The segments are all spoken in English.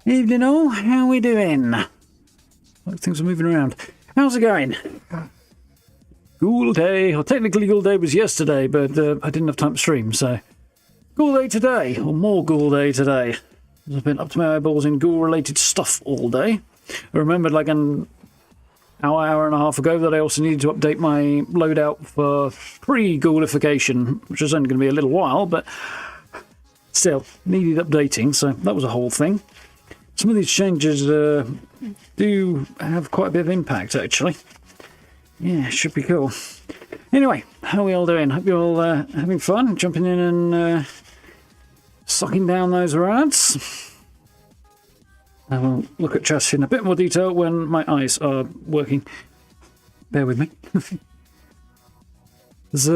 Evening all, how we doing? Like things are moving around. How's it going? Ghoul Day, or technically Ghoul Day was yesterday, but I didn't have time to stream, so... Ghoul Day today, or more Ghoul Day today. I've been up to my eyeballs in ghoul-related stuff all day. I remembered like an hour and a half ago that I also needed to update my loadout for pre-Ghoulification, which is only going to be a little while, but still, needed updating, so that was a whole thing. Some of these changes do have quite a bit of impact, actually. Yeah, should be cool. Anyway, how are we all doing? Hope you're all having fun, jumping in and sucking down those rads. I will look at chess in a bit more detail when my eyes are working. Bear with me. There's,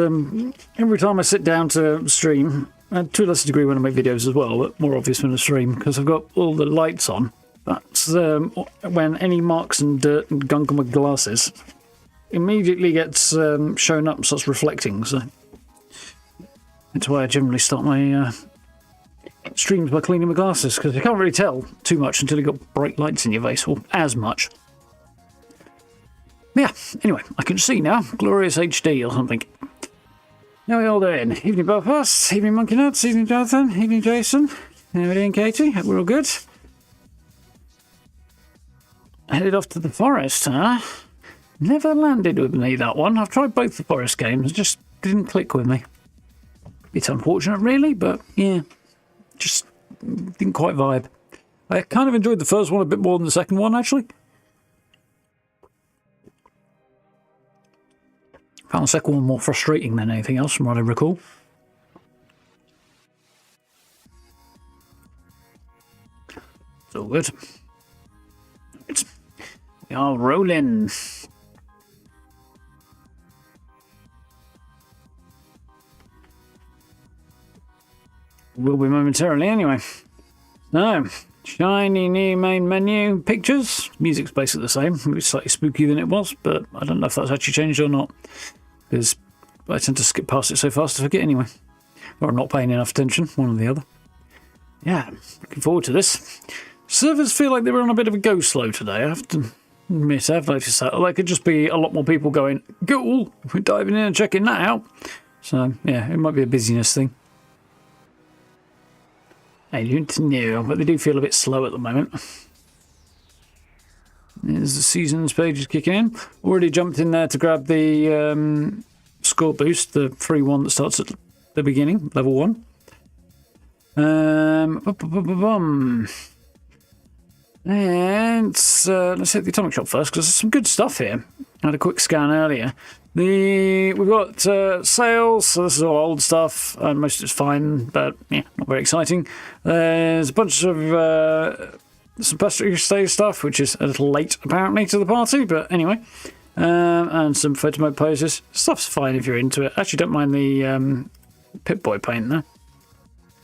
every time I sit down to stream, and to a lesser degree when I make videos as well, but more obvious when I stream, because I've got all the lights on. That's when any marks and dirt and gunk on my glasses immediately gets shown up and starts reflecting, so that's why I generally start my streams by cleaning my glasses, because you can't really tell too much until you've got bright lights in your face, or as much. Yeah, anyway, I can see now. Glorious HD or something. How are we all doing? Evening Belfast, evening Monkey Nuts, evening Jonathan, evening Jason. How are we doing, Katie? Hope we're all good. Headed off to the forest, huh? Never landed with me, that one. I've tried both the forest games, just didn't click with me. It's unfortunate, really, but yeah, just didn't quite vibe. I kind of enjoyed the first one a bit more than the second one, actually. Found the second one more frustrating than anything else, from what I recall. It's all good. We are rolling. Will be momentarily anyway. So, shiny new main menu. Pictures. Music's basically the same. It's slightly spooky than it was, but I don't know if that's actually changed or not. Because I tend to skip past it so fast to forget anyway. Or not paying enough attention, one or the other. Yeah, looking forward to this. Servers feel like they were on a bit of a go slow today, I have to admit. I've noticed that. There could just be a lot more people going, Ghoul, we're diving in and checking that out. So, yeah, it might be a busyness thing. I don't know, but they do feel a bit slow at the moment. There's the seasons page is kicking in. Already jumped in there to grab the score boost, the free one that starts at the beginning, level 1. And let's hit the atomic shop first, because there's some good stuff here. I had a quick scan earlier. We've got sales, so this is all old stuff, and most of it's fine, but yeah, not very exciting. There's a bunch of some pastry stay stuff, which is a little late apparently to the party, but anyway. And some photo mode poses. Stuff's fine if you're into it. Actually, don't mind the Pip-Boy paint there,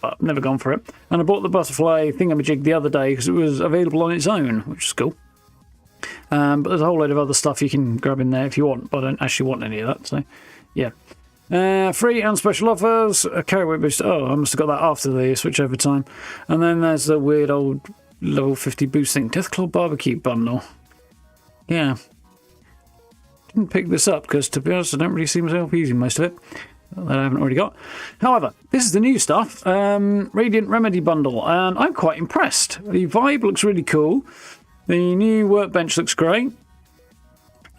but I've never gone for it. And I bought the butterfly thingamajig the other day because it was available on its own, which is cool. But there's a whole load of other stuff you can grab in there if you want, but I don't actually want any of that, so yeah. Free and special offers, a carry weight boost. Oh, I must have got that after the switch over time. And then there's the weird old level 50 boost thing. Deathclaw Barbecue Bundle. Yeah. Didn't pick this up because, to be honest, I don't really see myself using most of it that I haven't already got. However, this is the new stuff. Radiant Remedy Bundle, and I'm quite impressed. The vibe looks really cool. The new workbench looks great.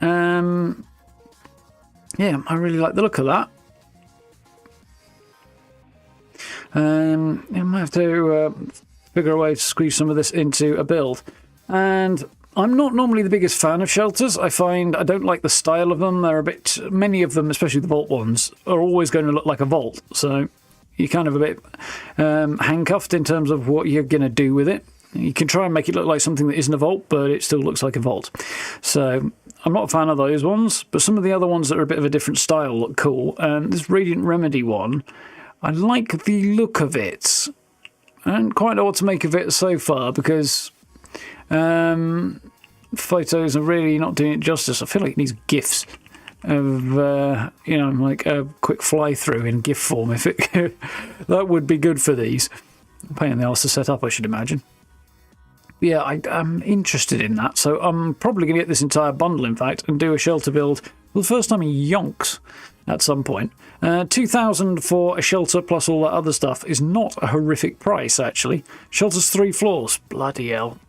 Yeah, I really like the look of that. I might have to figure a way to squeeze some of this into a build. And I'm not normally the biggest fan of shelters. I find I don't like the style of them. They're a bit... Many of them, especially the vault ones, are always going to look like a vault. So you're kind of a bit handcuffed in terms of what you're going to do with it. You can try and make it look like something that isn't a vault, but it still looks like a vault. So I'm not a fan of those ones, but some of the other ones that are a bit of a different style look cool. And this Radiant Remedy one, I like the look of it. I don't quite know what to make of it so far, because photos are really not doing it justice. I feel like it needs GIFs of, like a quick fly-through in GIF form. If it that would be good for these. Pain in the arse to set up, I should imagine. Yeah, I'm interested in that, so I'm probably going to get this entire bundle, in fact, and do a shelter build for the first time in yonks at some point. 2,000 for a shelter plus all that other stuff is not a horrific price, actually. Shelter's 3 floors. Bloody hell.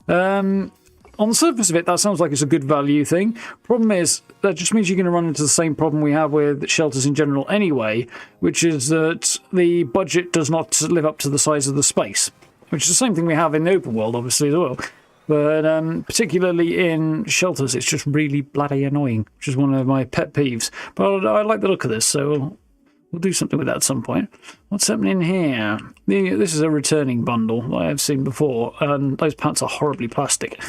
On the surface of it, that sounds like it's a good value thing. Problem is, that just means you're going to run into the same problem we have with shelters in general anyway, which is that the budget does not live up to the size of the space, which is the same thing we have in the open world, obviously, as well. But particularly in shelters, it's just really bloody annoying, which is one of my pet peeves. But I like the look of this, so we'll do something with that at some point. What's happening here? This is a returning bundle that I have seen before, and those pants are horribly plastic.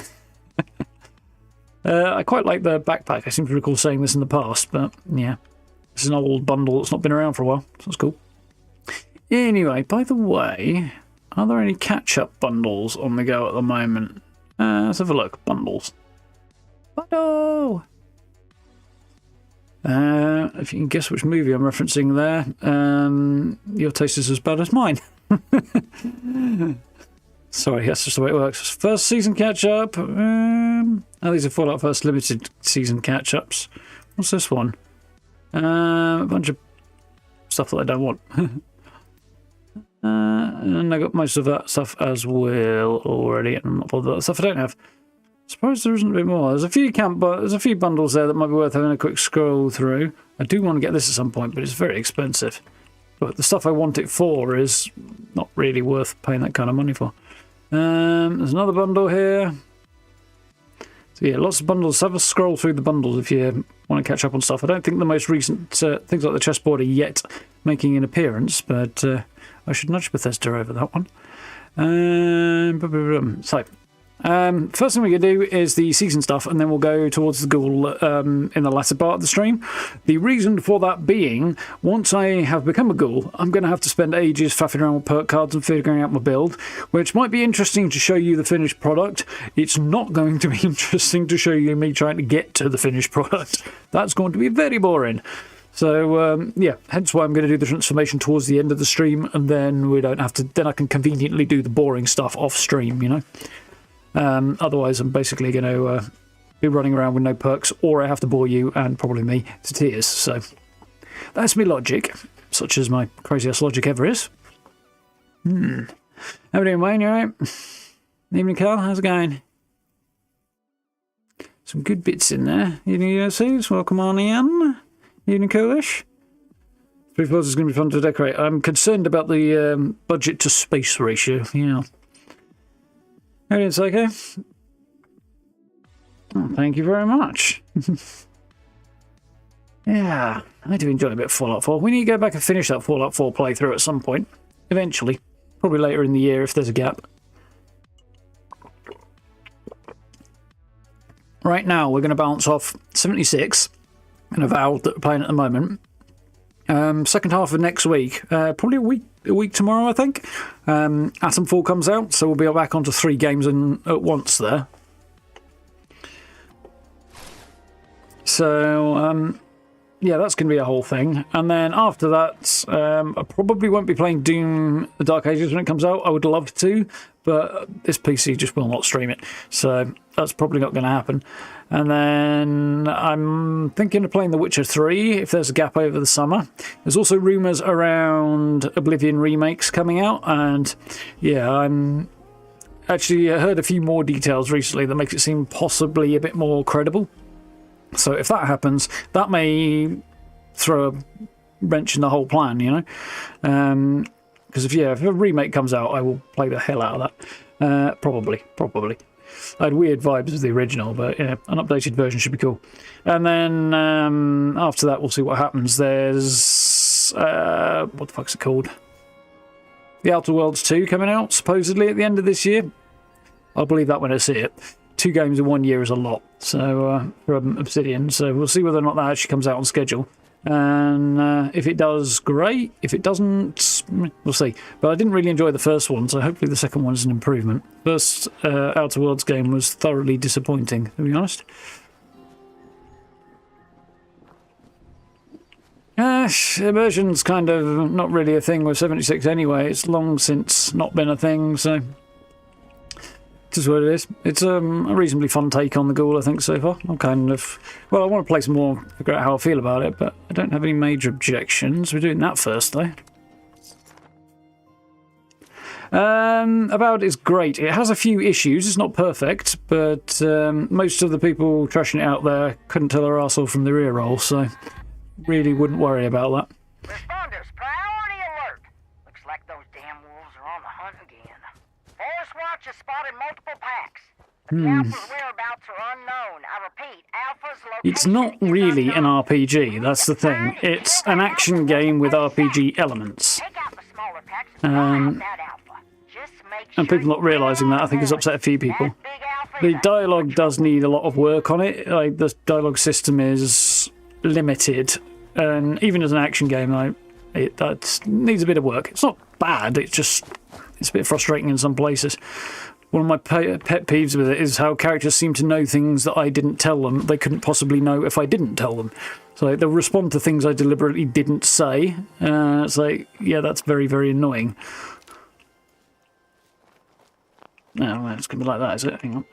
I quite like the backpack. I seem to recall saying this in the past, but yeah. This is an old bundle that's not been around for a while, so that's cool. Anyway, by the way, are there any catch-up bundles on the go at the moment? Let's have a look. Bundles. Bundle! If you can guess which movie I'm referencing there, your taste is as bad as mine. Sorry, that's just the way it works. First season catch-up. These are Fallout First limited season catch-ups. What's this one? A bunch of stuff that I don't want. And I got most of that stuff as well already, and I'm not bothered about the stuff I don't have. I suppose there isn't a bit more. There's a few bundles there that might be worth having a quick scroll through. I do want to get this at some point, but it's very expensive. But the stuff I want it for is not really worth paying that kind of money for. There's another bundle here. So yeah, lots of bundles. Have a scroll through the bundles if you want to catch up on stuff. I don't think the most recent things like the chessboard are yet making an appearance, but I should nudge Bethesda over that one. So, first thing we're going to do is the season stuff, and then we'll go towards the Ghoul in the latter part of the stream. The reason for that being, once I have become a Ghoul, I'm going to have to spend ages faffing around with perk cards and figuring out my build, which might be interesting to show you the finished product. It's not going to be interesting to show you me trying to get to the finished product. That's going to be very boring. So, yeah, hence why I'm going to do the transformation towards the end of the stream, and then we don't have to. Then I can conveniently do the boring stuff off stream, you know. Otherwise, I'm basically going to be running around with no perks, or I have to bore you and probably me to tears. So that's my logic, such as my craziest logic ever is. How are we doing, Wayne? You alright? Evening, Carl. How's it going? Some good bits in there. Evening, USCs. Welcome on in. Evening, Coolish. 3 floors is going to be fun to decorate. I'm concerned about the budget to space ratio. Yeah. How are you doing, Psycho? Oh, thank you very much. Yeah, I do enjoy a bit of Fallout 4. We need to go back and finish that Fallout 4 playthrough at some point. Eventually. Probably later in the year if there's a gap. Right now, we're going to bounce off 76 and a Valve that we're playing at the moment. Second half of next week, probably a week tomorrow, I think. Atomfall comes out, so we'll be back onto 3 games at once there. So, yeah, that's going to be a whole thing. And then after that, I probably won't be playing Doom The Dark Ages when it comes out. I would love to, but this PC just will not stream it. So that's probably not going to happen. And then I'm thinking of playing The Witcher 3 if there's a gap over the summer. There's also rumours around Oblivion remakes coming out. And yeah, I'm actually heard a few more details recently that makes it seem possibly a bit more credible. So if that happens, that may throw a wrench in the whole plan, you know? Because if a remake comes out, I will play the hell out of that. Probably. I had weird vibes of the original, but yeah, an updated version should be cool. And then after that, we'll see what happens. There's... what the fuck's it called? The Outer Worlds 2 coming out, supposedly at the end of this year. I'll believe that when I see it. 2 games in 1 year is a lot, so from Obsidian. So we'll see whether or not that actually comes out on schedule. And if it does, great. If it doesn't, we'll see. But I didn't really enjoy the first one, so hopefully the second one is an improvement. First Outer Worlds game was thoroughly disappointing, to be honest. Immersion's kind of not really a thing with 76 anyway. It's long since not been a thing, so... Just what it is. It's a reasonably fun take on the Ghoul, I think, so far. I'm kind of... Well, I want to play some more, figure out how I feel about it, but I don't have any major objections. We're doing that first, though. About it's great. It has a few issues. It's not perfect, but most of the people trashing it out there couldn't tell their arsehole from the rear roll, so really wouldn't worry about that. Responders, priority alert. Looks like those damn wolves are on the hunt again. Forest Watch has spotted multiple packs. But the Alpha's whereabouts are unknown. I repeat, Alpha's location It's not really an RPG, that's the thing. It's an action game with RPG elements. Take out the smaller packs and that Alpha. And people not realising that, I think, has upset a few people. The dialogue does need a lot of work on it. Like, the dialogue system is limited, and even as an action game, that needs a bit of work. It's not bad. It's a bit frustrating in some places. One of my pet peeves with it is how characters seem to know things that I didn't tell them. They couldn't possibly know if I didn't tell them. So they'll respond to things I deliberately didn't say. It's like, yeah, that's very, very annoying. No, well, it's going to be like that, is it? Hang on.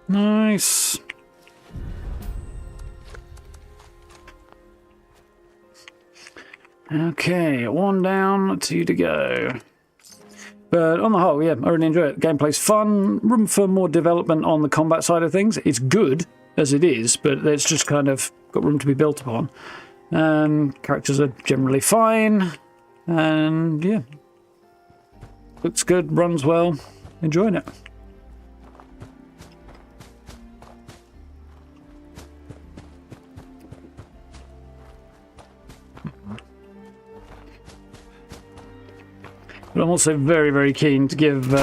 Nice. Okay, 1 down, 2 to go. But on the whole, yeah, I really enjoy it. Gameplay's fun, room for more development on the combat side of things. It's good as it is, but it's just kind of got room to be built upon. Characters are generally fine, and yeah, looks good, runs well, enjoying it. But I'm also very, very keen to give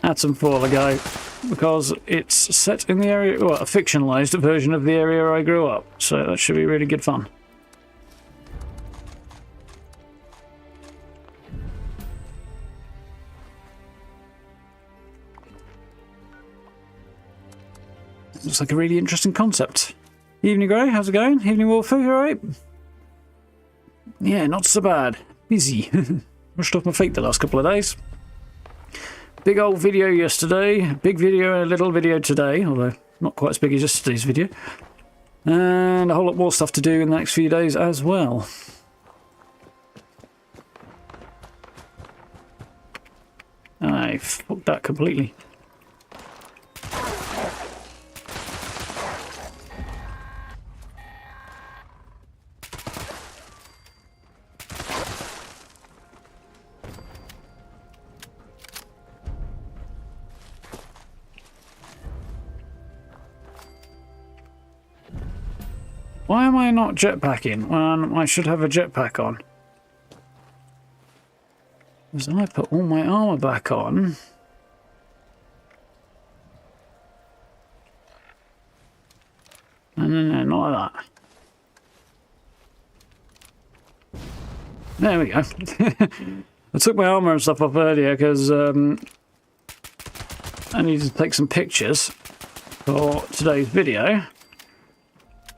Atom Fall a go, because it's set in the area, well, a fictionalised version of the area I grew up, so that should be really good fun. Looks like a really interesting concept. Evening Grey, how's it going? Evening Wolfie, you alright? Yeah, not so bad. Busy. Rushed off my feet the last couple of days. Big old video yesterday, big video and a little video today, although not quite as big as yesterday's video. And a whole lot more stuff to do in the next few days as well. I fucked that completely. Why am I not jetpacking when I should have a jetpack on? Because I put all my armour back on. No, not like that. There we go. I took my armour and stuff off earlier because I needed to take some pictures for today's video.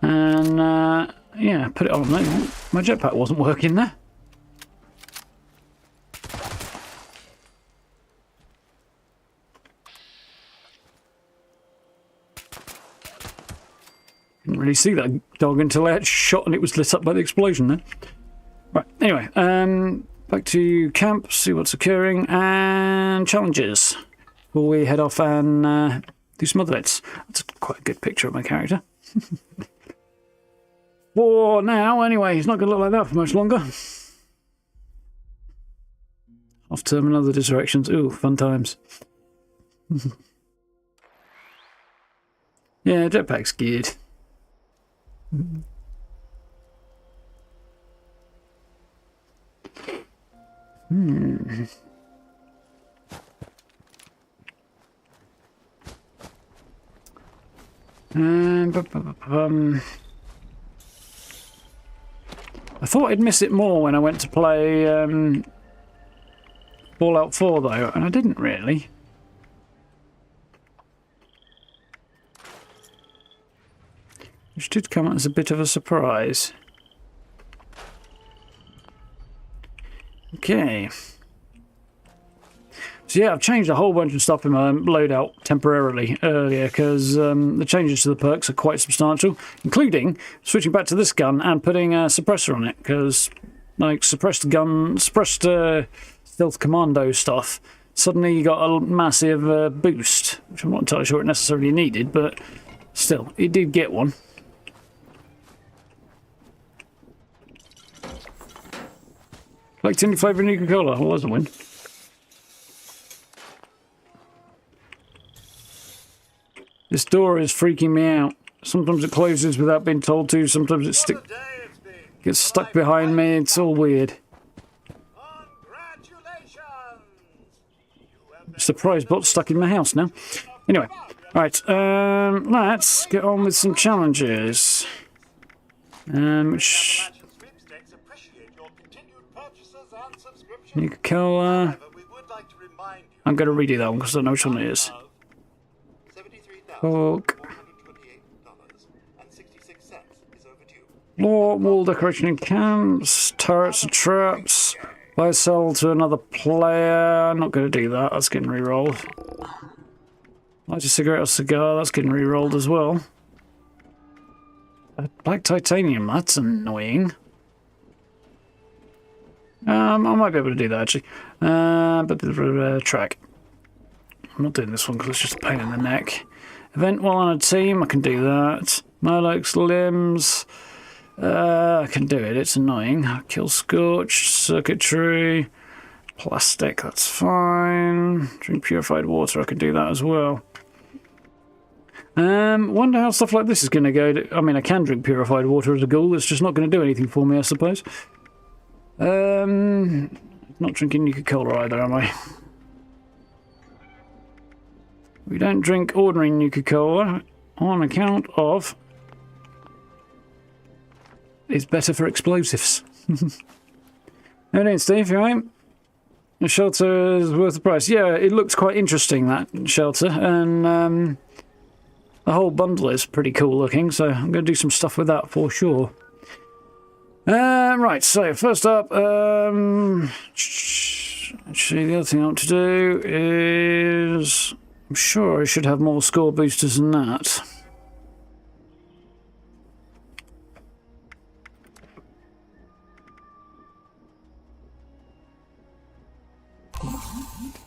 And, yeah, put it on. My jetpack wasn't working there. Didn't really see that dog until I had shot and it was lit up by the explosion then. Right, anyway, back to camp, see what's occurring, and challenges before we head off and do some other bits. That's quite a good picture of my character. For now, anyway, he's not going to look like that for much longer. Off term and other distractions. Ooh, fun times. Yeah, jetpack's good. I thought I'd miss it more when I went to play Fallout 4 though, and I didn't really. which did come as a bit of a surprise. Okay. So yeah, I've changed a whole bunch of stuff in my loadout temporarily earlier because the changes to the perks are quite substantial, including switching back to this gun and putting a suppressor on it because, like, suppressed stealth commando stuff, suddenly you got a massive boost, which I'm not entirely sure it necessarily needed, but still, it did get one. Like tinny flavour Nuka-Cola, well, that's a win. This door is freaking me out. Sometimes it closes without being told to, sometimes it gets stuck behind me, it's all weird. Surprise bot stuck in my house now. Anyway, right, let's get on with some challenges. Nuka-Cola. I'm going to redo that one because I don't know which one it is. Pork. Floor, wall decoration in camps, turrets and traps. Buy sell to another player. I'm not going to do that, that's getting re-rolled. Light a cigarette or cigar, that's getting re-rolled as well. Black titanium, that's annoying. I might be able to do that actually. But track. I'm not doing this one because it's just a pain in the neck. Event while on a team, I can do that. Murlocs, limbs. I can do it, it's annoying. Kill Scorch, circuitry, plastic, that's fine. Drink purified water, I can do that as well. Wonder how stuff like this is going to go. I mean, I can drink purified water as a ghoul, it's just not going to do anything for me, I suppose. Not drinking Nuka-Cola either, am I? We don't drink ordinary Nuka-Cola on account of it's better for explosives. How you Steve? You alright? The shelter is worth the price. Yeah, it looks quite interesting, that shelter, and the whole bundle is pretty cool looking, so I'm going to do some stuff with that for sure. Right, so first up, actually the other thing I want to do is, I'm sure I should have more score boosters than that.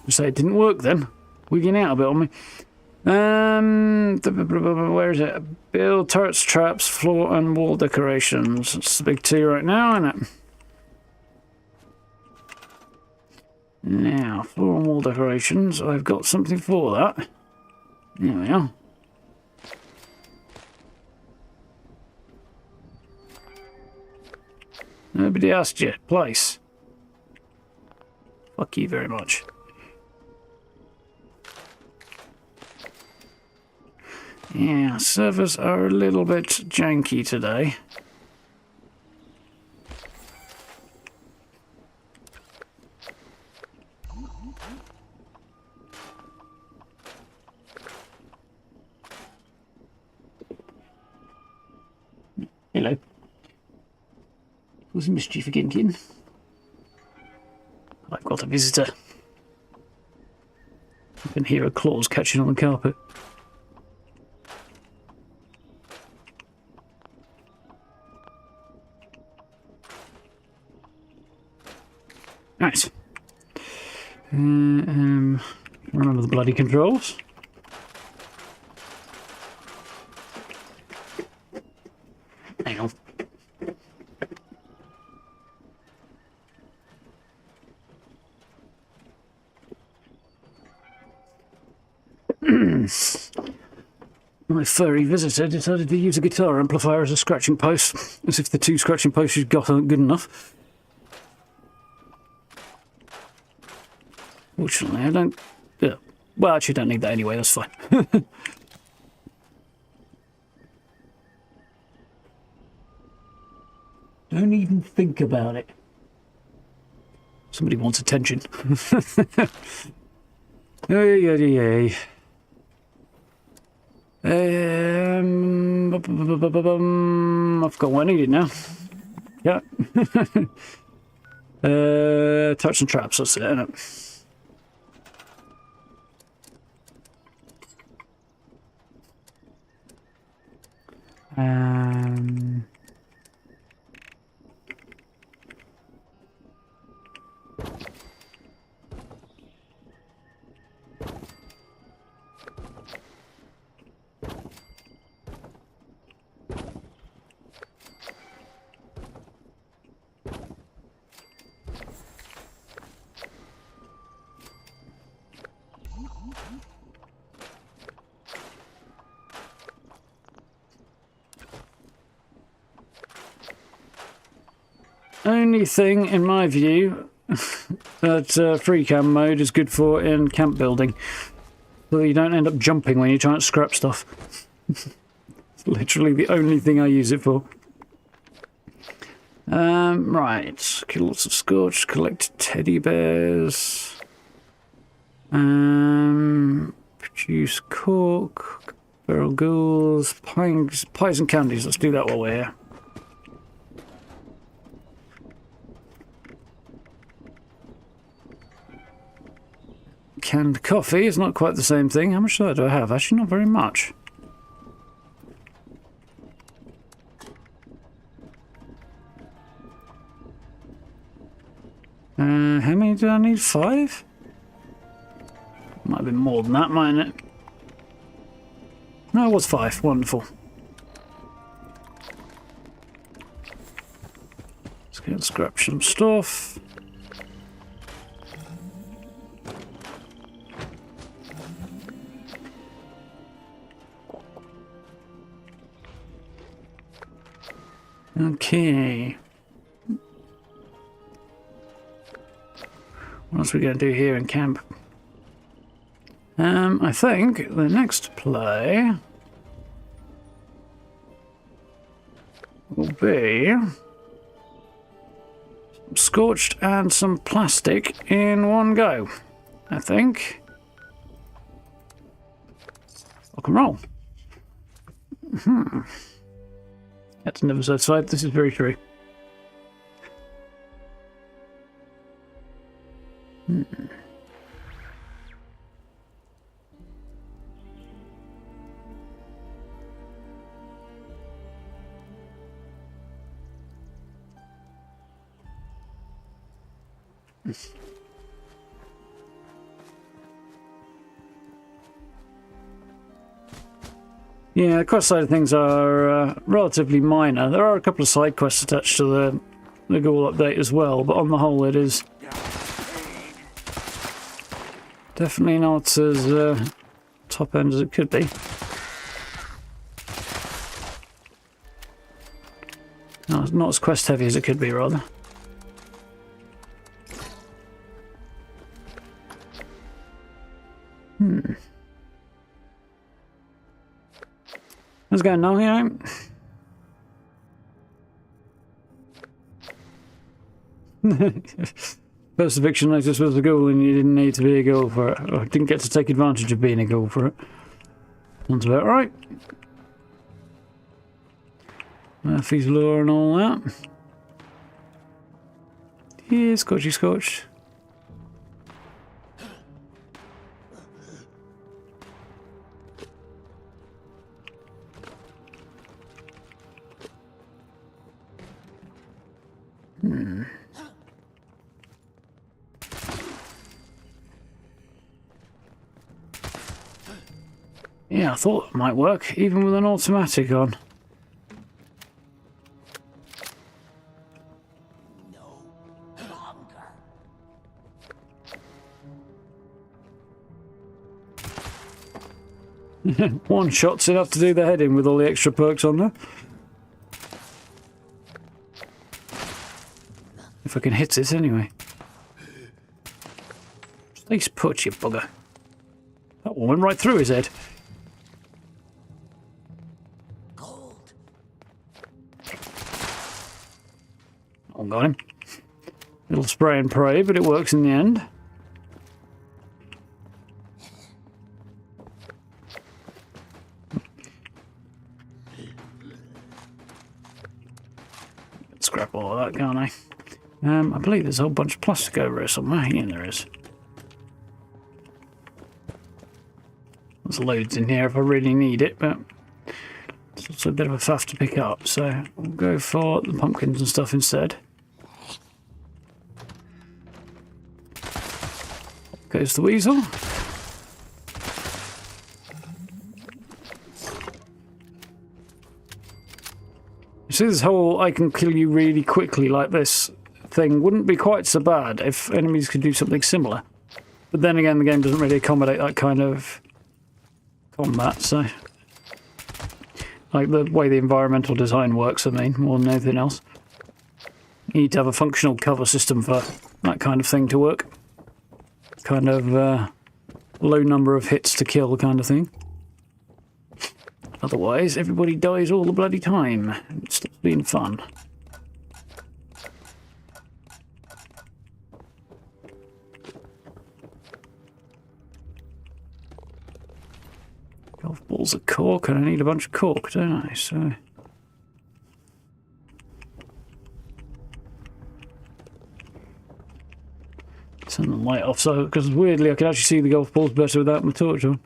So it didn't work then. Wigging out a bit on me. Where is it? Build turrets, traps, floor and wall decorations. It's the big T right now, isn't it? Now, floor and wall decorations. I've got something for that. There we are. Nobody asked you. Place. Fuck you very much. Yeah, servers are a little bit janky today. Hello. Who's mischief again, kitten? I've got a visitor. I can hear her claws catching on the carpet. Right. Remember the bloody controls. Hang on. My furry visitor decided to use a guitar amplifier as a scratching post, as if the two scratching posts she's got aren't good enough. Fortunately, I don't... Yeah. Well, actually, don't need that anyway, that's fine. Don't even think about it. Somebody wants attention. Hey. I've got what I needed now. Yeah. Touch and traps, that's it, isn't it? Only thing, in my view, that free cam mode is good for in camp building, so you don't end up jumping when you're trying to scrap stuff. It's literally the only thing I use it for. Right, kill lots of scorch, collect teddy bears, produce cork, feral ghouls, pies and candies. Let's do that while we're here. Canned coffee is not quite the same thing. How much of that do I have? Actually, not very much. How many do I need? 5? Might have been more than that, mightn't it? No, it was 5. Wonderful. Let's go and scrap some stuff. Okay. What else are we going to do here in camp? I think the next play will be scorched and some plastic in one go. I think. Rock and roll. That's never satisfied. This is very true. Yeah, the quest side of things are relatively minor. There are a couple of side quests attached to the Ghoul update as well, but on the whole it is definitely not as top end as it could be. No, not as quest heavy as it could be, rather. How's it going now, here? First eviction notice was a ghoul and you didn't need to be a ghoul for it. Or didn't get to take advantage of being a ghoul for it. Sounds about right. Murphy's Law and all that. Yeah, scotchy scotch. Yeah, I thought it might work, even with an automatic on. No longer. One shot's enough to do the head in with all the extra perks on there. If I can hit it anyway. Stay put, you bugger. That one went right through his head. Gold. Oh, got him. Little spray and pray, but it works in the end. scrap all of that, can't I? I believe there's a whole bunch of plastic over here somewhere. Yeah, there is. There's loads in here if I really need it, but it's also a bit of a faff to pick up, so we'll go for the pumpkins and stuff instead. Goes the weasel. You see, this whole I can kill you really quickly like this thing wouldn't be quite so bad if enemies could do something similar. But then again, the game doesn't really accommodate that kind of combat, so... Like the way the environmental design works, I mean, more than anything else. You need to have a functional cover system for that kind of thing to work. Kind of low number of hits to kill kind of thing. Otherwise, everybody dies all the bloody time. It stops being fun. Golf balls of cork, and I need a bunch of cork, don't I? So... Turn the light off, so because weirdly I can actually see the golf balls better without my torch on.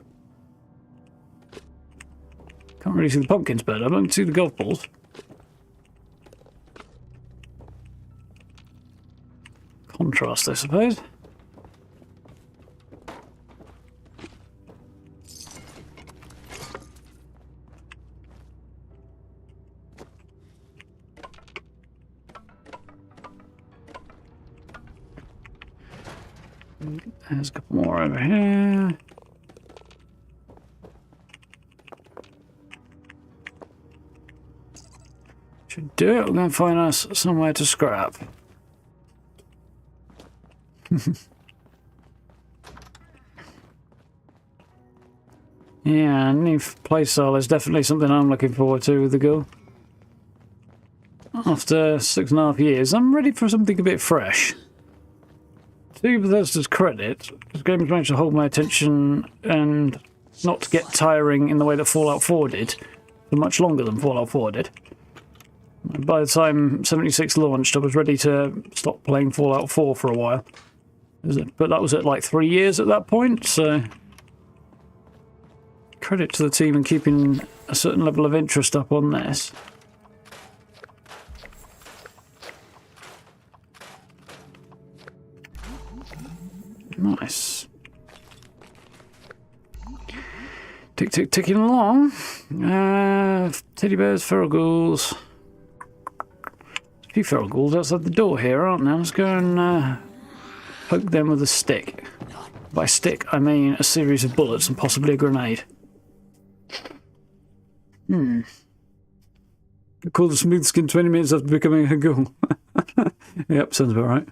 Can't really see the pumpkins better, but I can see the golf balls. Contrast, I suppose. There's a couple more over here. Should do it. We're going to find us somewhere to scrap. Yeah, new playstyle is definitely something I'm looking forward to with the Ghoul. After 6.5 years, I'm ready for something a bit fresh. To Bethesda's credit, this game has managed to hold my attention and not get tiring in the way that Fallout 4 did, for much longer than Fallout 4 did. By the time 76 launched, I was ready to stop playing Fallout 4 for a while. But that was at like 3 years at that point, so... Credit to the team in keeping a certain level of interest up on this. Nice. Tick, tick, ticking along. Teddy bears, feral ghouls. There's a few feral ghouls outside the door here, aren't there? Let's go and poke them with a stick. By stick, I mean a series of bullets and possibly a grenade. Call the smooth skin 20 minutes after becoming a ghoul. Yep, sounds about right.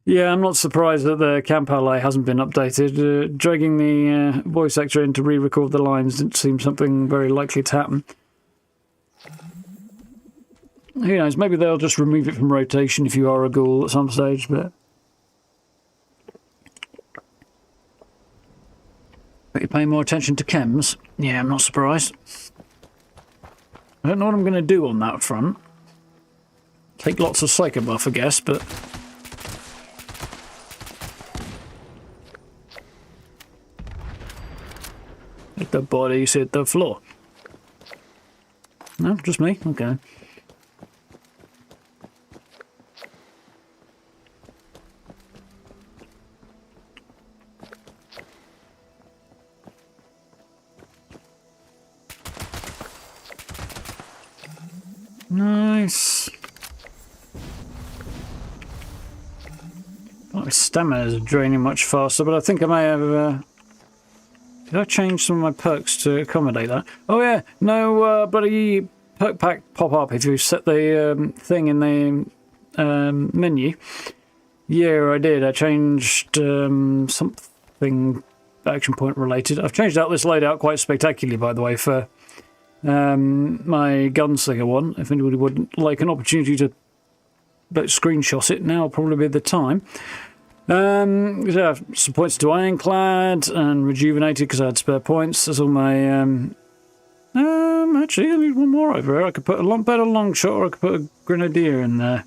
Yeah, I'm not surprised that the camp ally hasn't been updated. Dragging the voice actor in to re-record the lines didn't seem something very likely to happen. Who knows, maybe they'll just remove it from rotation if you are a ghoul at some stage, but... But you're paying more attention to chems? Yeah, I'm not surprised. I don't know what I'm going to do on that front. Take lots of psycho buff, I guess, but... The bodies hit the floor. No, just me? Okay. Nice. My stamina is draining much faster, but I think I may have... Did I change some of my perks to accommodate that? Oh yeah, no bloody perk pack pop up if you set the thing in the menu. Yeah, I did. I changed something action point related. I've changed out this loadout quite spectacularly, by the way, for my gunslinger one. If anybody would like an opportunity to screenshot it, now will probably be the time. Yeah, some points to Ironclad and Rejuvenated because I had spare points. There's all my Actually, I need one more over here. I could put a better long shot, or I could put a grenadier in there.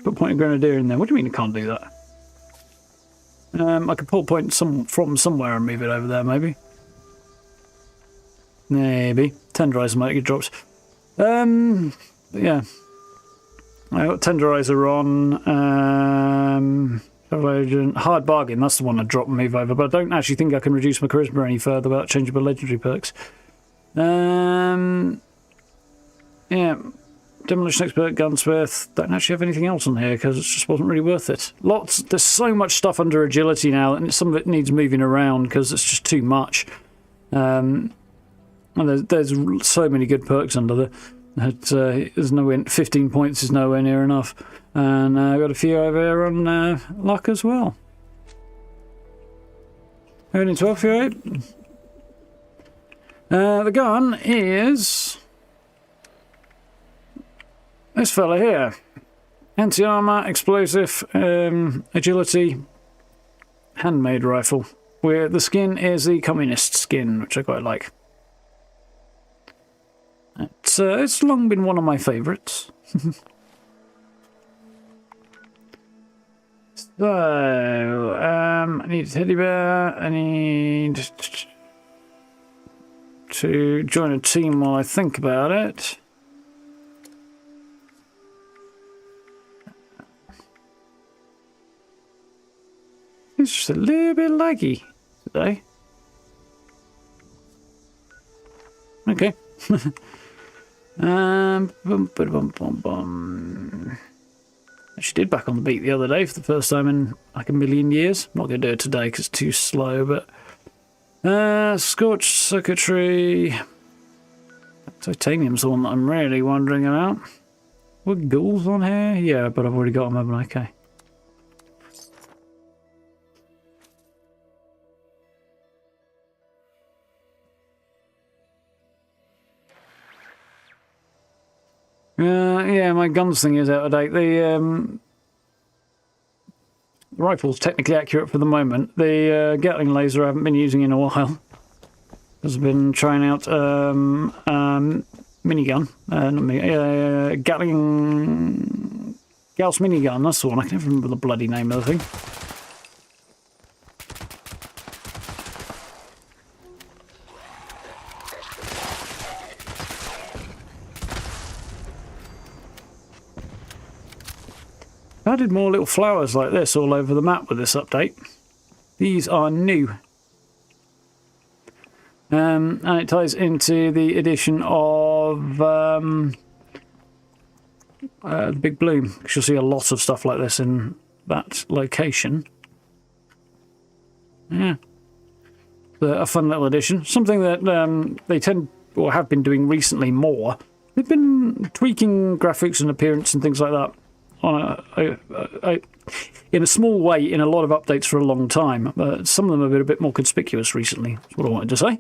Put point a grenadier in there. What do you mean I can't do that? I could pull point from somewhere and move it over there, maybe. Maybe. Tenderizer might get drops. But yeah. I got Tenderizer on. Hard Bargain, that's the one I drop and move over, but I don't actually think I can reduce my charisma any further without changing my legendary perks. Yeah. Demolition Expert, Gunsmith. Don't actually have anything else on here because it just wasn't really worth it. There's so much stuff under agility now, and some of it needs moving around because it's just too much. And there's so many good perks under there. There's nowhere, 15 points is nowhere near enough. And I've got a few over here on luck as well. Only 12 for 8. The gun is this fella here. Anti-armor, explosive, agility, handmade rifle. Where the skin is the communist skin, which I quite like. It's long been one of my favourites. So, I need a teddy bear. I need to join a team while I think about it. It's just a little bit laggy today. Okay. She did back on the beat the other day for the first time in like a million years. I'm not going to do it today because it's too slow, but Scorched Circuitry. Titanium's the one that I'm really wondering about. Were ghouls on here? Yeah, but I've already got them, haven't I? Okay. Yeah, my guns thing is out of date. The rifle's technically accurate for the moment. The Gatling laser I haven't been using in a while. I've been trying out minigun. Gatling... Gauss minigun, that's the one. I can't remember the bloody name of the thing. I added more little flowers like this all over the map with this update. These are new. And it ties into the addition of the Big Bloom, because you'll see a lot of stuff like this in that location. Yeah. A fun little addition. Something that they tend, or have been doing recently more. They've been tweaking graphics and appearance and things like that in a small way in a lot of updates for a long time. Some of them have been a bit more conspicuous recently. That's what I wanted to say.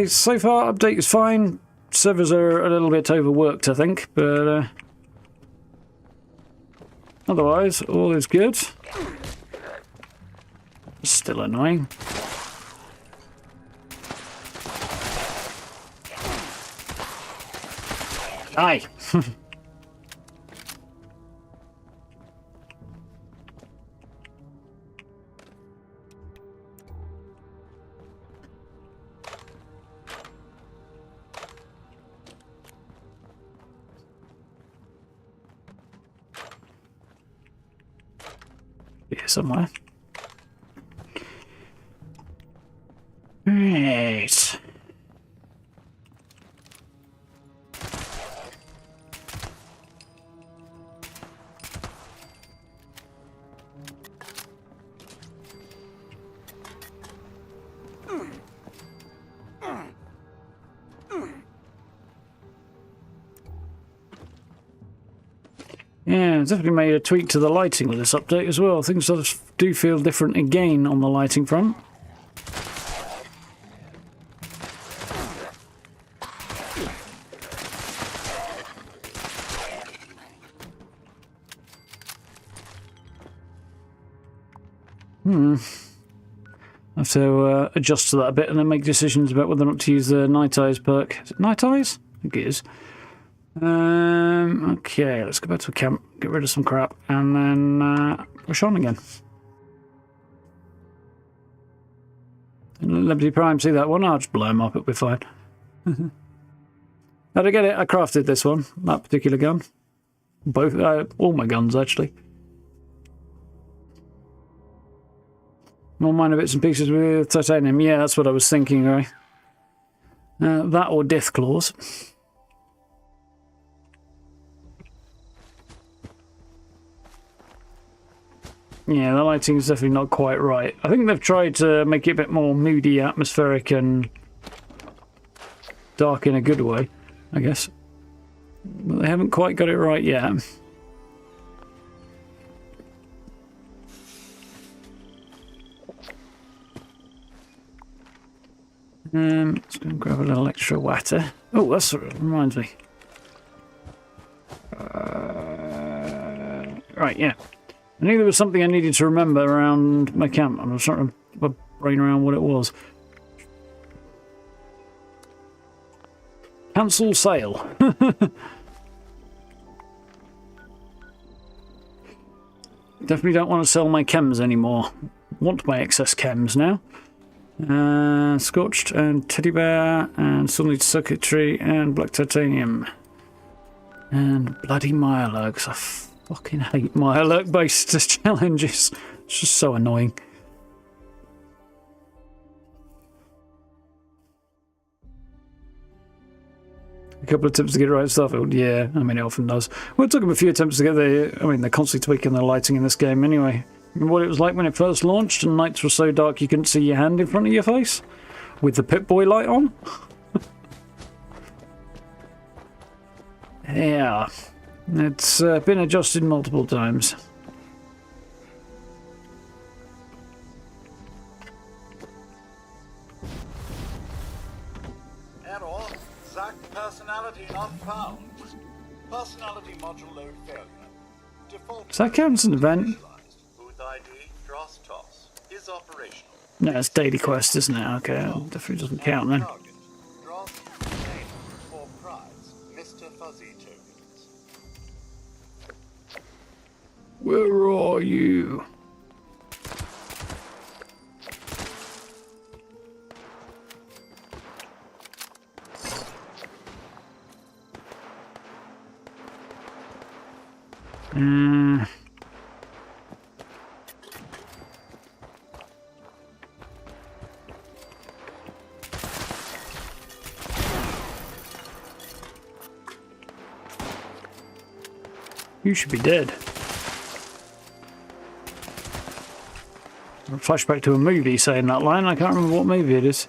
So far, update is fine. Servers are a little bit overworked, I think, but otherwise, all is good. Still annoying. Die! Here somewhere. Right. Yeah, definitely made a tweak to the lighting with this update as well. Things sort of do feel different again on the lighting front. I have to adjust to that a bit and then make decisions about whether or not to use the Night Eyes perk. Is it Night Eyes? I think it is. Okay, let's go back to a camp, get rid of some crap, and then push on again. Liberty Prime, see that one? I'll just blow him up, it'll be fine. How'd I get it? I crafted this one, that particular gun. Both, all my guns actually. More minor bits and pieces with titanium. Yeah, that's what I was thinking, right? That or Death Claws. Yeah, the lighting is definitely not quite right. I think they've tried to make it a bit more moody, atmospheric, and dark in a good way, I guess. But they haven't quite got it right yet. Let's go and grab a little extra water. Oh, that's what reminds me. Right, yeah. I knew there was something I needed to remember around my camp. I'm trying to brain around what it was. Cancel sale. Definitely don't want to sell my chems anymore. Want my excess chems now. Scorched and teddy bear and sunlit circuitry and black titanium. And bloody Mirelurks. I fucking hate Mirelurk based challenges. It's just so annoying. A couple of attempts to get it right at Starfield. Yeah, I mean, it often does. Well, it took them a few attempts to get the... I mean, they're constantly tweaking the lighting in this game anyway. Remember what it was like when it first launched and nights were so dark you couldn't see your hand in front of your face? With the Pip-Boy light on? Yeah. It's been adjusted multiple times. Error. Zack personality not found. Personality module load failure. Default. Does that count as an event? Booth ID Dross Toss is operational. No, it's daily quest, isn't it? Okay, it definitely doesn't count then. Target. Dross name for prize. Mr. Fuzzy tokens. Where are you? You should be dead. Flashback to a movie saying that line. I can't remember what movie it is.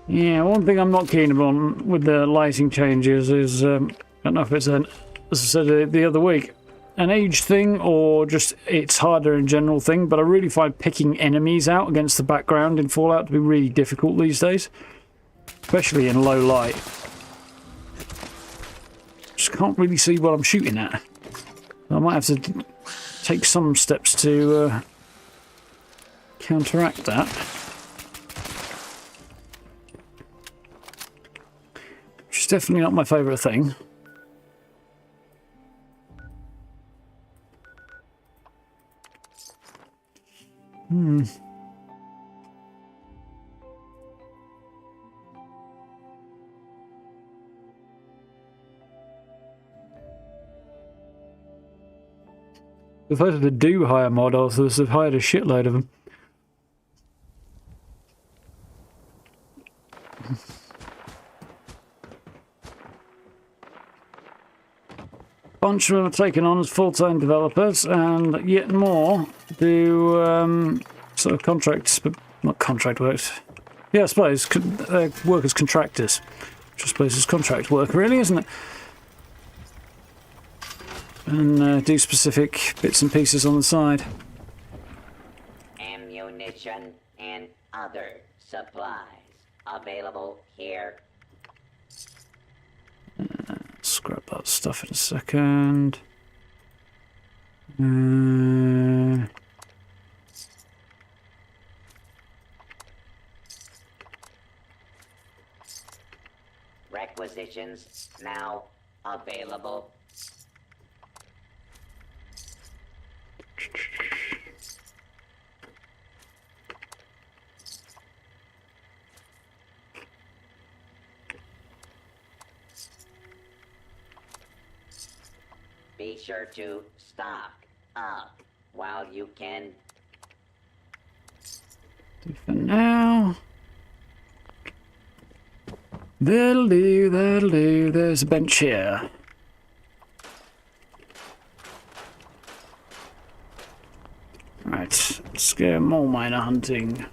Yeah, one thing I'm not keen on with the lighting changes is, I don't know if it's an, as I said the other week, an age thing or just it's harder in general thing, but I really find picking enemies out against the background in Fallout to be really difficult these days, especially in low light. Just can't really see what I'm shooting at. I might have to take some steps to counteract that. Which is definitely not my favourite thing. If I had to do hire mod, I would have hired a shitload of them. Bunch of them are taken on as full-time developers, and yet more do sort of contracts, but not contract works. Yeah, I suppose work as contractors, which I suppose is contract work, really, isn't it? And do specific bits and pieces on the side. Ammunition and other supplies available here. Scrap that stuff in a second. Requisitions now available. Be sure to stock up while you can. For now. That'll do, that'll do. There's a bench here. Right, let's go more miner hunting.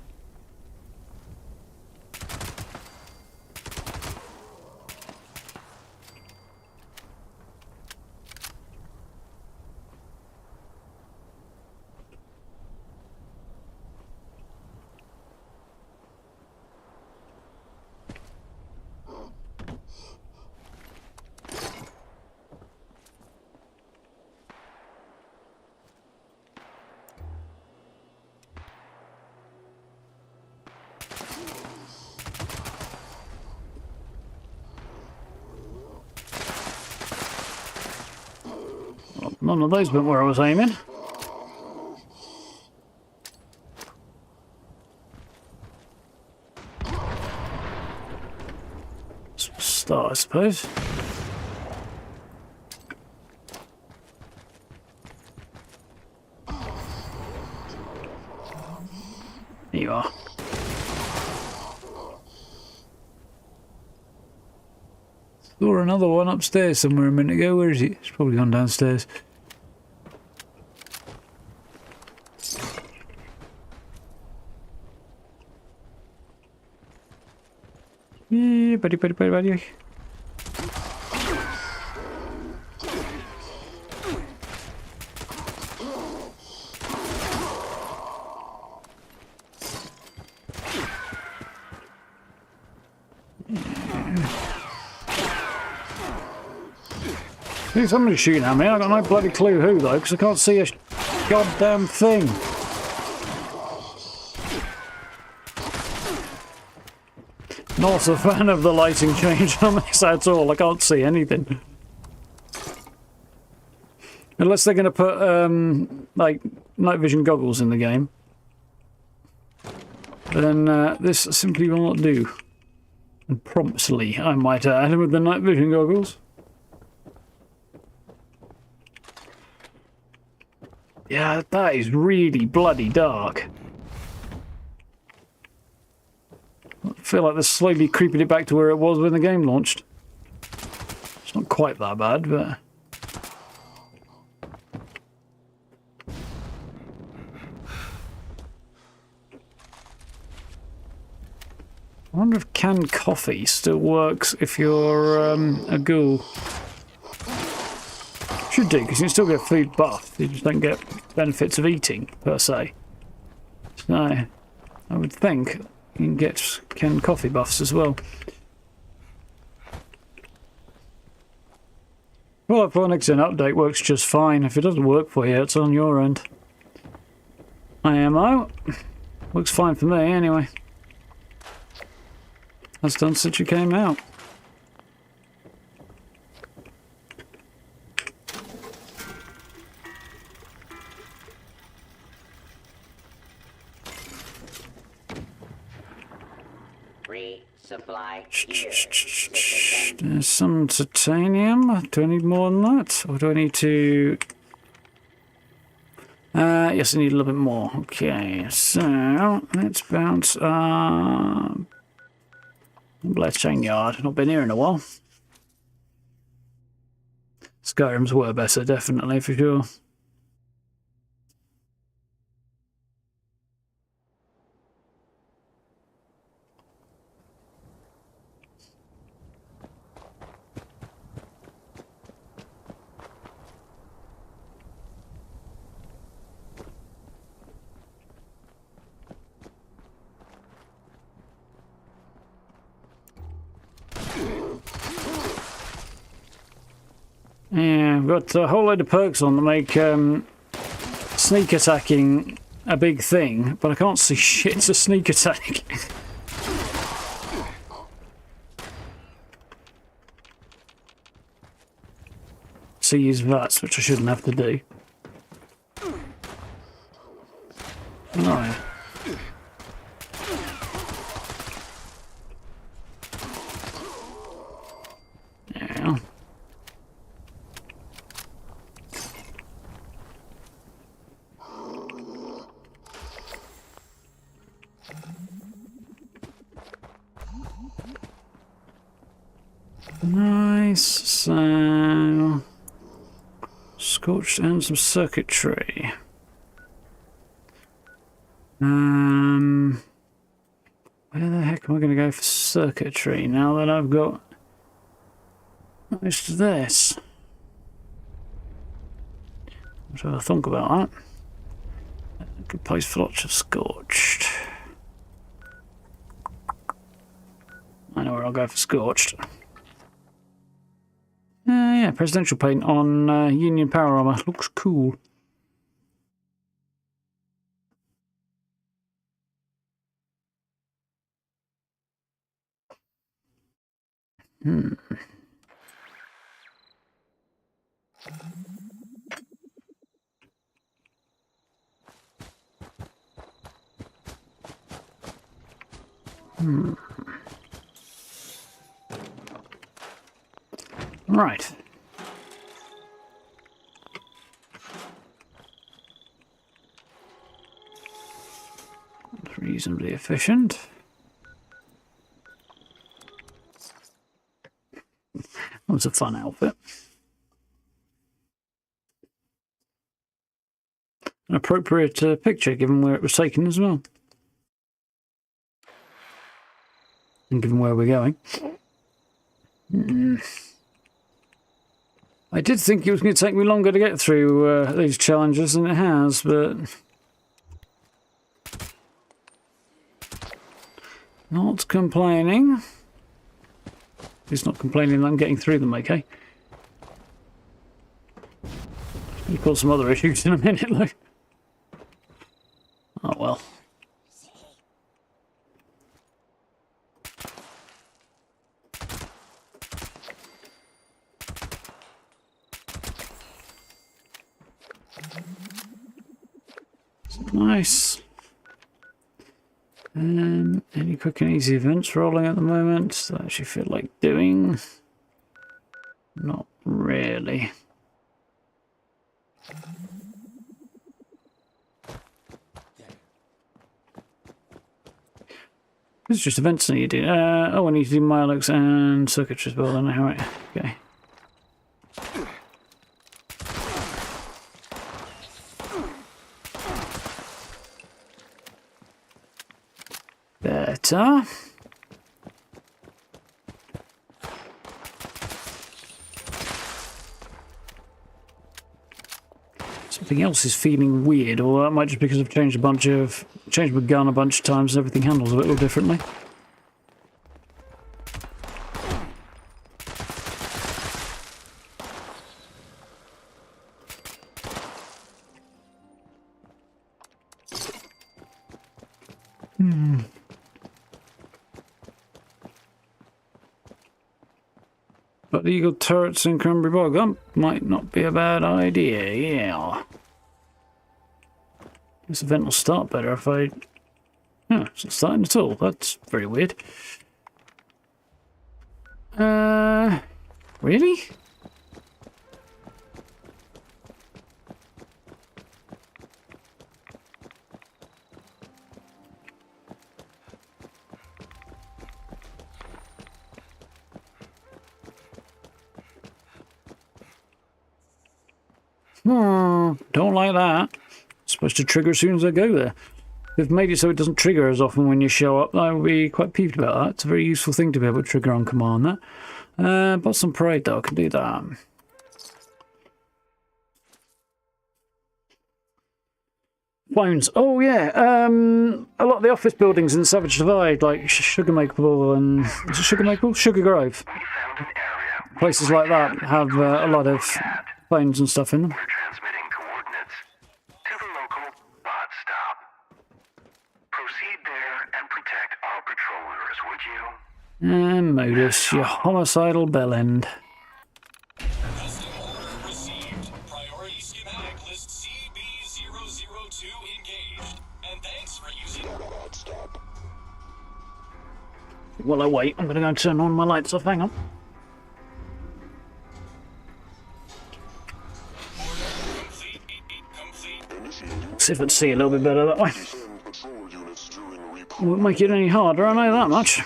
None of those went where I was aiming. Start, I suppose. Here you are. Saw another one upstairs somewhere a minute ago. Where is it? It's probably gone downstairs. Yeah, buddy. I think somebody's shooting at me. I got no bloody clue who though, because I can't see a goddamn thing. Not a fan of the lighting change on this at all. I can't see anything. Unless they're going to put like night vision goggles in the game, then this simply will not do. And promptly, I might add, with the night vision goggles. Yeah, that is really bloody dark. I feel like they're slowly creeping it back to where it was when the game launched. It's not quite that bad, but... I wonder if canned coffee still works if you're a ghoul. Should do, because you can still get food buff. You just don't get benefits of eating, per se. So, I would think you can get canned coffee buffs as well. Well, if our next gen update works just fine. If it doesn't work for you, it's on your end. IMO. Looks fine for me, anyway. Has done since you came out. Supply here. There's some titanium. Do I need more than that? Or do I need to... yes, I need a little bit more. Okay, so let's bounce Blessed Chain Yard. Not been here in a while. Skyrim's were better, definitely, for sure. Yeah, we've got a whole load of perks on to make sneak attacking a big thing, but I can't see shit to sneak attack. So use VATS, which I shouldn't have to do. Right. Yeah. Nice. So scorched and some circuitry. Where the heck am I going to go for circuitry now that I've got most of this? What do I think about that? A good place for lots of scorched. I know where I'll go for scorched. Yeah, presidential paint on Union power armor. Looks cool. Right. That's reasonably efficient. That was a fun outfit. An appropriate picture given where it was taken as well. And given where we're going. I did think it was going to take me longer to get through these challenges than it has, but not complaining. He's not complaining that I'm getting through them, okay? You'll cause some other issues in a minute, though. Oh well. Nice. Any quick and easy events rolling at the moment that I actually feel like doing? Not really. It's just events I need to do. Oh, I need to do Milex and circuitry as well then, alright. Okay. Better. Something else is feeling weird, or that might just because I've changed my gun a bunch of times and everything handles a little differently. But the Eagle turrets in Cranberry Bog, that might not be a bad idea, yeah. This event will start better if I... Oh, it's not starting at all. That's very weird. Really? Don't like that. It's supposed to trigger as soon as I go there. They've made it so it doesn't trigger as often when you show up. I would be quite peeved about that. It's a very useful thing to be able to trigger on command there. But some parade though, I can do that. Phones. Oh yeah. A lot of the office buildings in Savage Divide, like Sugar Maple and... Is it Sugar Maple? Sugar Grove. places like that have a lot of planes and stuff in them. We're transmitting coordinates to the local bot stop. Proceed there and protect our patrollers, would you? And modus, your homicidal bellend. Custom order received. Priority schematic list CB002 engaged. And thanks for using stop. While I wait, I'm going to go and turn all my lights off. Hang on. See if I can see a little bit better that way. Won't make it any harder, I know that much.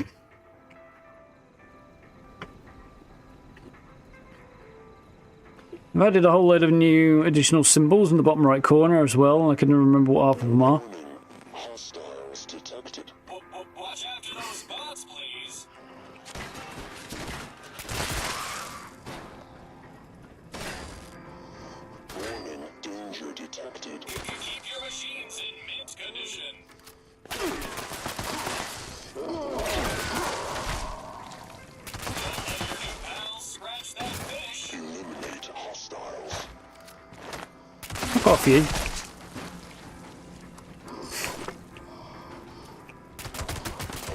I've added a whole load of new additional symbols in the bottom right corner as well. I can remember what half of them are. Hostiles detected. Watch after those bots, please. Warning, danger detected. Keep your machines in mint condition. Scratch that fish. Eliminate hostiles. I've got a few.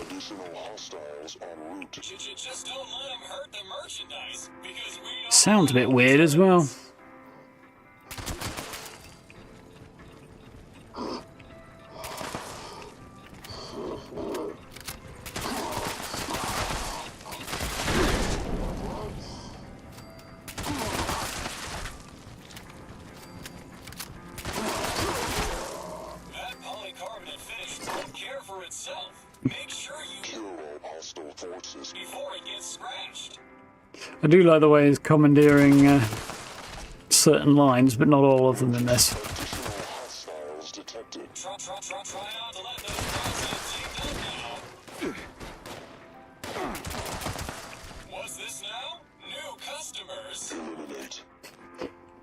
Additional hostiles en route. Just don't let them hurt the merchandise, because we don't. Sounds a bit weird as well. That polycarbonate finish won't care for itself. Make sure you Kill all hostile forces. before it gets scratched. I do like the way he's commandeering certain lines, but not all of them in this. Additional hostiles detected. Try not to let those bots get zigged up now. What's this now? New customers. Eliminate.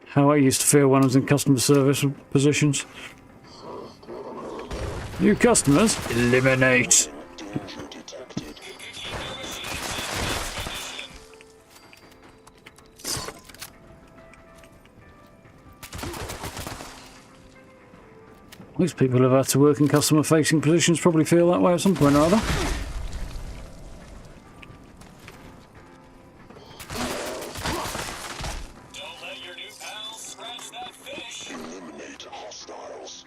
How I used to feel when I was in customer service positions. New customers, eliminate. Danger detected. Keep your machines in mint condition. Most people who've had to work in customer-facing positions probably feel that way at some point or other. Don't let your new pals scratch that fish. Eliminate hostiles.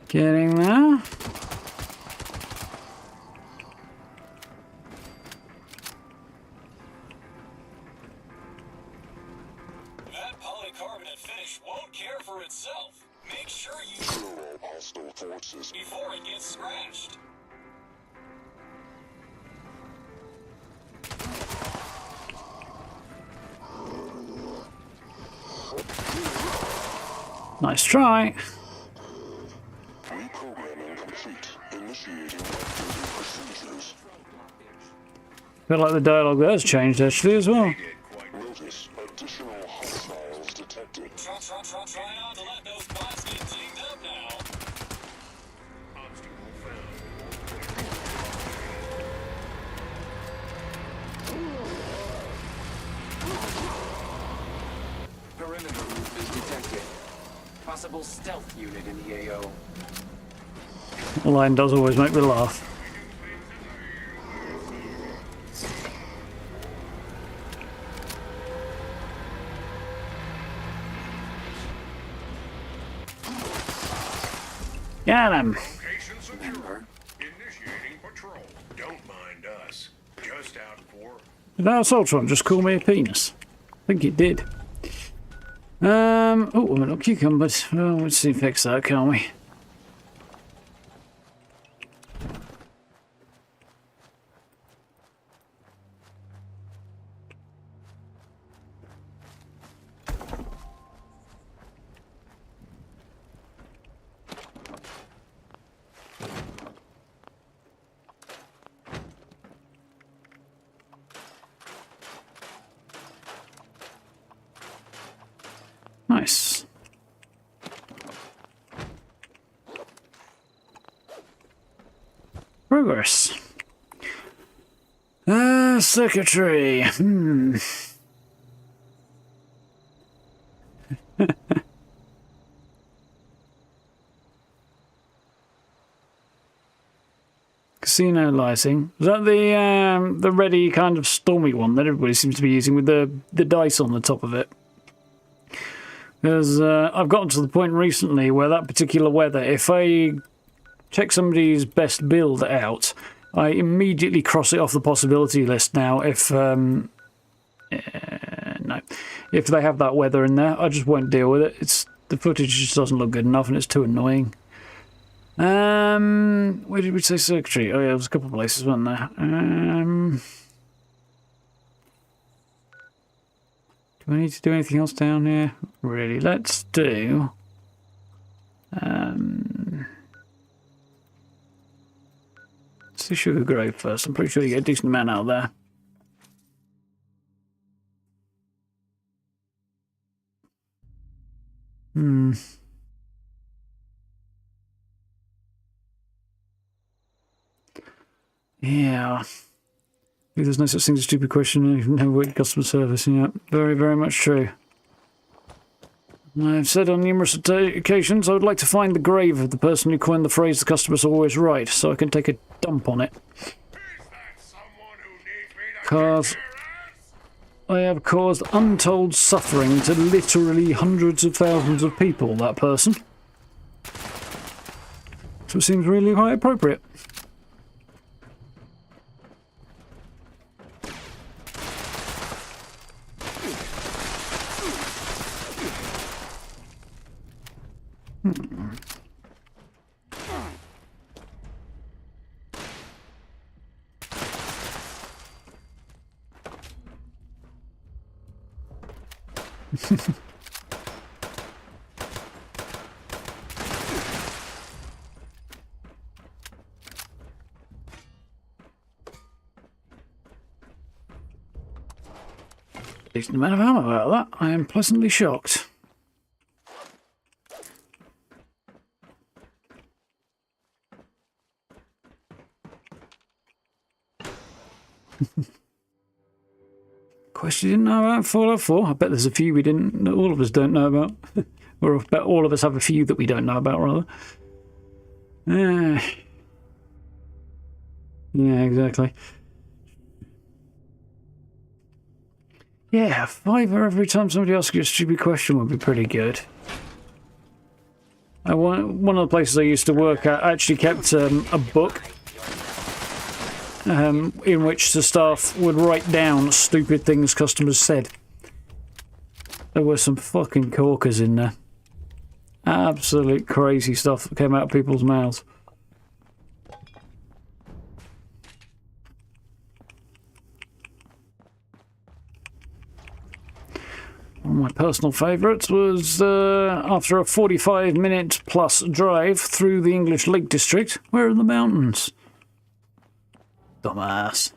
Getting there. That polycarbonate finish won't care for itself. Make sure you Kill all hostile forces. before it gets scratched. Nice try. Reprogramming complete. Initiating updated procedures. Feel like the dialogue there has changed actually as well. Notice additional hostiles detected. Try not to let those bots get zigged up now. Perimeter move is detected. Possible stealth unit in the AO. The line does always make me laugh. Get him! Location secure. Remember? Initiating patrol. Don't mind us. Just out for... Did our Ultron just call me a penis? I think it did. Oh, we're not cucumbers. Well, let's see, fix that, can't we? Nice. Progress. Secretary. Casino lighting. Is that the ready kind of stormy one that everybody seems to be using with the dice on the top of it? Because I've gotten to the point recently where that particular weather, if I check somebody's best build out, I immediately cross it off the possibility list now. If no, if they have that weather in there, I just won't deal with it. The footage just doesn't look good enough, and it's too annoying. Where did we say secretary? Oh yeah, there was a couple of places, weren't there? Do I need to do anything else down here? Really, let's do. Let's do Sugar Grove first. I'm pretty sure you get a decent amount out of there. Yeah. There's no such thing as a stupid question. Even know what customer service. Yeah, very, very much true. I've said on numerous occasions I would like to find the grave of the person who coined the phrase "the customer's always right," so I can take a dump on it. Because I have caused untold suffering to literally hundreds of thousands of people, that person. So it seems really quite appropriate. Decent amount of ammo out of that. I am pleasantly shocked. Question you didn't know about Fallout 4? I bet there's a few we didn't. All of us don't know about, or I bet all of us have a few that we don't know about, rather. Yeah, exactly. Yeah, $5 every time somebody asks you a stupid question would be pretty good. One of the places I used to work at actually kept a book in which the staff would write down stupid things customers said. There were some fucking corkers in there. Absolute crazy stuff that came out of people's mouths. One of my personal favourites was after a 45-minute plus drive through the English Lake District. Where are the mountains? Dumbass.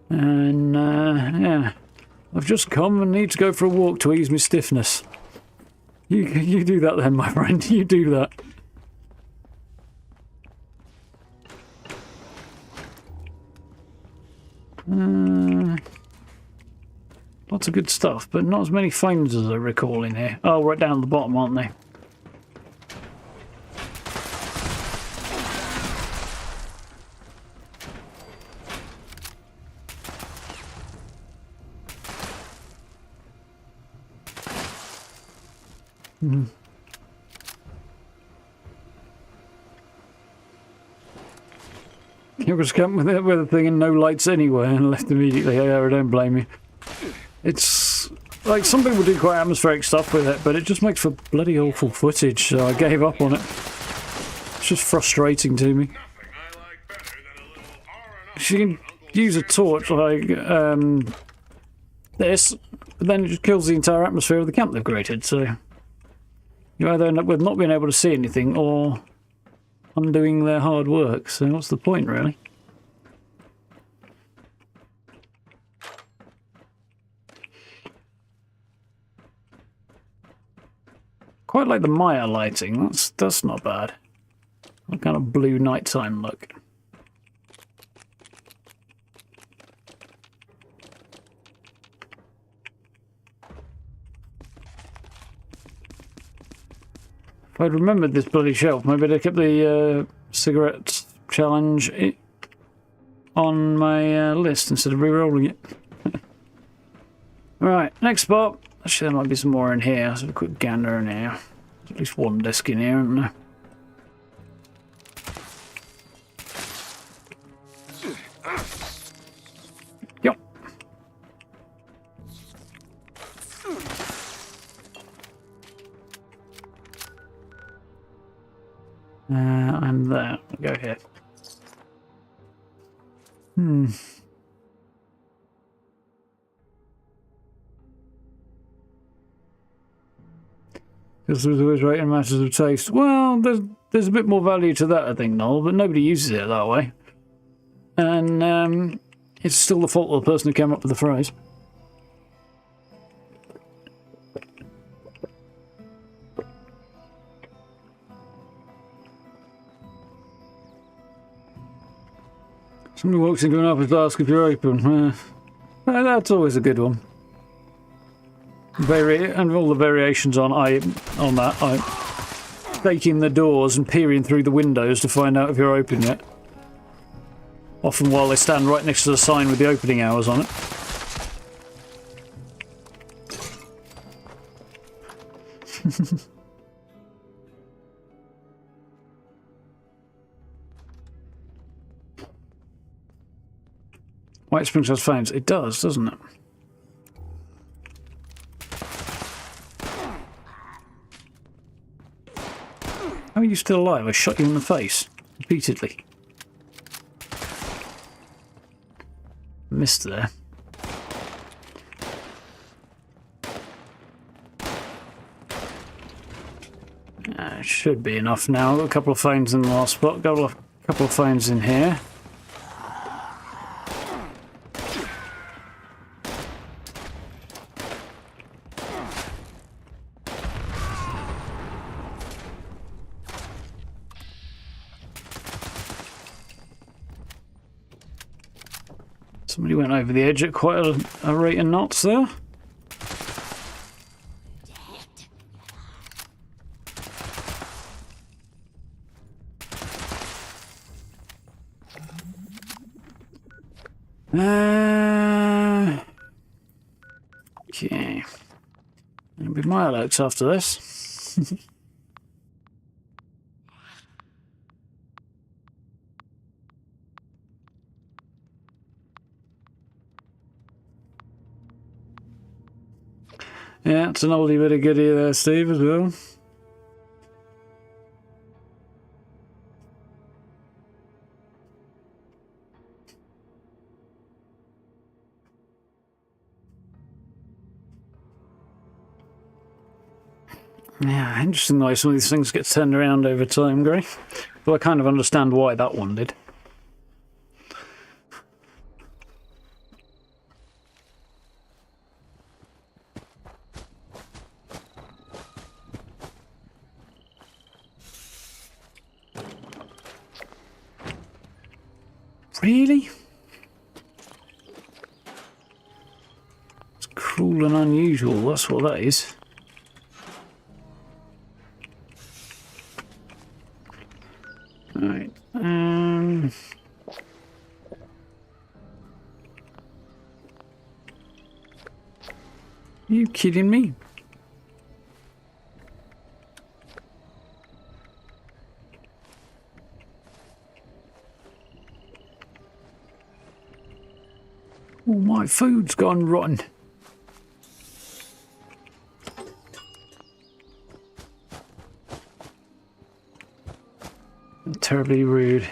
And yeah, I've just come and need to go for a walk to ease my stiffness. You do that then, my friend. You do that. Lots of good stuff, but not as many phones as I recall in here. Oh, right down at the bottom, aren't they? You just come with a thing and no lights anywhere and left immediately. I don't blame you. It's like some people do quite atmospheric stuff with it, but it just makes for bloody awful footage, so I gave up on it. It's just frustrating to me. She can use a torch like this, but then it just kills the entire atmosphere of the camp they've created, so you either end up with not being able to see anything or undoing their hard work, so what's the point, really? Quite like the Maya lighting. That's not bad. A kind of blue nighttime look. If I'd remembered this bloody shelf, maybe I'd have kept the cigarette challenge on my list instead of re-rolling it. Right, next spot. Actually, there might be some more in here. Let's have a quick gander in here. There's at least one desk in here, isn't there? Yep. I'm there. I'll go here. Because there's always right in matters of taste. Well, there's a bit more value to that, I think, Noel, but nobody uses it that way. And it's still the fault of the person who came up with the phrase. Somebody walks into an office asking if you're open. That's always a good one. And all the variations on that, taking the doors and peering through the windows to find out if you're open yet. Often while they stand right next to the sign with the opening hours on it. White Springs has phones. It does, doesn't it? How are you still alive? I shot you in the face repeatedly. Missed there. Should be enough now. Got a couple of phones in the last spot. Got a couple of phones in here. Somebody went over the edge at quite a rate of knots there. Okay. It'll be my alerts after this. Yeah, it's an oldie bit of goodie there, Steve, as well. Yeah, interesting the way some of these things get turned around over time, Gray. But I kind of understand why that one did. Really? It's cruel and unusual, that's what that is. Alright, Are you kidding me? Oh, my food's gone rotten. Terribly rude.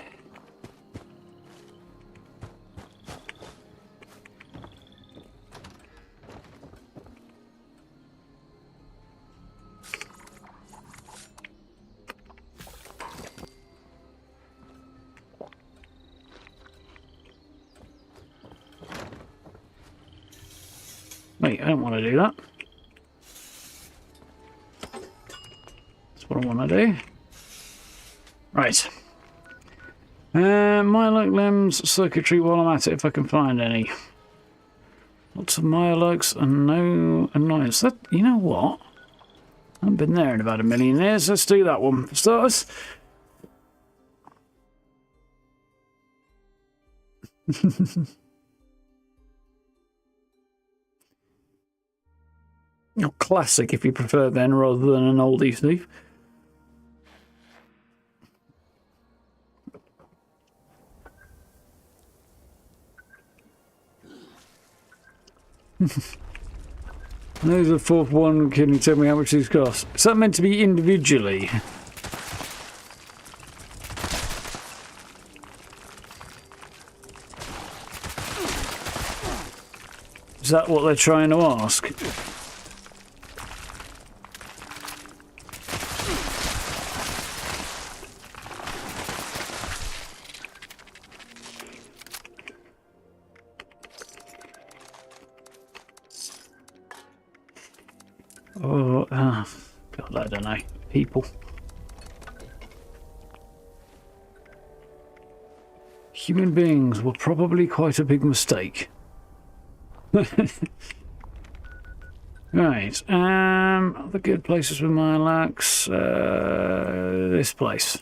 Wait, I don't want to do that. what I want to do. Right. Myloc limbs, circuitry while I'm at it, if I can find any. Lots of Mylocs and no annoyance. That, you know what? I haven't been there in about a million years. Let's do that one for starters. Oh, classic if you prefer then, rather than an oldie, Steve. There's the fourth one. Can you tell me how much these cost? Is that meant to be individually? Is that what they're trying to ask? Oh, God, I don't know. People. Human beings were probably quite a big mistake. Right. Other good places with Mylax. This place.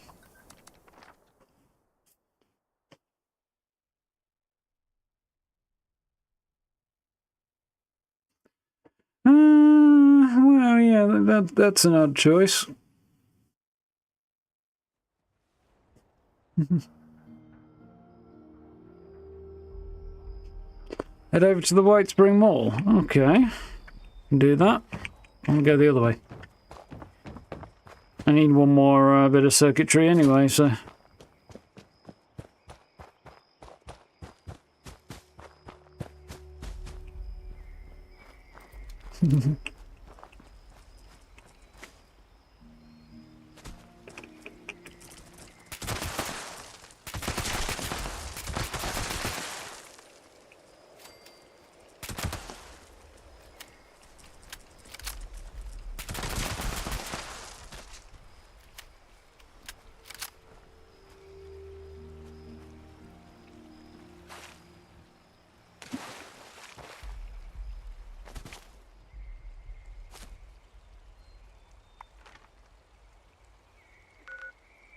Well, yeah, that's an odd choice. Head over to the White Spring Mall. Okay. Can do that. I'll go the other way. I need one more bit of circuitry anyway, so...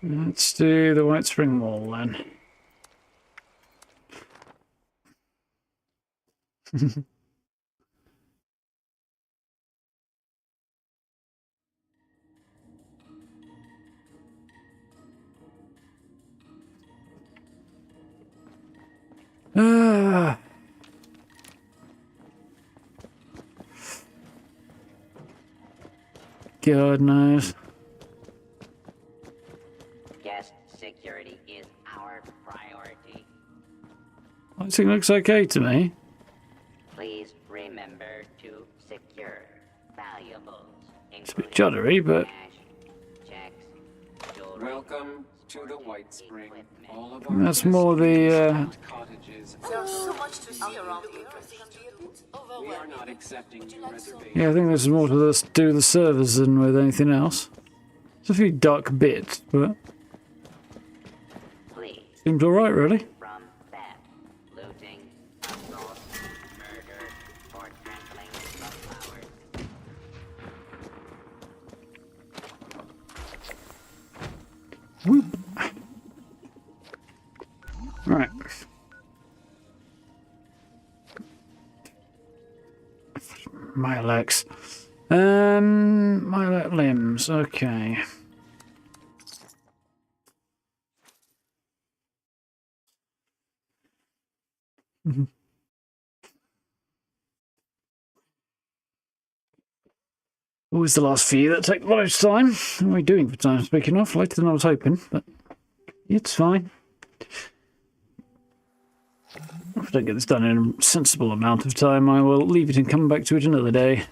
Let's do the White Spring Mall then. God knows. Guest security is our priority. I think it looks okay to me. Please remember to secure valuables. It's a bit juddery, but... Checks, jewelry, Welcome to the White Spring. All of our That's more the... cottages. There's so much to see around here. We are not accepting new reservations. Yeah, I think there's more to this, do with the servers than with anything else. There's a few dark bits, but... please. Seems alright, really. From theft, looting, assault, murder, or trampling of flowers. Whoop. Right. My legs. My limbs, okay. Always the last few that take the most time. What are we doing for time? Speaking of, later than I was hoping, but it's fine. If I don't get this done in a sensible amount of time, I will leave it and come back to it another day.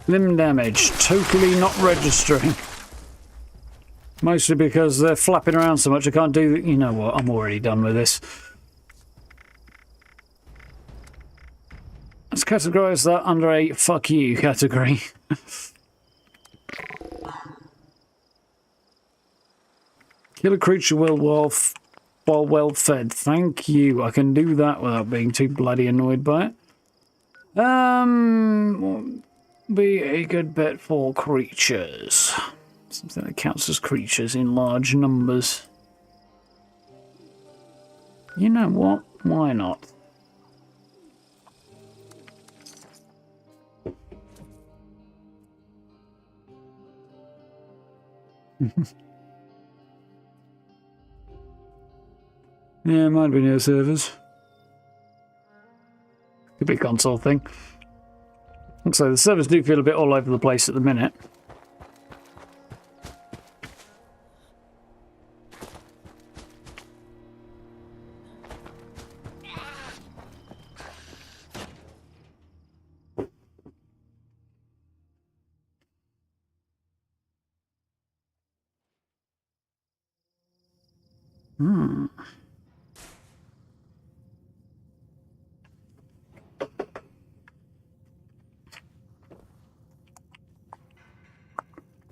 Limb damage. Totally not registering. Mostly because they're flapping around so much I can't do... You know what? I'm already done with this. Let's categorise that under a fuck you category. Kill a creature while well fed. Thank you. I can do that without being too bloody annoyed by it. Be a good bet for creatures. Something that counts as creatures in large numbers. You know what? Why not? Yeah, it might be near servers. Could be a console thing. So the servers do feel a bit all over the place at the minute.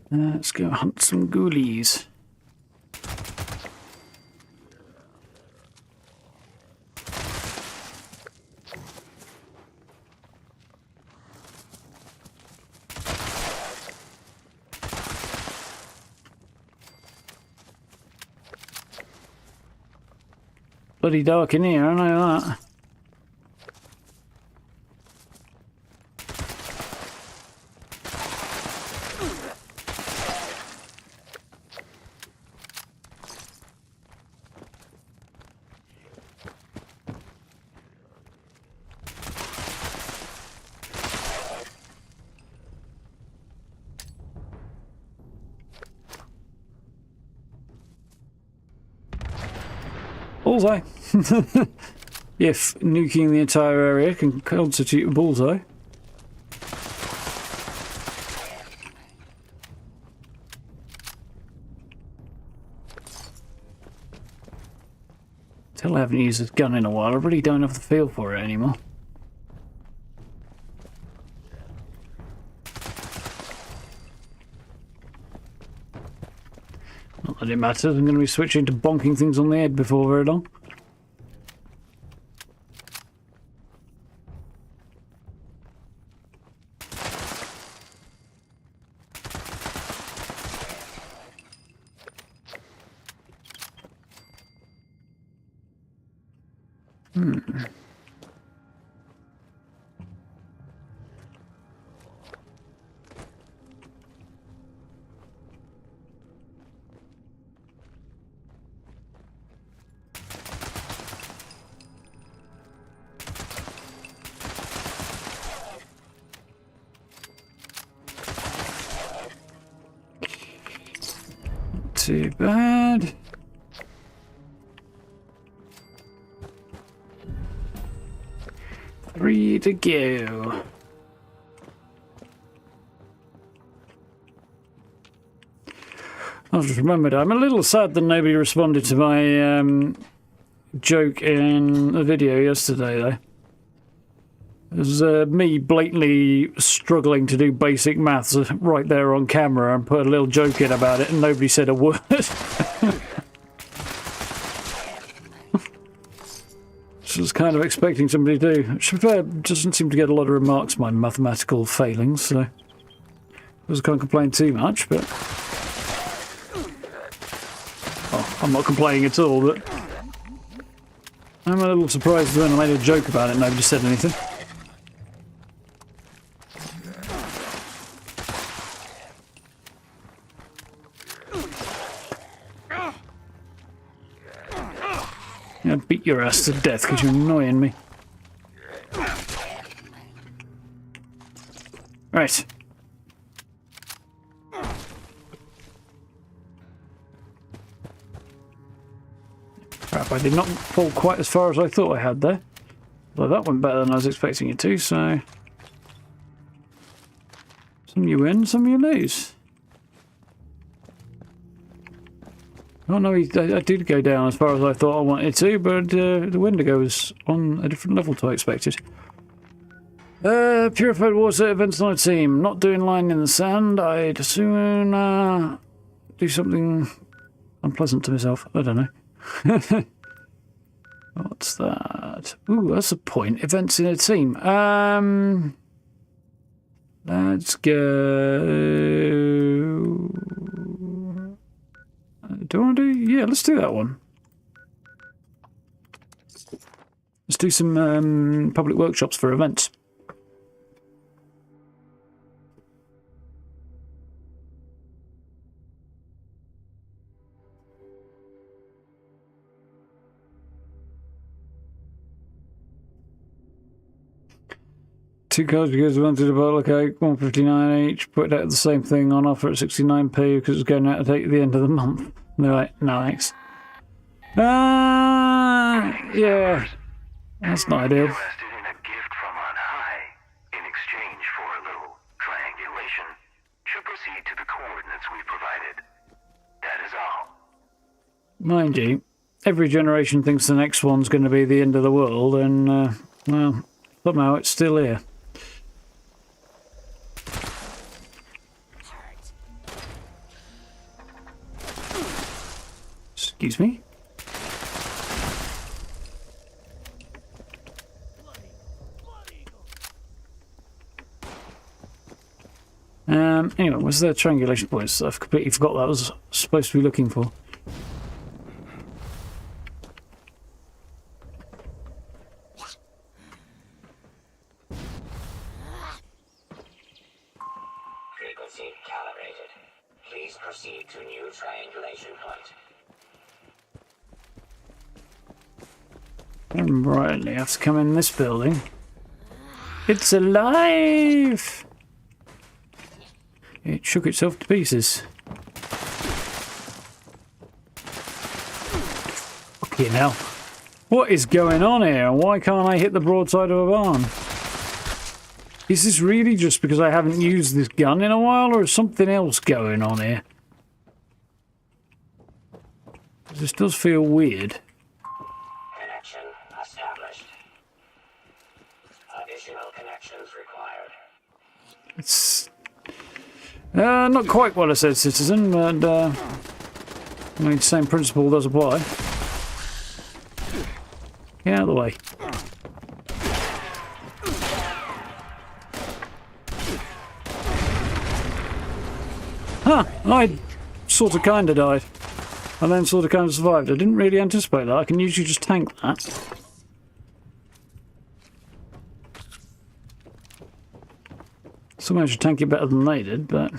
Let's go hunt some ghoulies. Bloody dark in here, I know that. Bullseye. If nuking the entire area can constitute a bullseye. Still haven't used this gun in a while. I really don't have the feel for it anymore. Not that it matters. I'm going to be switching to bonking things on the head before very long. Too bad. Three to go. I just remembered I'm a little sad that nobody responded to my joke in the video yesterday though. It was me blatantly struggling to do basic maths right there on camera and put a little joke in about it and nobody said a word. So I was kind of expecting somebody to do. Which doesn't seem to get a lot of remarks, my mathematical failings, so I can't complain too much, but... Oh, I'm not complaining at all, but... I'm a little surprised when I made a joke about it, nobody said anything. I'll beat your ass to death because you're annoying me. Right. Crap, I did not fall quite as far as I thought I had there. Well, that went better than I was expecting it to, so Some you win, some you lose. Oh no, I did go down as far as I thought I wanted to, but the Wendigo was on a different level to I expected. Purified water events night team. Not doing line in the sand. I'd soon do something unpleasant to myself. I don't know. What's that? Ooh, that's a point. Events in a team. Let's go. Do I want to do? Yeah, let's do that one. Let's do some public workshops for events. Two cards because we wanted a bottle of cake, $1.59 each. Put out the same thing on offer at 69p because it's going out at the end of the month. No, thanks. Yeah, that's not ideal. Interested in a gift from on high in exchange for a little triangulation should proceed to the coordinates we provided. That is all. Mind you, every generation thinks the next one's going to be the end of the world, and well, somehow it's still here. Excuse me? Anyway, where's the triangulation points? I've completely forgot that I was supposed to be looking for. Frequency calibrated. Please proceed to new triangulation point. Right, I have to come in this building. It's alive! It shook itself to pieces. Fucking hell. What is going on here? Why can't I hit the broadside of a barn? Is this really just because I haven't used this gun in a while, or is something else going on here? This does feel weird. Connection established. Additional connections required. It's not quite what I said, citizen, but I mean, same principle does apply. Get out of the way. Huh, I sort of kinda died. And then sort of kinda survived. I didn't really anticipate that. I can usually just tank that. Somehow I should tank it better than they did, but...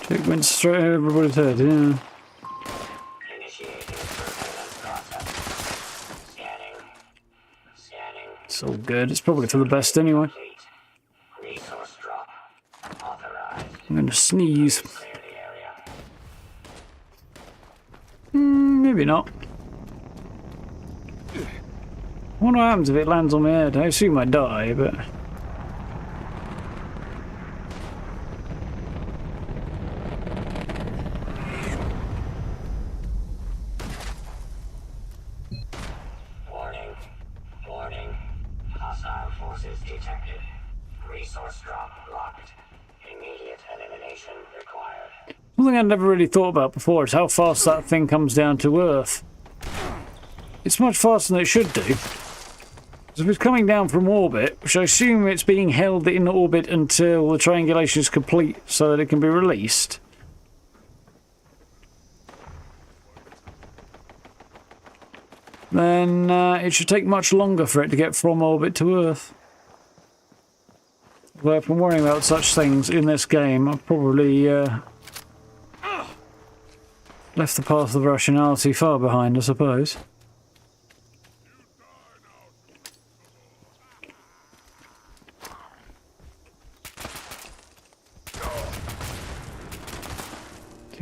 It went straight over everybody's head, yeah. Initiating surveillance process. Scanning. It's all good. It's probably for the best anyway. Complete. Resource drop. Authorized. I'm going to sneeze. Clear the area. Maybe not. I wonder what happens if it lands on my head. I assume I die, but... Warning. Hostile forces detected. Resource drop locked. Immediate elimination required. One thing I'd never really thought about before is how fast that thing comes down to Earth. It's much faster than it should do. Because if it's coming down from orbit, which I assume it's being held in orbit until the triangulation is complete so that it can be released. Then it should take much longer for it to get from orbit to Earth. Although if I'm worrying about such things in this game, I've probably left the path of rationality far behind, I suppose.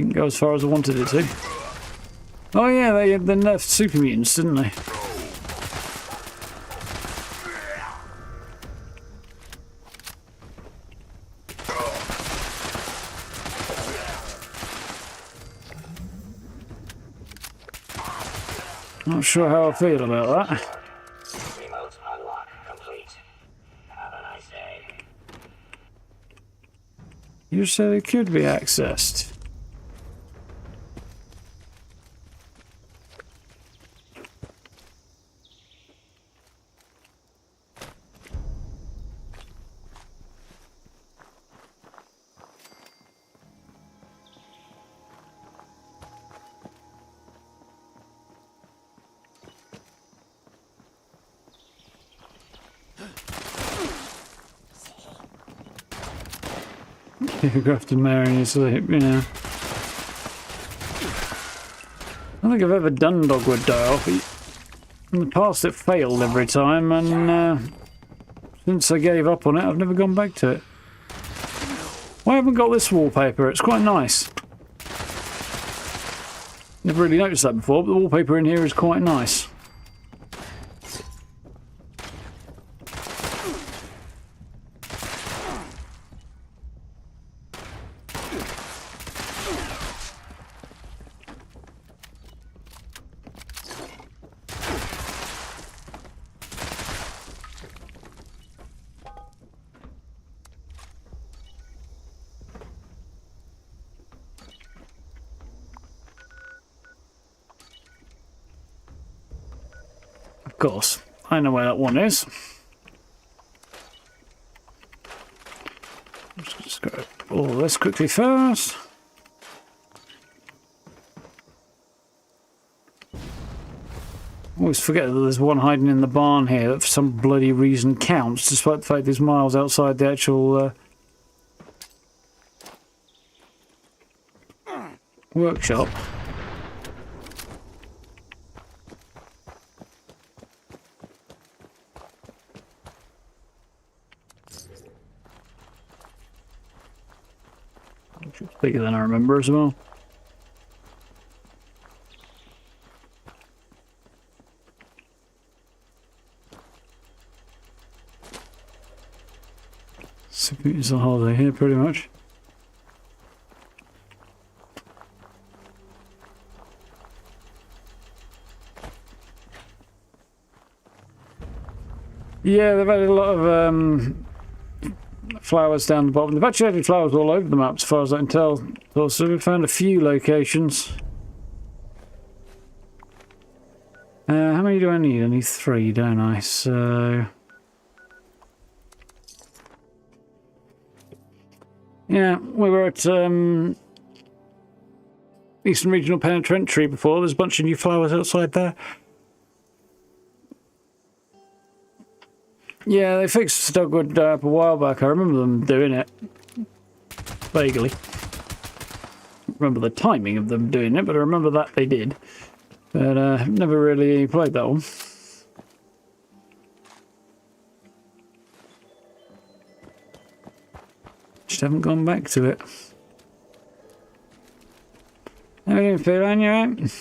Didn't go as far as I wanted it to. Oh yeah, they nerfed super mutants, didn't they? Not sure how I feel about that. Remote unlock complete. Have a nice day. You said it could be accessed. Grafted Mary in his sleep, you know. I don't think I've ever done Dogwood Dial. In the past it failed every time, and since I gave up on it, I've never gone back to it. Well, I haven't got this wallpaper, it's quite nice. Never really noticed that before, but the wallpaper in here is quite nice. Of course, I know where that one is. Let's just go all this quickly first. Always forget that there's one hiding in the barn here that for some bloody reason counts, despite the fact there's miles outside the actual workshop. It's bigger than I remember as well. It's a holiday here, pretty much. Yeah, they've added a lot of flowers down the bottom. They've actually added flowers all over the map, as far as I can tell. Also, we found a few locations. How many do I need? I need 3, don't I? So... yeah, we were at Eastern Regional Penitentiary before. There's a bunch of new flowers outside there. Yeah, they fixed Dogwood up a while back. I remember them doing it. Vaguely. Remember the timing of them doing it, but I remember that they did. But never really played that one. Just haven't gone back to it. How are you feeling, you right?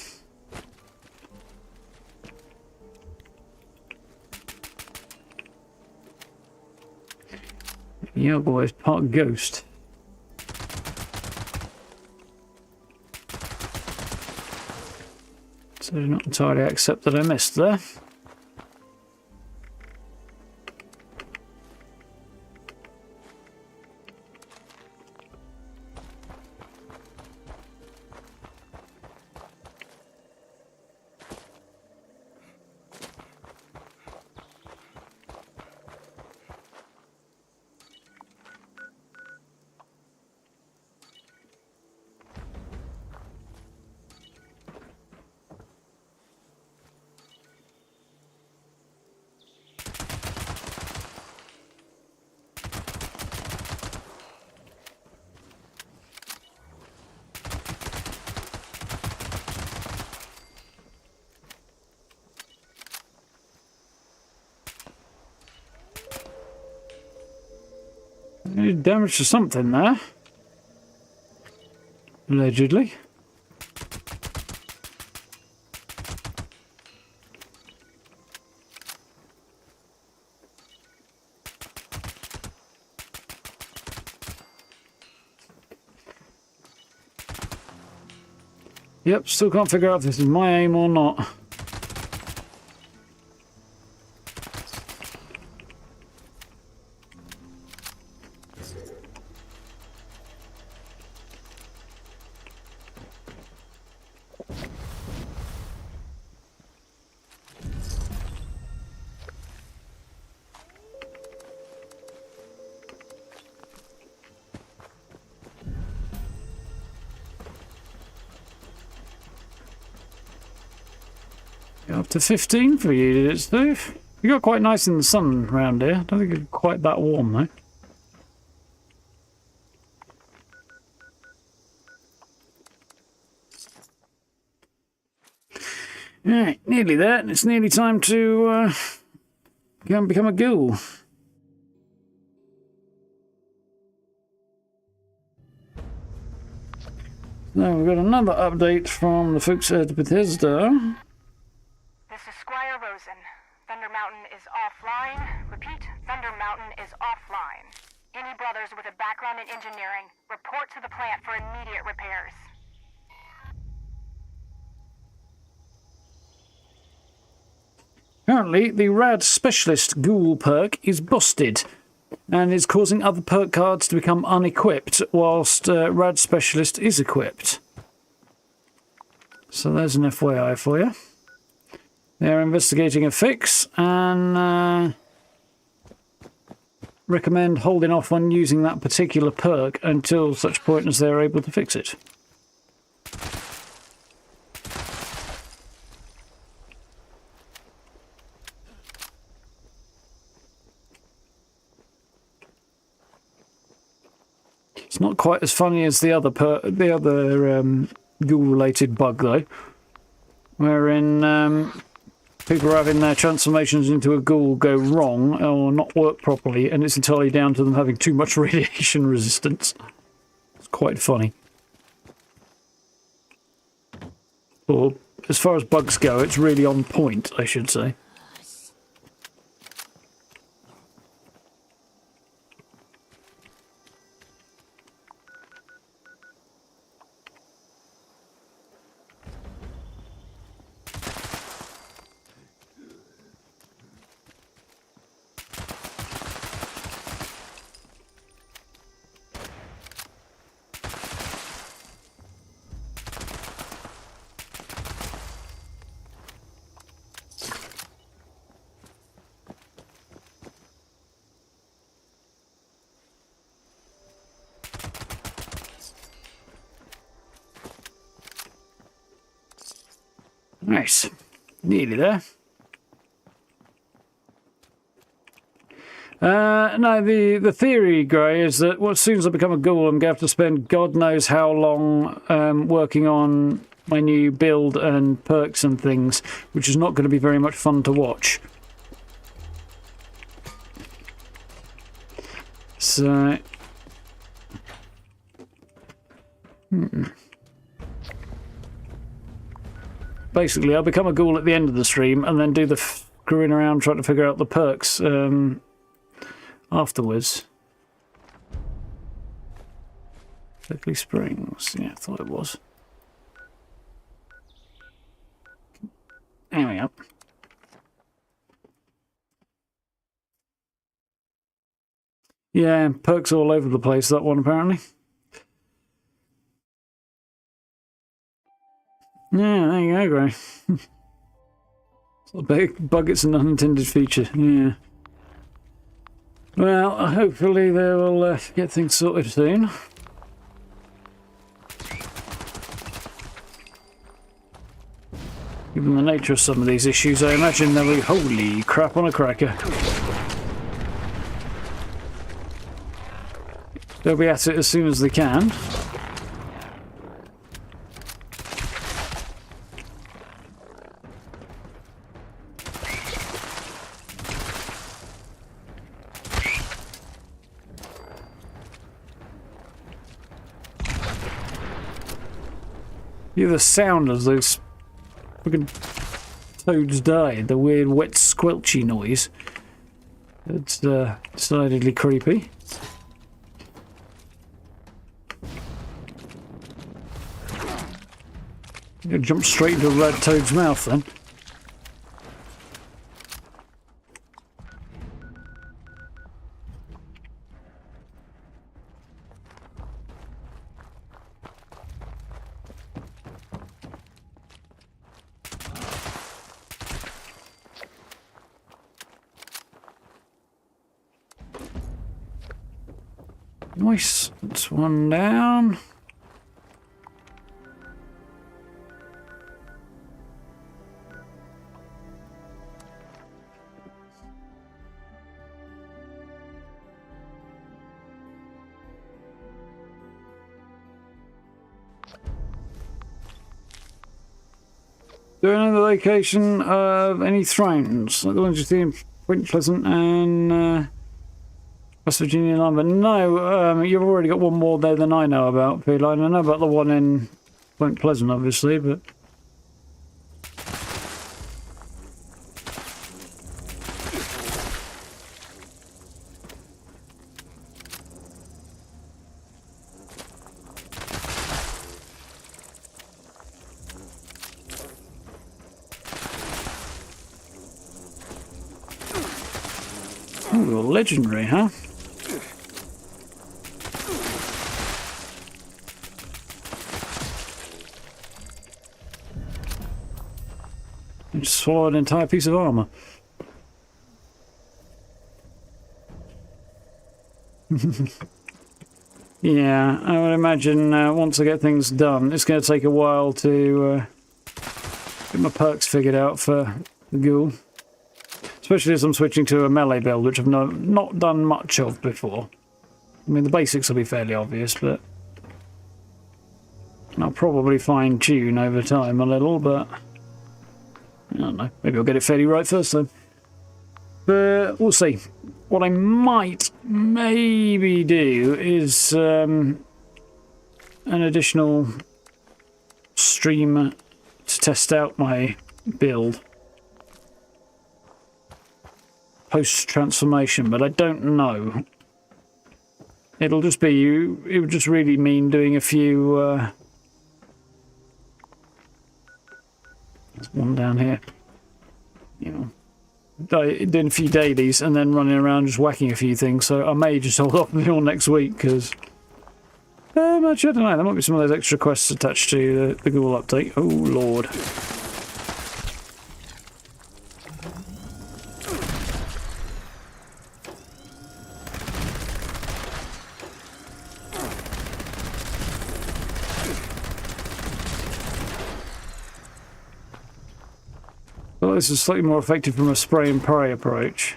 Yeah, boys, part ghost. So I do not entirely accept that I missed there. Damage to something there. Allegedly. Yep, still can't figure out if this is my aim or not. Up to 15 for you, did it, Steve? You got quite nice in the sun around here. Don't think it's quite that warm, though. Right, nearly there. It's nearly time to go and become a ghoul. Now we've got another update from the folks at Bethesda. This is Squire Rosen. Thunder Mountain is offline. Repeat, Thunder Mountain is offline. Any brothers with a background in engineering, report to the plant for immediate repairs. Apparently, the Rad Specialist Ghoul perk is busted and is causing other perk cards to become unequipped whilst Rad Specialist is equipped. So there's an FYI for you. They're investigating a fix and recommend holding off on using that particular perk until such point as they're able to fix it. It's not quite as funny as the other ghoul-related bug though, wherein people are having their transformations into a ghoul go wrong or not work properly, and it's entirely down to them having too much radiation resistance. It's quite funny. Or, as far as bugs go, it's really on point, I should say. Nice. Nearly there. No, the theory, Gray, is that as soon as I become a ghoul, I'm going to have to spend God knows how long working on my new build and perks and things, which is not going to be very much fun to watch. So... Basically, I'll become a ghoul at the end of the stream and then do the screwing around trying to figure out the perks afterwards. Berkeley Springs, yeah, I thought it was. There we go. Yeah, perks all over the place, that one apparently. Yeah, there you go, Gray. It's a big bug, it's an unintended feature, yeah. Well, hopefully they will get things sorted soon. Given the nature of some of these issues, I imagine they'll be holy crap on a cracker. They'll be at it as soon as they can. You hear the sound as those fucking toads died, the weird wet squelchy noise. It's decidedly creepy. You jump straight into a red toad's mouth then. Nice. That's one down. Do another location of any thrones, like the ones you see in Point Pleasant and West Virginia line, but no, you've already got one more there than I know about, P-Line. I know about the one in Point Pleasant, obviously, but... Ooh, legendary, huh? You just swallowed an entire piece of armor. Yeah, I would imagine once I get things done, it's going to take a while to get my perks figured out for the ghoul. Especially as I'm switching to a melee build, which I've not done much of before. I mean, the basics will be fairly obvious, but I'll probably fine-tune over time a little, but I don't know. Maybe I'll get it fairly right first time. But we'll see. What I might maybe do is an additional stream to test out my build. Post-transformation, but I don't know. It'll just be it would just really mean doing a few there's one down here, you know, doing a few dailies and then running around just whacking a few things. So I may just hold off until next week, because actually, I don't know, there might be some of those extra quests attached to the Ghoul update. Oh lord. Well, this is slightly more effective from a spray and pray approach.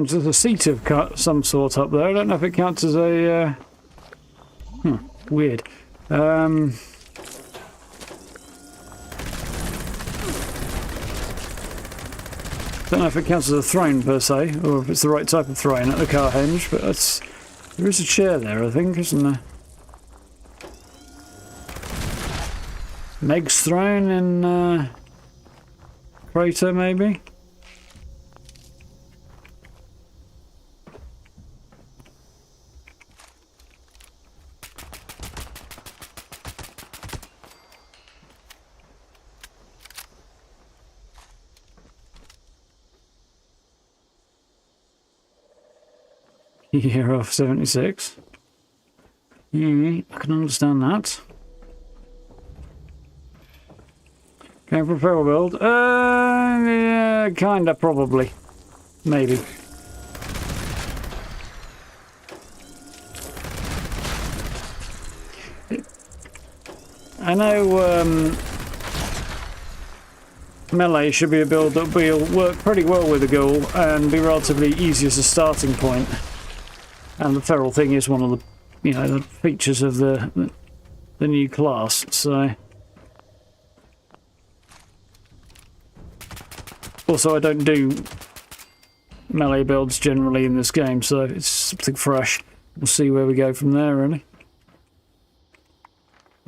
There's a seat of some sort up there. I don't know if it counts as a... weird. Don't know if it counts as a throne per se, or if it's the right type of throne at the car hinge, but there is a chair there, I think, isn't there? Meg's throne in Crater, maybe? Year of 76. Yeah, I can understand that. Going for a power build? Yeah, kinda, probably. Maybe. I know, melee should be a build that will work pretty well with the ghoul and be relatively easy as a starting point. And the feral thing is one of the, you know, the features of the new class. So also I don't do melee builds generally in this game, so it's something fresh. We'll see where we go from there, really.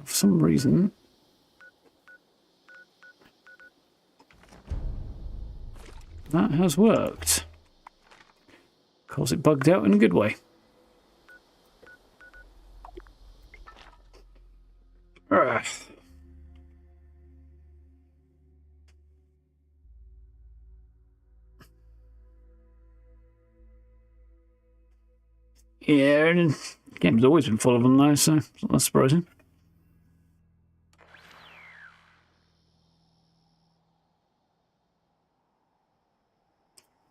For some reason, that has worked. Of course, it bugged out in a good way. Ugh. Yeah, the game's always been full of them though, so it's not that surprising.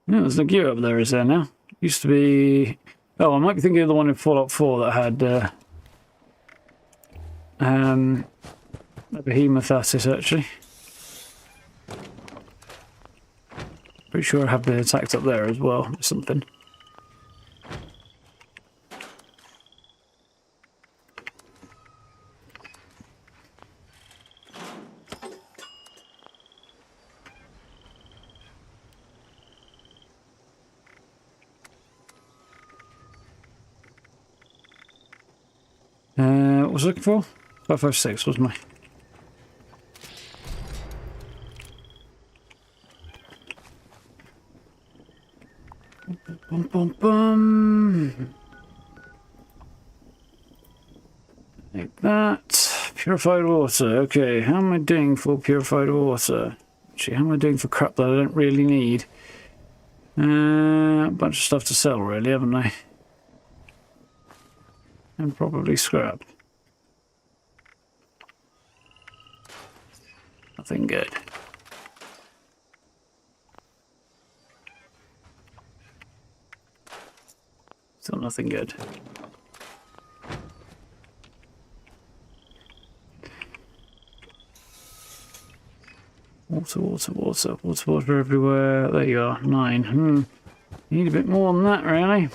Yeah, there's no gear up there, is there now? Used to be... Oh, I might be thinking of the one in Fallout 4 that had a behemoth at it, actually. Pretty sure I have been attacked up there as well, or something. What was I looking for? 556, wasn't I? Bum, bum, bum. Like that. Purified water. Okay, how am I doing for purified water? Actually, how am I doing for crap that I don't really need? A bunch of stuff to sell, really, haven't I? And probably scrap. Nothing good. Still nothing good. Water, water, water, water, water everywhere. There you are, 9. Need a bit more than that, really.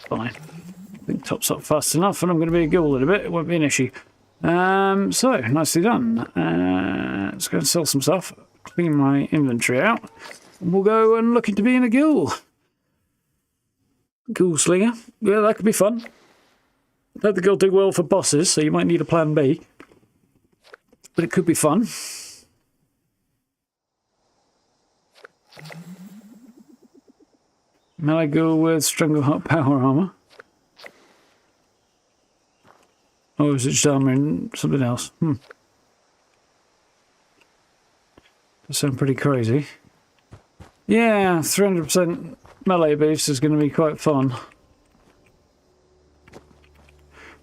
Fine. I think tops up fast enough and I'm going to be a ghoul in a bit. It won't be an issue. So, nicely done. Let's go and sell some stuff. Clean my inventory out. And we'll go and look into being a ghoul. Ghoul slinger. Yeah, that could be fun. I don't think it'll do well for bosses, so you might need a plan B. But it could be fun. Melee ghoul with strangleheart power armor. Or is it just armor and something else? That sounds pretty crazy. Yeah, 300% melee boost is going to be quite fun.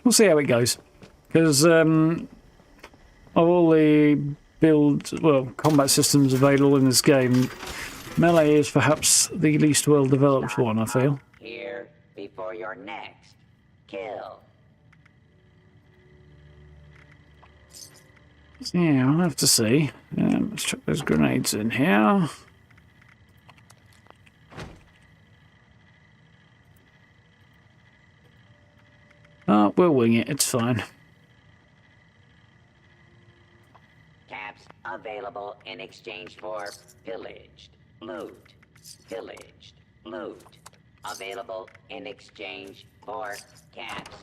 We'll see how it goes. Because of all the combat systems available in this game, melee is perhaps the least well developed one, I feel. Here before your next kill. Yeah, I'll have to see. Let's chuck those grenades in here. Oh, we'll wing it, it's fine. Caps available in exchange for pillaged loot. Pillaged loot. Available in exchange for caps.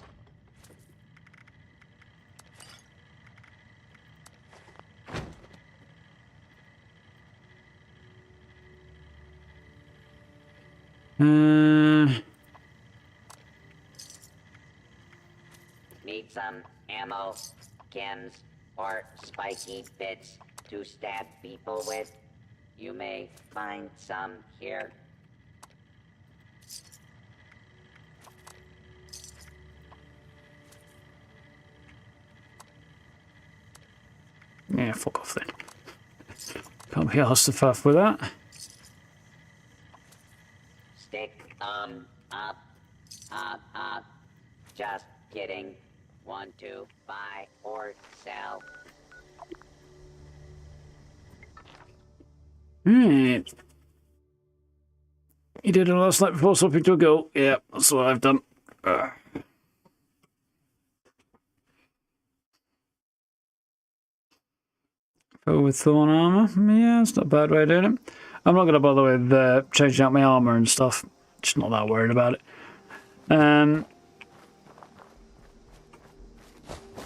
Need some ammo, chems, or spiky bits to stab people with? You may find some here. Yeah, fuck off then. Can't be asked to faff with that. Stick 'em up. Just kidding. Want to buy or sell? Right. You did it last night before swapping to a ghoul. Yeah, that's what I've done. With thorn armor. Yeah, it's not a bad way of doing it. I'm not going to bother with changing out my armor and stuff. Just not that worried about it.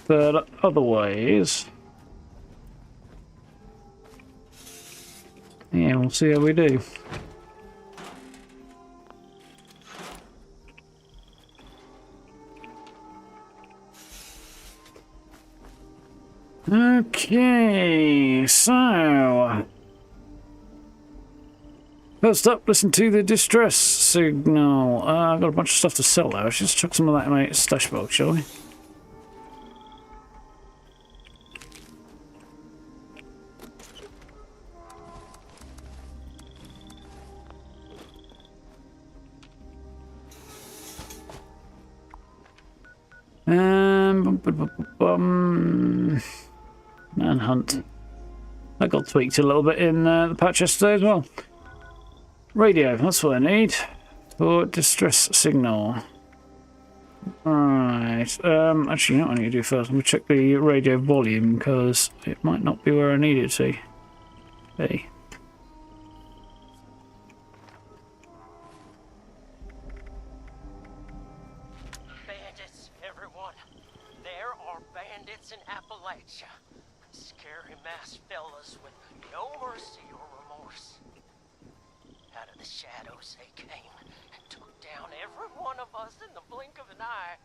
But otherwise, yeah, we'll see how we do. Okay, so first up, listen to the distress signal. I've got a bunch of stuff to sell though. Let's just chuck some of that in my stash box, shall we? Manhunt. That got tweaked a little bit in the patch yesterday as well. Radio, that's what I need for distress signal. Right. Actually, you know what I need to do first? I'm going to check the radio volume because it might not be where I need it to be. Bandits, everyone. There are bandits in Appalachia. Scary masked fellas with no mercy or remorse. Out of the shadows they came and took down every one of us in the blink of an eye.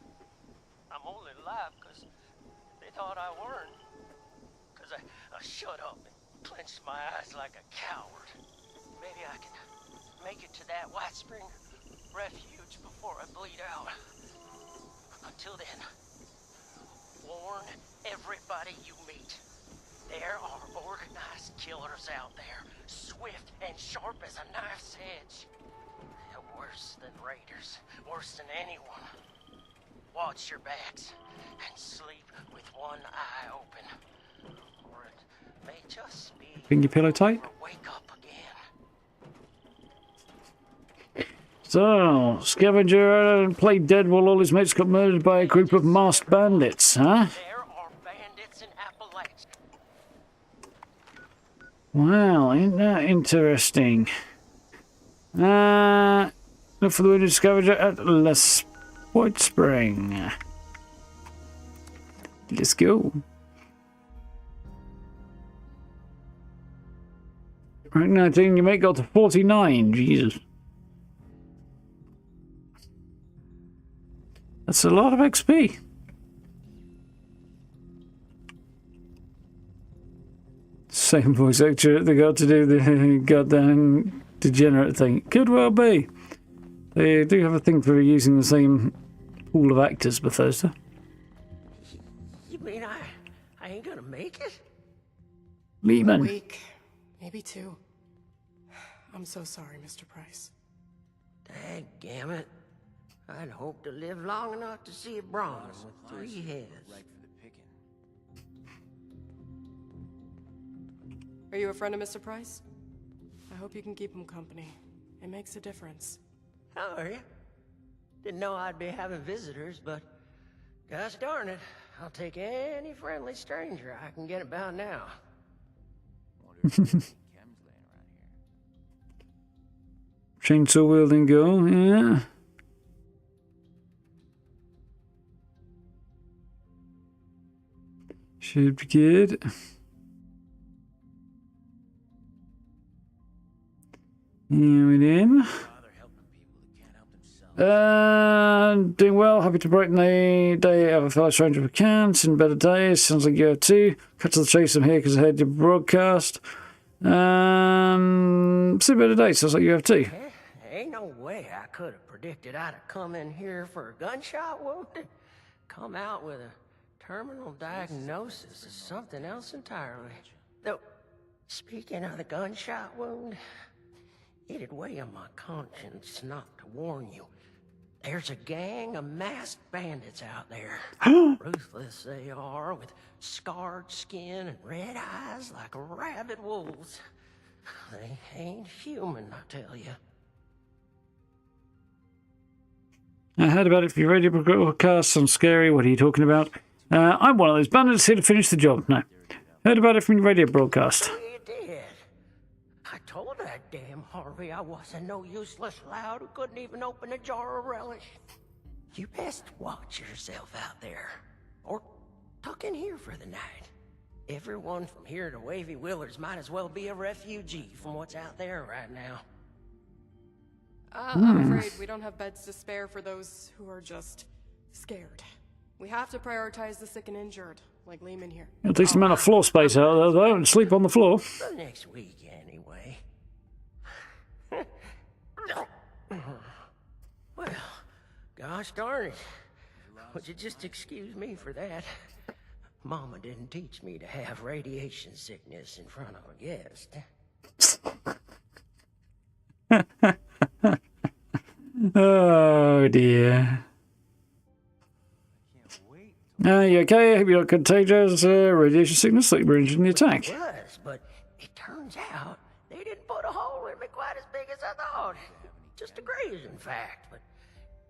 I'm only alive because they thought I weren't. Because I shut up and clenched my eyes like a coward. Maybe I can make it to that White Spring refuge before I bleed out. Until then, warn everybody you meet. There are organized killers out there, swift and sharp as a knife's edge. They're worse than raiders, worse than anyone. Watch your backs and sleep with one eye open. Or it may just be Finger pillow tight? wake up again. So, scavenger played dead while all his mates got murdered by a group of masked bandits, huh? There are bandits in Appalachia. Wow, isn't that interesting? Look for the wounded scavenger at White Spring. Let's go. Rank 19, your mate got to 49. Jesus. That's a lot of XP. Same voice actor they got to do the goddamn degenerate thing. Could well be. They do have a thing for using the same pool of actors, Bethesda. You mean I ain't gonna make it? Lehman. A week, maybe 2. I'm so sorry, Mr. Price. Dadgummit. I'd hoped to live long enough to see a bronze with 3 heads. Are you a friend of Mr. Price? I hope you can keep him company. It makes a difference. How are you? Didn't know I'd be having visitors, but gosh darn it, I'll take any friendly stranger I can get about now. Chainsaw wielding girl, yeah. Should be good. Here we go. Doing well. Happy to brighten the day of a fellow stranger if we can. Seen better days. Sounds like you have too. Cut to the chase. I'm here because I heard your broadcast. Seen better days. Sounds like you have too. Ain't no way I could have predicted I'd have come in here for a gunshot wound. Come out with a terminal diagnosis is something else entirely. Though, speaking of the gunshot wound, it'd weigh on my conscience not to warn you. There's a gang of masked bandits out there. Ruthless they are, with scarred skin and red eyes like rabid wolves. They ain't human, I tell you. I heard about it for your radio broadcast. Sounds scary. What are you talking about? I'm one of those bandits here to finish the job. No. Heard about it from your radio broadcast. You did. I told that damn Harvey I wasn't no useless loud who couldn't even open a jar of relish. You best watch yourself out there. Or tuck in here for the night. Everyone from here to Wavy Willards might as well be a refugee from what's out there right now. I'm afraid we don't have beds to spare for those who are just scared. We have to prioritize the sick and injured, like Lehman here. At least amount of floor space out there, though, and sleep on the floor. For next week, anyway. Well, gosh darn it. Would you just excuse me for that? Mama didn't teach me to have radiation sickness in front of a guest. Oh dear. You okay? Hope you're not contagious. Radiation sickness, like you were injured in the attack. It was, but it turns out they didn't put a hole in me quite as big as I thought. Just a graze, in fact. But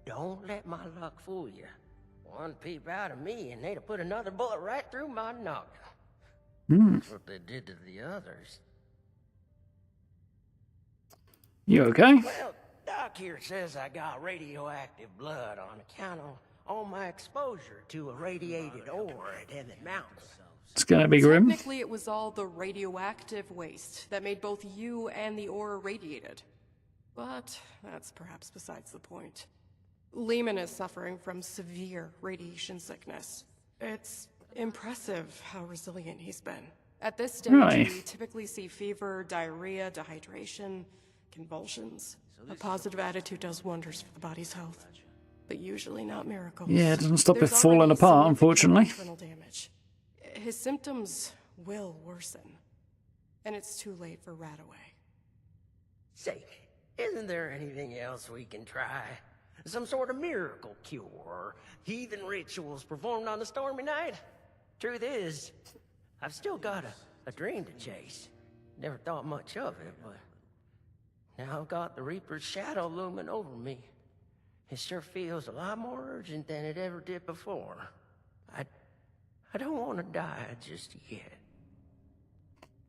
don't let my luck fool you. One peep out of me, and they'd have put another bullet right through my noggin. That's what they did to the others. You okay? Well, Doc here says I got radioactive blood on account of all my exposure to irradiated ore at Emmett Mountain. It's gonna be grim. Technically, it was all the radioactive waste that made both you and the ore irradiated. But that's perhaps besides the point. Lehman is suffering from severe radiation sickness. It's impressive how resilient he's been. At this stage, we typically see fever, diarrhea, dehydration, convulsions. A positive attitude does wonders for the body's health, but usually not miracles. Yeah, it doesn't stop it falling apart, unfortunately. Internal damage. His symptoms will worsen, and it's too late for Radaway. Say, isn't there anything else we can try? Some sort of miracle cure, or heathen rituals performed on a stormy night? Truth is, I've still got a dream to chase. Never thought much of it, but now I've got the Reaper's shadow looming over me. It sure feels a lot more urgent than it ever did before. I don't want to die just yet.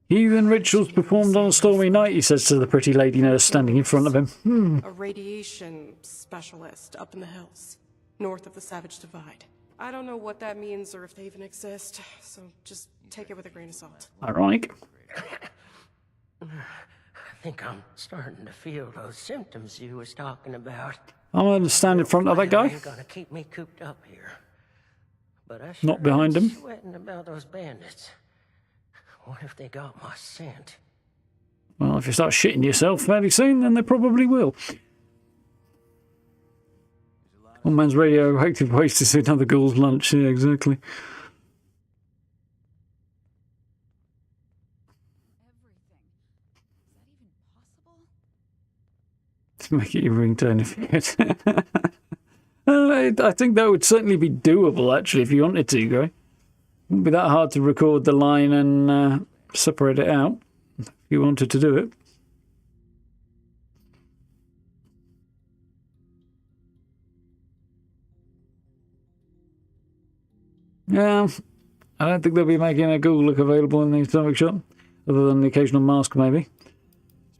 Heathen rituals performed on a stormy night, he says to the pretty lady nurse standing in front of him. A radiation specialist up in the hills, north of the Savage Divide. I don't know what that means or if they even exist, so just take it with a grain of salt. Ironic. I think I'm starting to feel those symptoms you was talking about. I'm going to stand in front of that guy. Ain't gonna keep me cooped up here. But I Not behind him. Sweating about those bandits. What if they got my scent? Well, if you start shitting yourself fairly soon, then they probably will. One man's radioactive waste is another ghoul's lunch. Yeah, exactly. To make it your ringtone if you could. I think that would certainly be doable, actually, if you wanted to, Gray. Wouldn't be that hard to record the line and separate it out if you wanted to do it. Yeah, I don't think they'll be making a ghoul look available in the atomic shop, other than the occasional mask, maybe.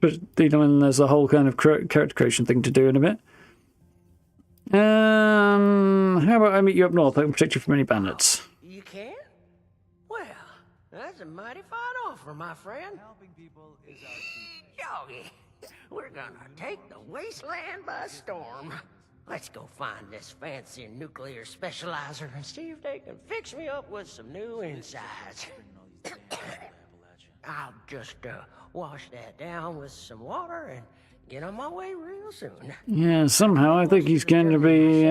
Especially when there's a whole kind of character creation thing to do in a bit. How about I meet you up north? I can protect you from any bandits. You can? Well, that's a mighty fine offer, my friend. Helping people is our Doggy, we're gonna take the wasteland by storm. Let's go find this fancy nuclear specializer and see if they can fix me up with some new insides. I'll just wash that down with some water and get on my way real soon. Yeah, somehow I think he's going to be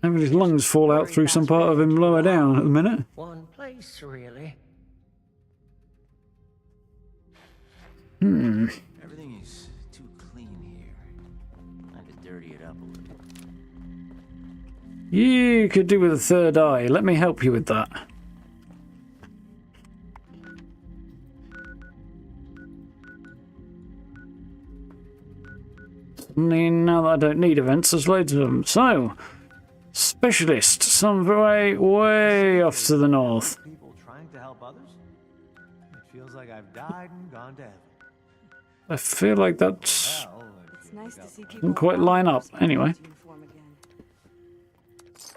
having his lungs fall out through some part of him lower down at the minute. One place, really. Everything is too clean here. I could dirty it up a little. You could do with a third eye. Let me help you with that. Now that I don't need events, there's loads of them. So, specialist, some way off to the north. People trying to help others? It feels like I've died and gone to heaven. I feel like that's It's nice to see doesn't quite line up. Anyway,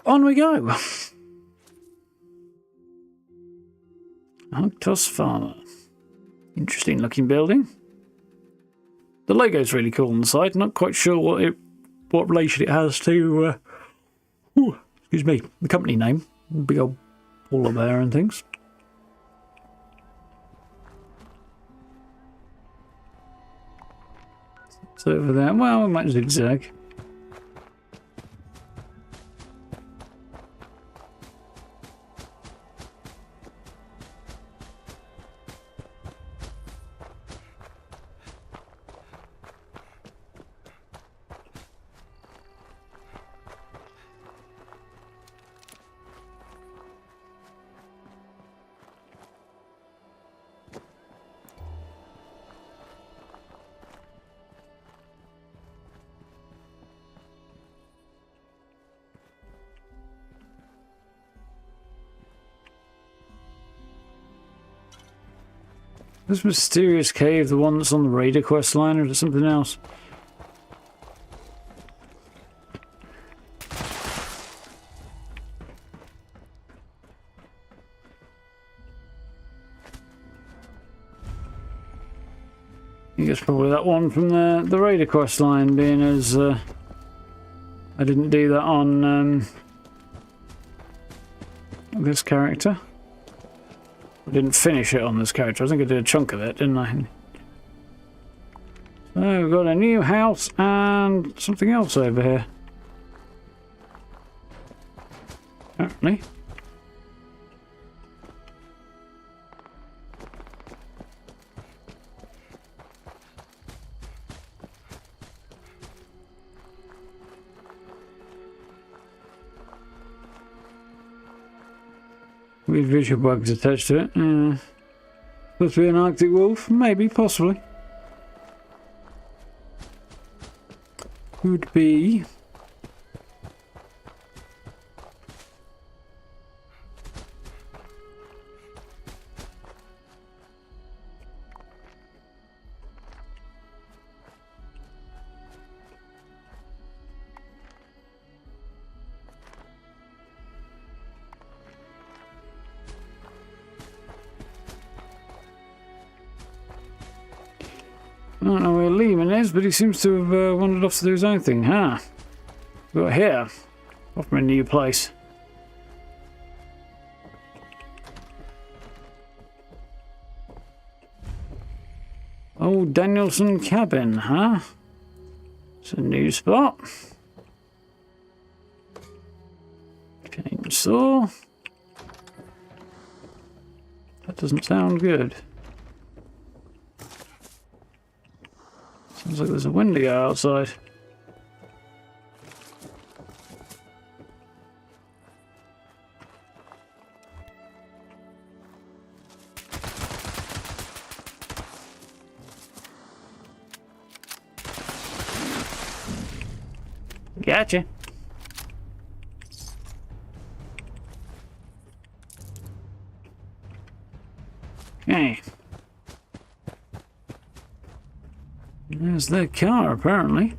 on we go. Arctos Farmer. Interesting looking building. The logo's really cool on the side. Not quite sure what relation it has to, excuse me, the company name. Big old polar bear and things. It's over there. Well, we might zigzag. This mysterious cave, the one that's on the Raider quest line, or is it something else? I think it's probably that one from the Raider quest line, being as I didn't do that on this character. I didn't finish it on this character. I think I did a chunk of it, didn't I? So we've got a new house and something else over here. Apparently. With visual bugs attached to it. Supposed to be an Arctic wolf? Maybe, possibly. Could be. I don't know where Lehman is, but he seems to have wandered off to do his own thing. Huh? We've got here. Off from a new place. Old Danielson cabin, huh? It's a new spot. Chainsaw. That doesn't sound good. Sounds like there's a Wendigo outside. Gotcha. Okay. There's their car, apparently.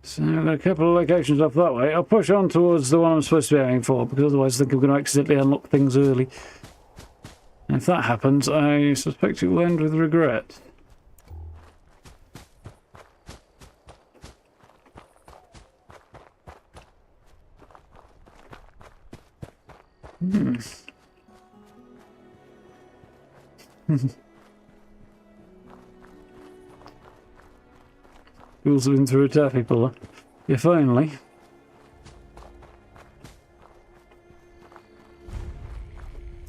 So I've got a couple of locations off that way. I'll push on towards the one I'm supposed to be aiming for, because otherwise I think I'm going to accidentally unlock things early. And if that happens, I suspect it will end with regret. Ghouls have been through a taffy puller. If only.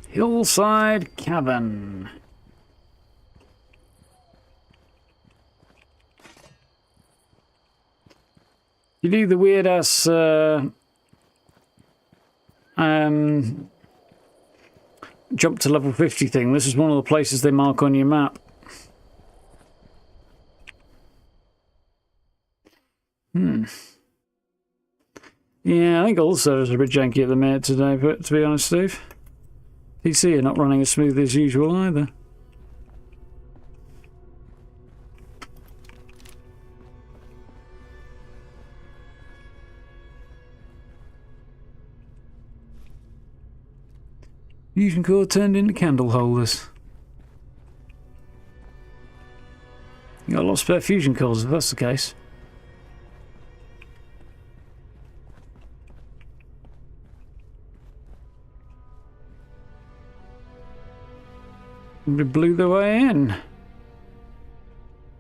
Hillside Cabin. You do the weird ass jump to level 50 thing. This is one of the places they mark on your map. Yeah, I think all servers are a bit janky at the minute today, but to be honest, Steve, PC are not running as smooth as usual either. Fusion core turned into candle holders. You got a lot of spare fusion cores if that's the case. We blew the way in.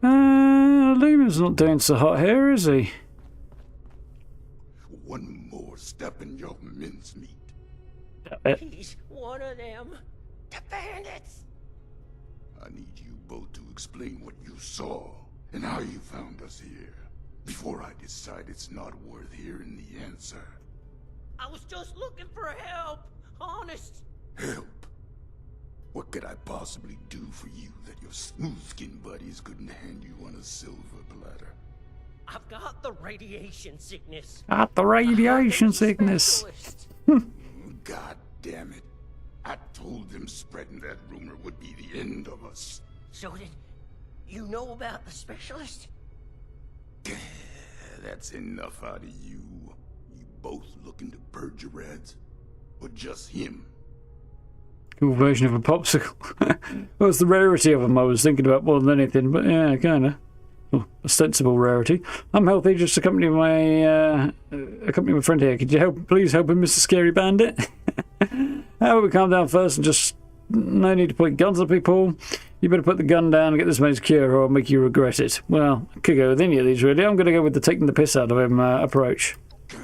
Lumen's not doing so hot here, is he? One more step in your mincemeat. He's one of them. The bandits. I need you both to explain what you saw and how you found us here before I decide it's not worth hearing the answer. I was just looking for help. Honest. Help? What could I possibly do for you that your smooth-skinned buddies couldn't hand you on a silver platter? I've got the radiation sickness. Got the radiation sickness. God damn it. I told them spreading that rumor would be the end of us. So did you know about the specialist? That's enough out of you. You both looking to purge your reds? Or just him? Cool version of a popsicle. Well, it's the rarity of them I was thinking about more than anything, but yeah, kinda. Oh, ostensible rarity. I'm healthy, just accompany my friend here. Could you please help him, Mr. Scary Bandit? How about we calm down first and just... No need to point guns at people. You better put the gun down and get this man secure or I'll make you regret it. Well, I could go with any of these really. I'm going to go with the taking the piss out of him approach. You're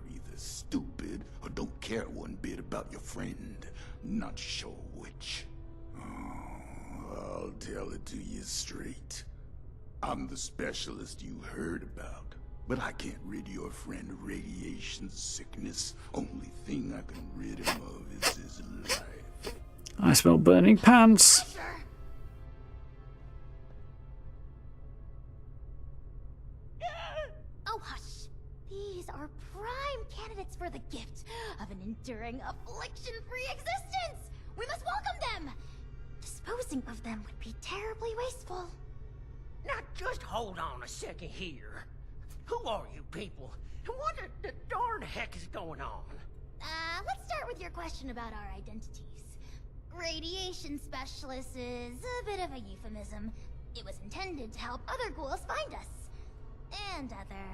either stupid or don't care one bit about your friend. Not sure which. I'll tell it to you straight. I'm the specialist you heard about, but I can't rid your friend of radiation sickness. Only thing I can rid him of is his life. I smell burning pants. Oh, hush. These are prime candidates for the gift of an enduring affliction-free existence. We must welcome them. Disposing of them would be terribly wasteful. Now just hold on a second here. Who are you people? And what the darn heck is going on? Let's start with your question about our identities. Radiation specialist is a bit of a euphemism. It was intended to help other ghouls find us. And other,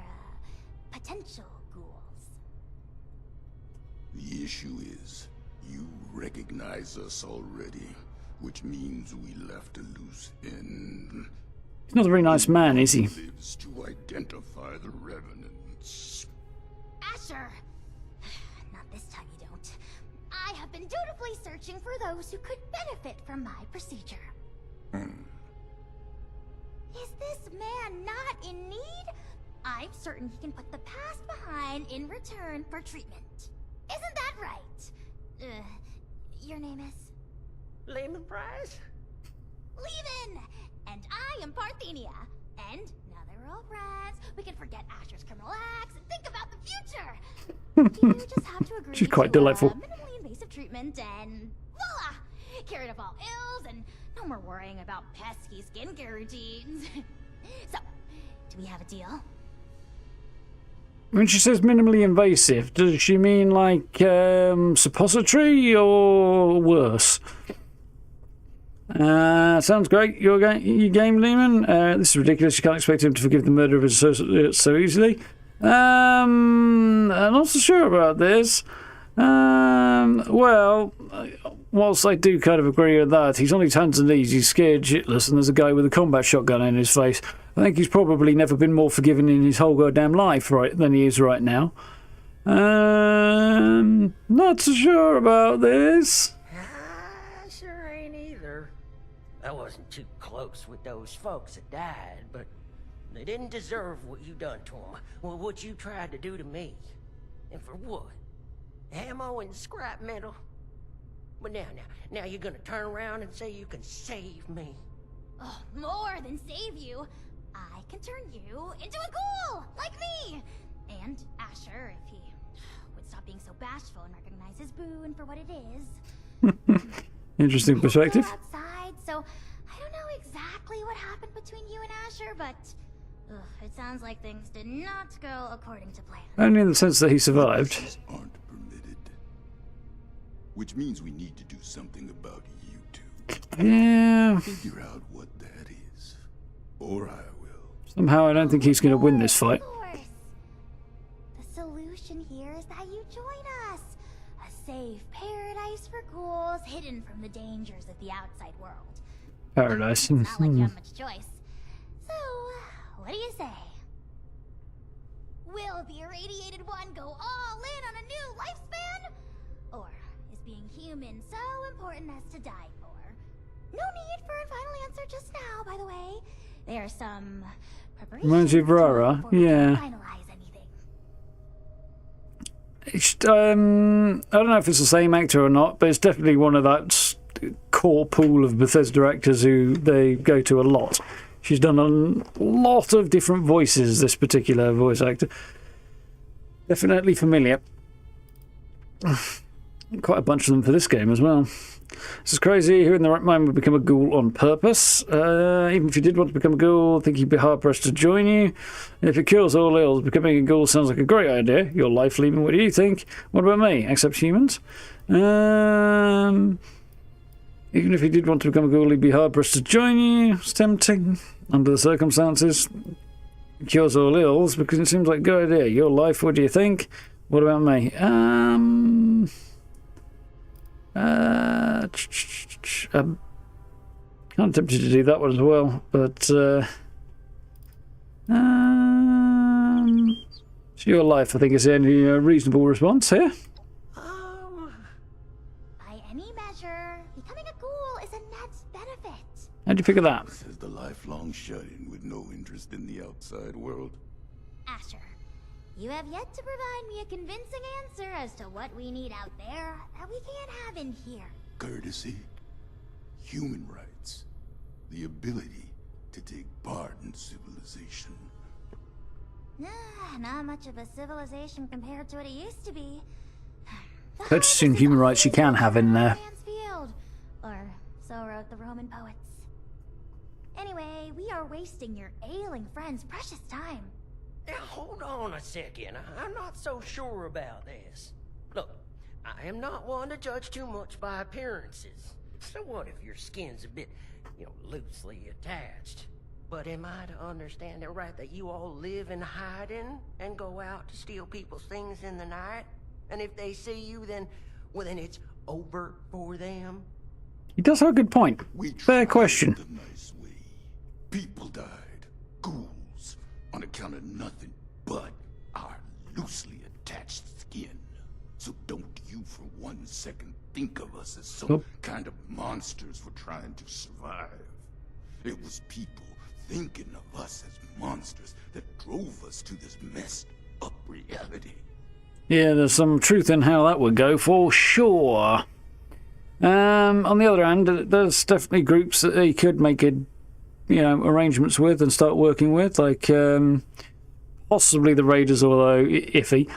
potential ghouls. The issue is, you recognize us already, which means we left a loose end. He's not a very nice man, is he? Lives to identify the revenants. Asher! Not this time you don't. I have been dutifully searching for those who could benefit from my procedure. Is this man not in need? I'm certain he can put the past behind in return for treatment. Isn't that right? Your name is? Lehman Prize? Lehman! And I am Parthenia. And now that we're all friends, we can forget Asher's criminal acts and think about the future. You just have to agree She's quite to delightful. Minimally invasive treatment and voila! Cured of all ills and no more worrying about pesky skincare routines. So, do we have a deal? When she says minimally invasive, does she mean like suppository or worse? Sounds great. You game, Lehman? This is ridiculous. You can't expect him to forgive the murder of his associate so easily. I'm not so sure about this. Well, whilst I do kind of agree with that, he's on his hands and knees, he's scared shitless, and there's a guy with a combat shotgun in his face. I think he's probably never been more forgiving in his whole goddamn life than he is right now. Not so sure about this. Sure ain't either. I wasn't too close with those folks that died, but They didn't deserve what you done to them, or what you tried to do to me. And for what? Ammo and scrap metal? But now you're gonna turn around and say you can save me. Oh, more than save you. I can turn you into a ghoul, like me! And Asher, if he would stop being so bashful and recognize his boon for what it is. Interesting perspective. Outside, so I don't know exactly what happened between you and Asher, but it sounds like things did not go according to plan. Only in the sense that he survived. Aren't permitted. Which means we need to do something about you two. Yeah. Figure out what that is. Or I will. Somehow I don't think he's going to win this fight. Of course. The solution here is that you join us. A safe paradise for ghouls hidden from the dangers of the outside world. Paradise. It's not like you have much choice. So, what do you say? Will the irradiated one go all in on a new lifespan? Or is being human so important as to die for? No need for a final answer just now, by the way. There are some preparations. Reminds you of Rara, yeah. Finalize anything. I don't know if it's the same actor or not, but it's definitely one of that core pool of Bethesda actors who they go to a lot. She's done a lot of different voices, this particular voice actor. Definitely familiar. Quite a bunch of them for this game as well. This is crazy. Who in the right mind would become a ghoul on purpose? Even if you did want to become a ghoul, I think you'd be hard-pressed to join you. If it cures all ills, becoming a ghoul sounds like a great idea. Your life, Lehman, what do you think? What about me? Accept humans? Even if you did want to become a ghoul, he'd be hard-pressed to join you. It's tempting. Under the circumstances, it cures all ills because it seems like a good idea. Your life, what do you think? What about me? I'm kind of tempted to do that one as well, but so your life, I think, is the only reasonable response here. By any measure, becoming a ghoul is a net benefit. How'd you figure that? Says the lifelong shut-in with no interest in the outside world. Asher, you have yet to provide me a convincing answer as to what we need out there that we can't have in here. Courtesy, human rights, the ability to take part in civilization. Not much of a civilization compared to what it used to be. Courtesy and human rights you can have in there. Field, or so wrote the Roman poets. Anyway, we are wasting your ailing friend's precious time. Now, hold on a second. I'm not so sure about this. Look, I am not one to judge too much by appearances. So what if your skin's a bit, loosely attached? But am I to understand it right that you all live in hiding and go out to steal people's things in the night? And if they see you, then it's over for them? He does have a good point. Fair question. The nice way. People died. Ghouls. On account of nothing but our loosely attached skin. So don't you for 1 second think of us as some kind of monsters for trying to survive. It was people thinking of us as monsters that drove us to this messed up reality. Yeah, there's some truth in how that would go, for sure. On the other hand, there's definitely groups that he could make arrangements with and start working with, like possibly the Raiders, although iffy,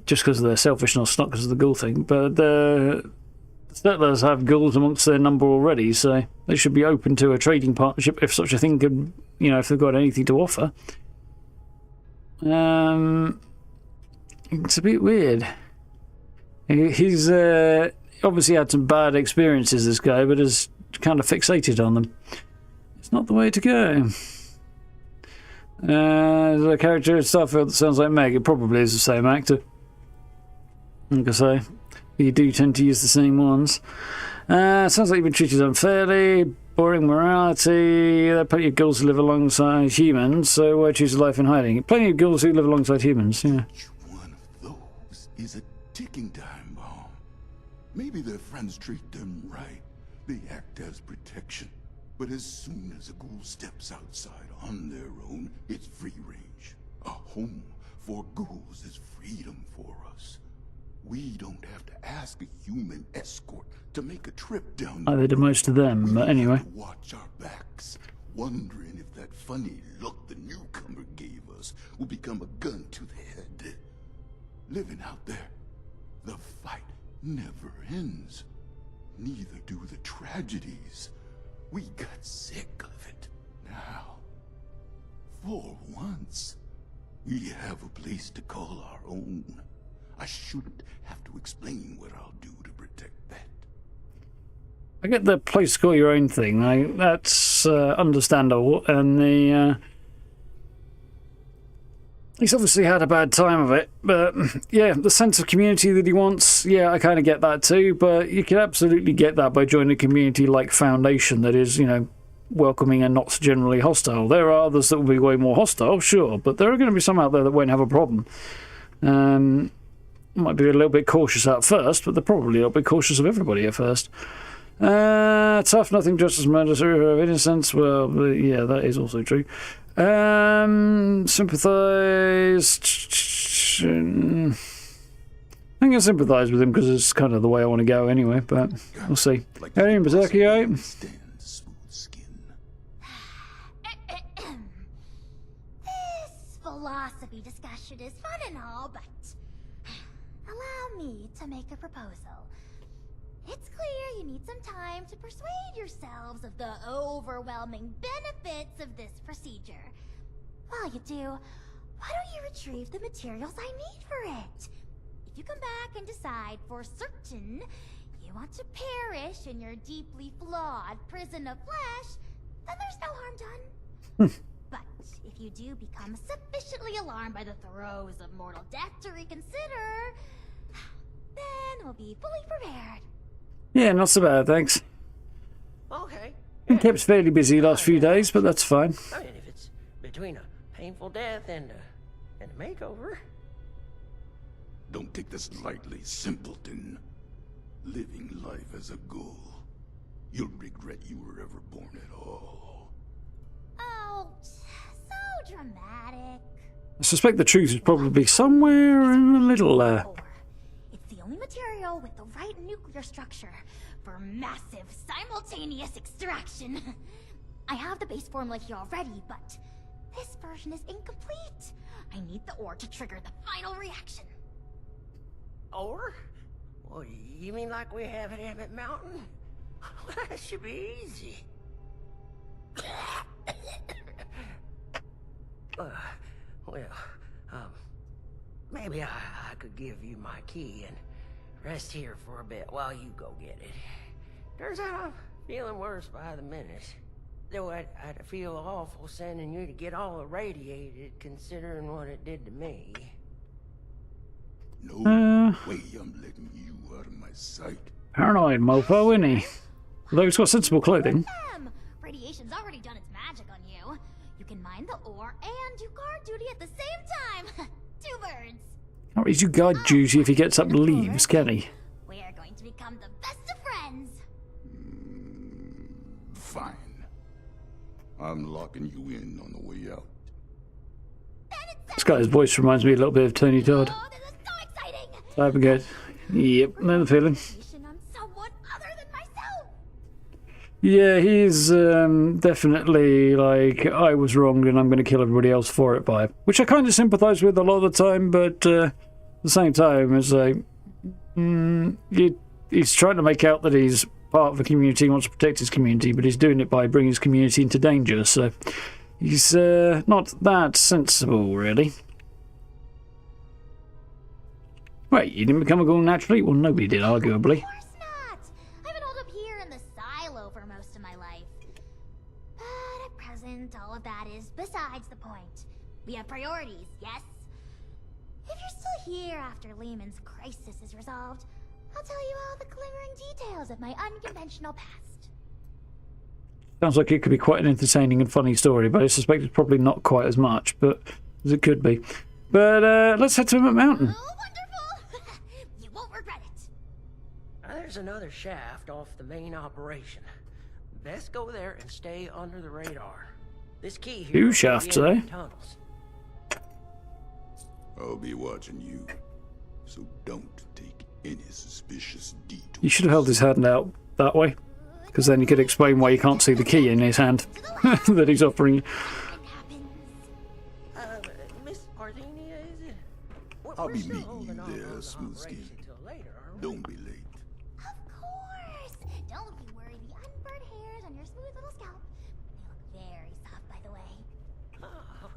just because of their selfishness, not because of the ghoul thing. But the settlers have ghouls amongst their number already, so they should be open to a trading partnership if such a thing could, if they've got anything to offer. It's a bit weird. He's obviously had some bad experiences, this guy, but has kind of fixated on them. It's not the way to go. The character in Starfield that sounds like Meg, it probably is the same actor. Like I say, you do tend to use the same ones. Sounds like you've been treated unfairly, boring morality. There are plenty of ghouls who live alongside humans, so why choose a life in hiding? Plenty of ghouls who live alongside humans, yeah. Each one of those is a ticking time bomb. Maybe their friends treat them right. They act as protection. But as soon as a ghoul steps outside on their own, it's free range. A home for ghouls is freedom for us. We don't have to ask a human escort to make a trip down I did most of them, but anyway. to watch our backs, wondering if that funny look the newcomer gave us will become a gun to the head. Living out there, the fight never ends. Neither do the tragedies. We got sick of it. Now, for once, we have a place to call our own. I shouldn't have to explain what I'll do to protect that. I get the place to call your own thing. That's understandable, and he's obviously had a bad time of it, but yeah, the sense of community that he wants, yeah, I kind of get that too, but you can absolutely get that by joining a community like Foundation that is, you know, welcoming and not generally hostile. There are others that will be way more hostile, sure, but there are going to be some out there that won't have a problem. Might be a little bit cautious at first, but they're probably a little bit cautious of everybody at first. Tough, nothing, justice, murder, of innocence. Well, yeah, that is also true. Sympathise. I think I sympathise with him because it's kind of the way I want to go anyway, but we'll see. How are you, Berserky, right? This philosophy discussion is fun and all, but allow me to make a proposal. It's clear you need some time to persuade yourselves of the overwhelming benefits of this procedure. While you do, why don't you retrieve the materials I need for it? If you come back and decide for certain you want to perish in your deeply flawed prison of flesh, then there's no harm done. But if you do become sufficiently alarmed by the throes of mortal death to reconsider, then we'll be fully prepared. Yeah, not so bad, thanks. Okay. Been kept fairly busy the last few days, but that's fine. I mean, if it's between a painful death and a makeover. Don't take this lightly, simpleton. Living life as a ghoul, you'll regret you were ever born at all. Oh, so dramatic. I suspect the truth is probably somewhere in the middle there. It's the only material with the right nuclear structure for massive simultaneous extraction. I have the base formula here already, but this version is incomplete. I need the ore to trigger the final reaction. Ore? Well, you mean like we have at Emmett Mountain? That should be easy. Maybe I could give you my key and rest here for a bit while you go get it. Turns out I'm feeling worse by the minute. Though I'd feel awful sending you to get all irradiated, considering what it did to me. No way I'm letting you out of my sight. Paranoid mofo, isn't he? Although he's got sensible clothing. Radiation's already done its magic on you. You can mine the ore and do guard duty at the same time. 2 birds. Can't really do guard duty if he gets up and leaves, can he? We are going to become the best of friends. Fine. I'm locking you in on the way out. This guy's voice reminds me a little bit of Tony Todd. Oh, this is so exciting! That'd be good. Yep, know the feeling. On someone other than myself. Yeah, he's definitely like, I was wronged and I'm going to kill everybody else for it vibe. Which I kind of sympathise with a lot of the time, but at the same time, it's like, he's trying to make out that he's part of the community, wants to protect his community, but he's doing it by bringing his community into danger, so he's not that sensible, really. Wait, you didn't become a ghoul naturally? Well, nobody did, arguably. Of course not. I've been holed up here in the silo for most of my life. But at present, all of that is besides the point. We have priorities, yes? If you're still here after Lehman's crisis is resolved, I'll tell you all the glimmering details of my unconventional past. Sounds like it could be quite an entertaining and funny story, but I suspect it's probably not quite as much, but as it could be. But let's head to Emmett Mountain. Oh, wonderful! You won't regret it. There's another shaft off the main operation. Best go there and stay under the radar. This key here. Two will be shafts, in the eh? tunnels. I'll be watching you, so don't take any suspicious detours. You should have held his hand out that way, because then you could explain why you can't see the key in his hand that he's offering you. Miss Arthenia, is it? I'll We're be still meeting holding you off there, on the Smooth operation Skin. till later, aren't we? Don't be late. Of course! Don't be worried. The unburned hairs on your smooth little scalp. They look very soft, by the way. Oh, well,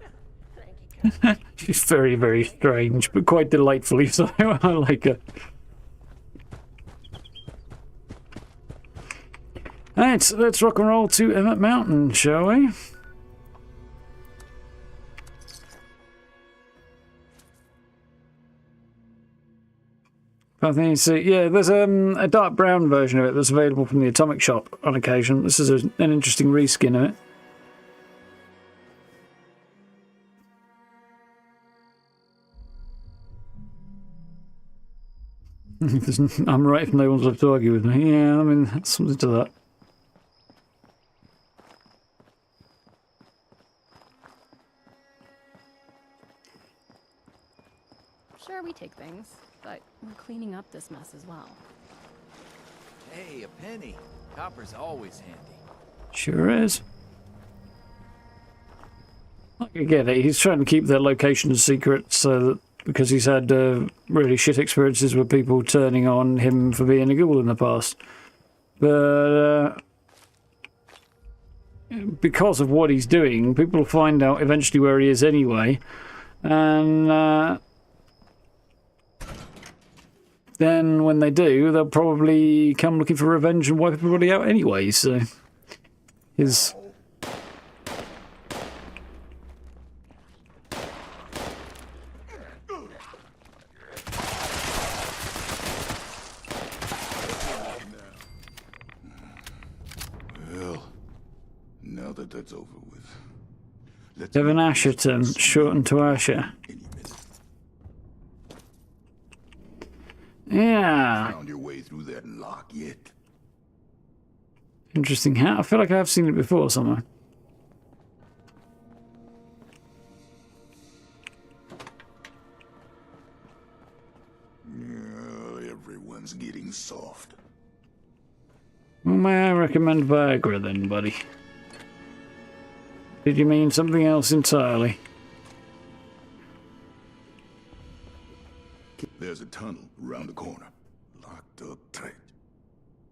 thank you. She's very, very strange, but quite delightfully so. I like her. Alright, let's rock and roll to Emmett Mountain, shall we? I think you see, yeah, there's a dark brown version of it that's available from the Atomic Shop on occasion. This is an interesting reskin of it. I'm right if no one's left to argue with me. Yeah, I mean, that's something to that. Sure, we take things, but we're cleaning up this mess as well. Hey, a penny. Copper's always handy. Sure is. I get it. He's trying to keep their location a secret so that, because he's had really shit experiences with people turning on him for being a ghoul in the past. But because of what he's doing, people will find out eventually where he is anyway. And then when they do, they'll probably come looking for revenge and wipe everybody out anyway. So his... Well, now that that's over with, let's Devon Asherton, shortened to Asher. Yeah. Found your way through that lock yet? Interesting hat. I feel like I have seen it before somewhere. Everyone's getting soft. Well, may I recommend Viagra then, buddy? Did you mean something else entirely? There's a tunnel around the corner, locked up tight.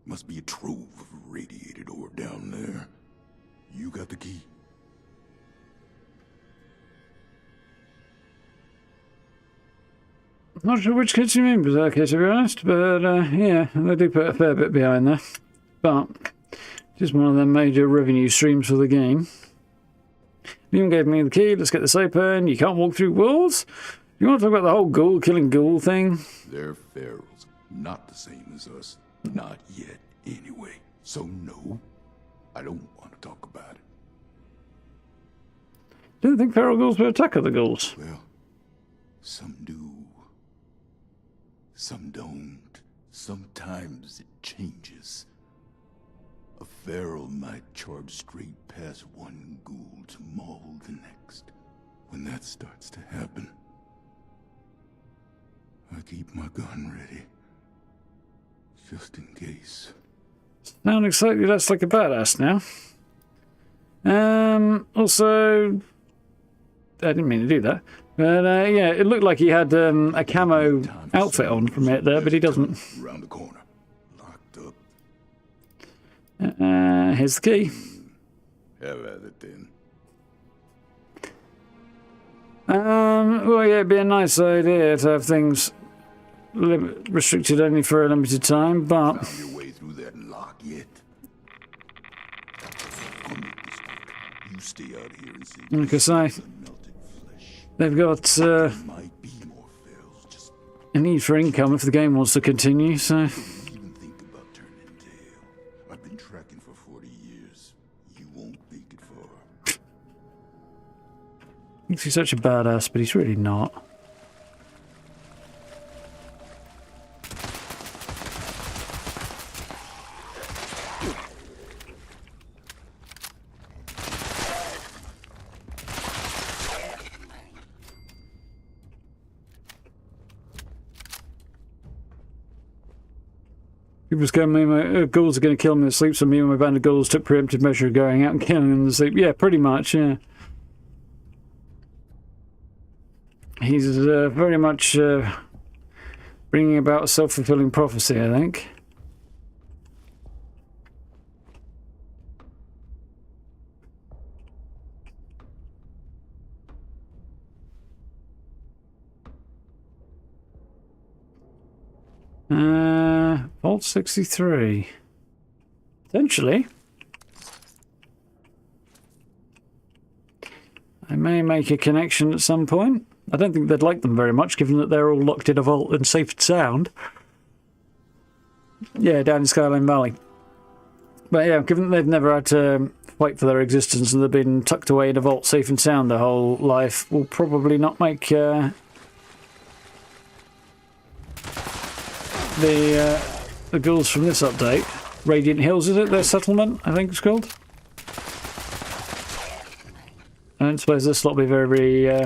Must be a trove of radiated ore down there. You got the key? Not sure which kids you mean, Berserker, to be honest, but yeah, they do put a fair bit behind there. But just one of their major revenue streams for the game. Liam gave me the key, let's get this open. You can't walk through walls? You want to talk about the whole ghoul killing ghoul thing? They're ferals, not the same as us. Not yet, anyway. So no, I don't want to talk about it. Didn't think feral ghouls would attack other ghouls. Well, some do. Some don't. Sometimes it changes. A feral might charge straight past one ghoul to maul the next. When that starts to happen, I keep my gun ready. Just in case. Sounding slightly less like a badass now. Also, I didn't mean to do that. But yeah, it looked like he had a camo outfit on from it there, but he doesn't. Around the corner. Locked up. Here's the key. Have at it then. Well, yeah, it'd be a nice idea to have things restricted only for a limited time, but... Found your way through that lock yet? I'll make this quick. You stay out here and see. Like I say, they've got a need for income if the game wants to continue, so... Even think about turning tail. I've been tracking for 40 years. You won't make it far. Thinks he's such a badass, but he's really not. People scared me, my ghouls are going to kill me in sleep, so me and my band of ghouls took preemptive measure of going out and killing them in the sleep. Yeah, pretty much, yeah. He's very much bringing about a self-fulfilling prophecy, I think. Vault 63. Potentially. I may make a connection at some point. I don't think they'd like them very much, given that they're all locked in a vault and safe and sound. Yeah, down in Skyline Valley. But yeah, given that they've never had to fight for their existence and they've been tucked away in a vault safe and sound their whole life, will probably not make the ghouls from this update. Radiant Hills, is it? Their settlement, I think it's called. I don't suppose this lot will be very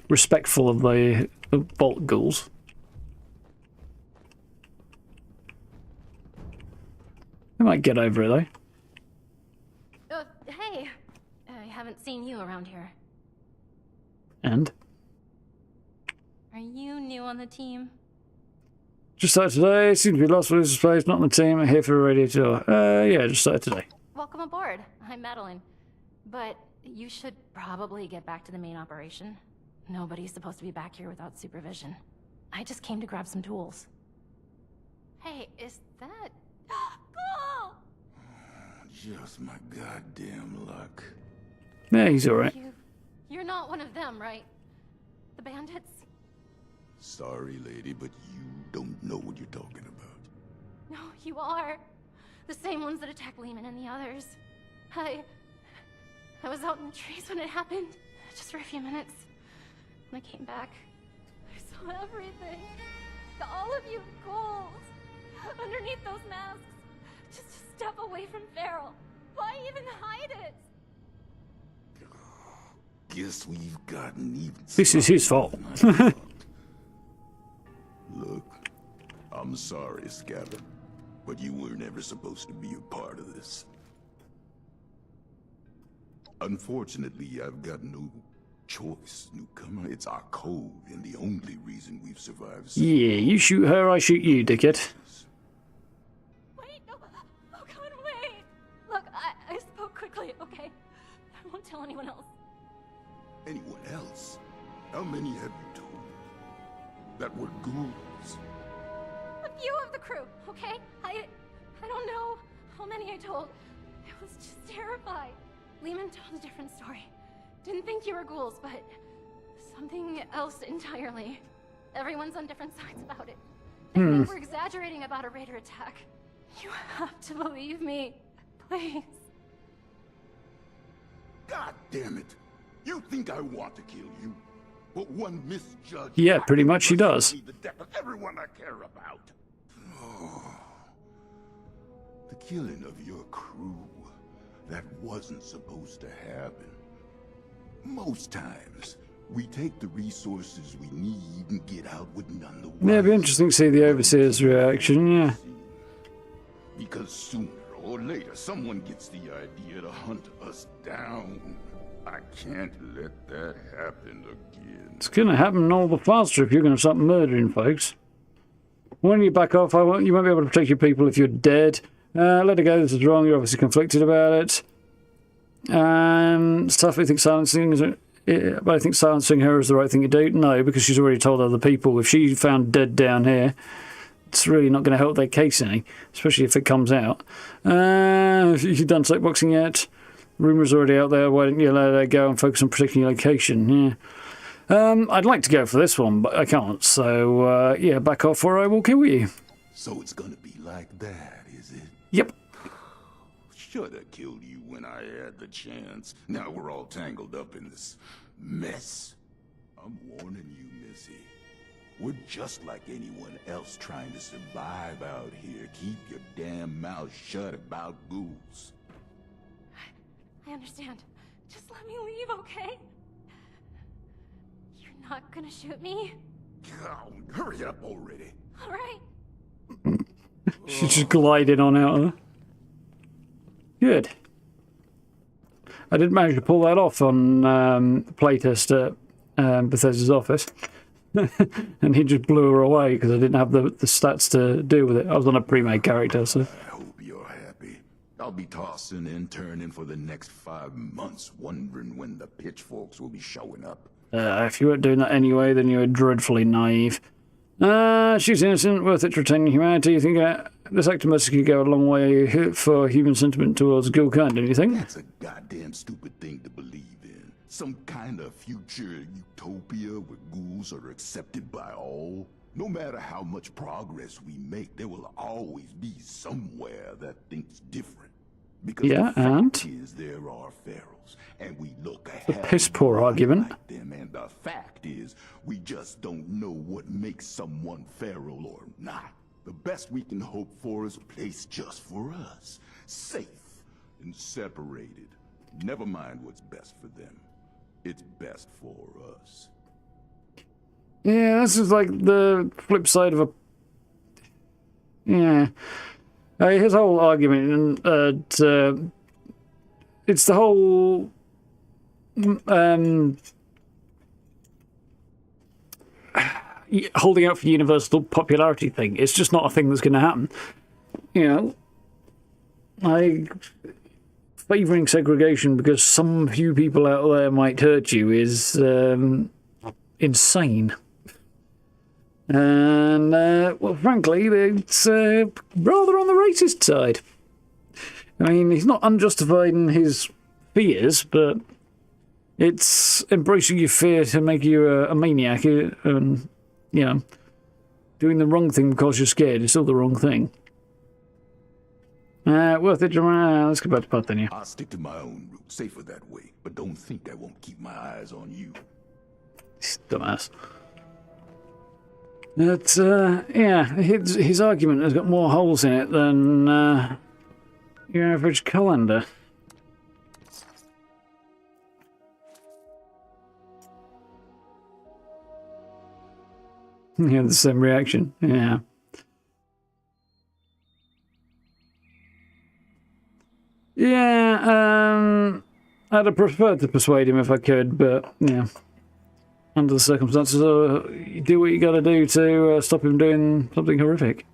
respectful of the vault ghouls. They might get over it though. Hey, I haven't seen you around here. And? Are you new on the team? Just started today. Seems to be lost with this place. Not on the team. I'm here for a radio tour. Yeah, just started today. Welcome aboard. I'm Madeline. But you should probably get back to the main operation. Nobody's supposed to be back here without supervision. I just came to grab some tools. Hey, is that... Ghoul! Just my goddamn luck. Yeah, he's alright. You're not one of them, right? The bandits? Sorry, lady, but you don't know what you're talking about. No, you are. The same ones that attacked Lehman and the others. I was out in the trees when it happened, just for a few minutes. When I came back, I saw everything. All of you ghouls. Underneath those masks. Just a step away from Feral. Why even hide it? Guess we've gotten even. This is his fault. Look, I'm sorry, Scatter, but you were never supposed to be a part of this. Unfortunately, I've got no choice, newcomer. It's our code, and the only reason we've survived. Yeah, you shoot her, I shoot you, dickhead. Wait, no. Oh, God, wait. Look, I spoke quickly, okay? I won't tell anyone else. Anyone else? How many have you told? That were ghouls? A few of the crew, okay? I don't know how many I told. I was just terrified. Lehman told a different story. Didn't think you were ghouls, but something else entirely. Everyone's on different sides about it. They think we're exaggerating about a raider attack. You have to believe me, please. God damn it! You think I want to kill you? But one misjudged... Yeah, pretty much he does. The death of everyone I care about. Oh, the killing of your crew. That wasn't supposed to happen. Most times, we take the resources we need and get out with none the wiser. Yeah, it'd be interesting to see the Overseer's reaction, yeah. Because sooner or later, someone gets the idea to hunt us down. I can't let that happen again. It's gonna happen all the faster if you're gonna start murdering folks. When you back off, you won't be able to protect your people if you're dead. Let it go, this is wrong, you're obviously conflicted about it. Stuff I think silencing is... But I think silencing her is the right thing to do. No, because she's already told other people. If she found dead down here, it's really not going to help their case any, especially if it comes out. If you've done soapboxing yet, rumours already out there. Why don't you let her go and focus on protecting your location? Yeah. I'd like to go for this one, but I can't. So yeah, back off or I will kill you. So it's going to be like that, is it? Yep. Should have killed you when I had the chance. Now we're all tangled up in this mess. I'm warning you, Missy. We're just like anyone else trying to survive out here. Keep your damn mouth shut about ghouls. I understand. Just let me leave, okay? You're not gonna shoot me? God, hurry up already. All right. She's just gliding on out of there. Good. I did manage to pull that off on the playtest at Bethesda's office. And he just blew her away because I didn't have the stats to deal with it. I was on a pre-made character, so... I hope you're happy. I'll be tossing and turning for the next 5 months, wondering when the pitchforks will be showing up. If you weren't doing that anyway, then you were dreadfully naive. She's innocent, worth it to retain humanity. You think this act of mercy could go a long way for human sentiment towards Ghoul-kind, don't you think? That's a goddamn stupid thing to believe in. Some kind of future utopia where ghouls are accepted by all. No matter how much progress we make, there will always be somewhere that thinks different. Because yeah, the and? fact is there are ferals, and we look The ahead piss-poor argument. like them, and the fact is we just don't know what makes someone feral or not. The best we can hope for is a place just for us, safe and separated. Never mind what's best for them. It's best for us. Yeah, this is like the flip side of a... Yeah. His whole argument, it's the whole... holding out for universal popularity thing. It's just not a thing that's going to happen. You know, favouring segregation because some few people out there might hurt you is insane. And, well, frankly, it's rather on the racist side. I mean, he's not unjustified in his fears, but it's embracing your fear to make you a maniac and, you know, doing the wrong thing because you're scared is still the wrong thing. Worth it, let's go back to part then, yeah. I'll stick to my own route, safer that way, but don't think I won't keep my eyes on you. Dumbass. But, yeah, his argument has got more holes in it than your average calendar. You have the same reaction, yeah. Yeah, I'd have preferred to persuade him if I could, but, yeah. Under the circumstances, you do what you gotta do to stop him doing something horrific.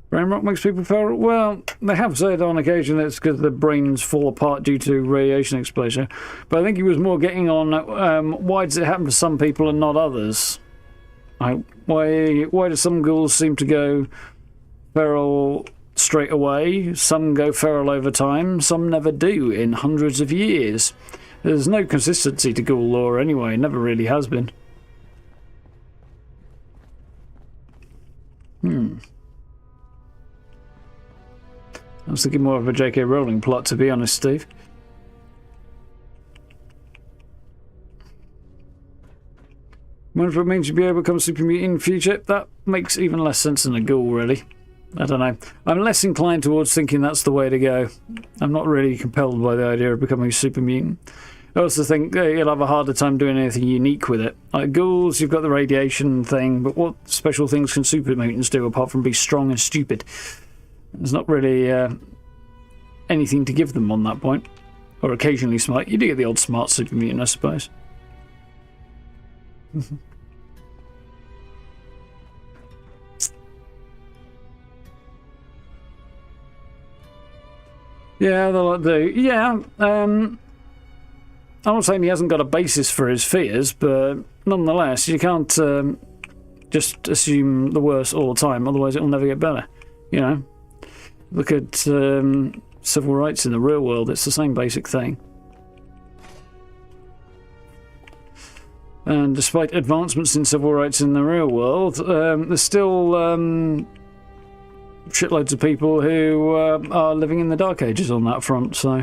Brain rot makes people feral? Well, they have said on occasion it's because their brains fall apart due to radiation exposure. But I think he was more getting on why does it happen to some people and not others? Why do some ghouls seem to go feral straight away? Some go feral over time, some never do in hundreds of years. There's no consistency to ghoul lore anyway, never really has been. I was thinking more of a J.K. Rowling plot, to be honest, Steve. Wonder if it means you'll be able to become super mutant in future? That makes even less sense than a ghoul, really. I don't know. I'm less inclined towards thinking that's the way to go. I'm not really compelled by the idea of becoming super mutant. I also think you'll have a harder time doing anything unique with it. Like ghouls, you've got the radiation thing, but what special things can super mutants do apart from be strong and stupid? There's not really anything to give them on that point. Or occasionally smart. You do get the odd smart super mutant, I suppose. Yeah, they'll do. Yeah, I'm not saying he hasn't got a basis for his fears, but nonetheless, you can't just assume the worst all the time, otherwise it'll never get better. You know? Look at civil rights in the real world, it's the same basic thing. And despite advancements in civil rights in the real world, there's still shitloads of people who are living in the Dark Ages on that front, so...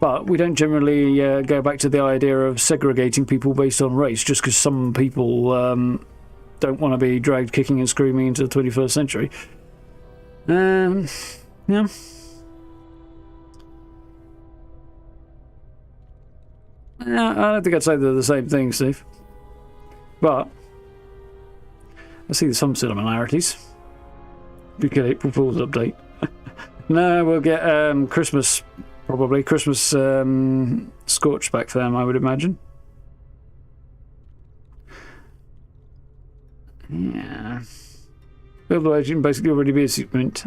But we don't generally go back to the idea of segregating people based on race just because some people don't want to be dragged kicking and screaming into the 21st century. Yeah. I don't think I'd say they're the same thing, Steve. But I see some similarities. We get April Fool's update. No, we'll get Christmas, probably. Christmas Scorch back for them, I would imagine. Yeah. Build agent basically already be a suitment.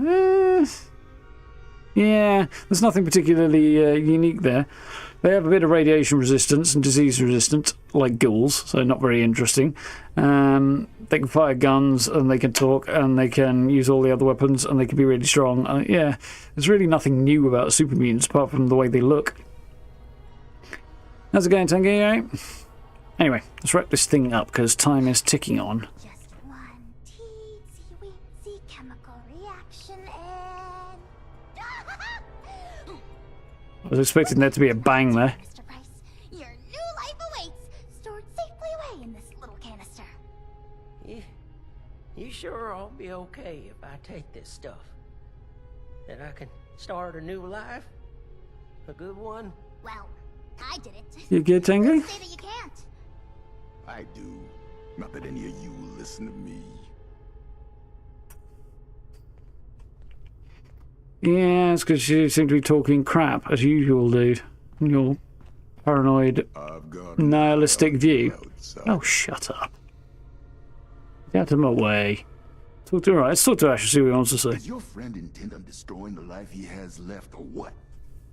Yeah, there's nothing particularly unique there. They have a bit of radiation resistance and disease resistant, like ghouls, so not very interesting. They can fire guns, and they can talk, and they can use all the other weapons, and they can be really strong. Yeah, there's really nothing new about super mutants apart from the way they look. How's it going, Tanguy? All right? Anyway, let's wrap this thing up because time is ticking on. Just one teensy-weensy chemical reaction and... I was expecting there to be a bang there. Mr. Price, your new life awaits, stored safely away in this little canister. You sure I'll be okay if I take this stuff? That I can start a new life? A good one? Well, I did it. You good, Tanguy? Say that you can't. I do. Not that any of you will listen to me. Yeah, it's because you seem to be talking crap, as usual, dude. Your paranoid, nihilistic view. Oh, shut up. Get out of my way. Talk to her. Let's talk to Ash and see what he wants to say. Is your friend intent on destroying the life he has left, or what?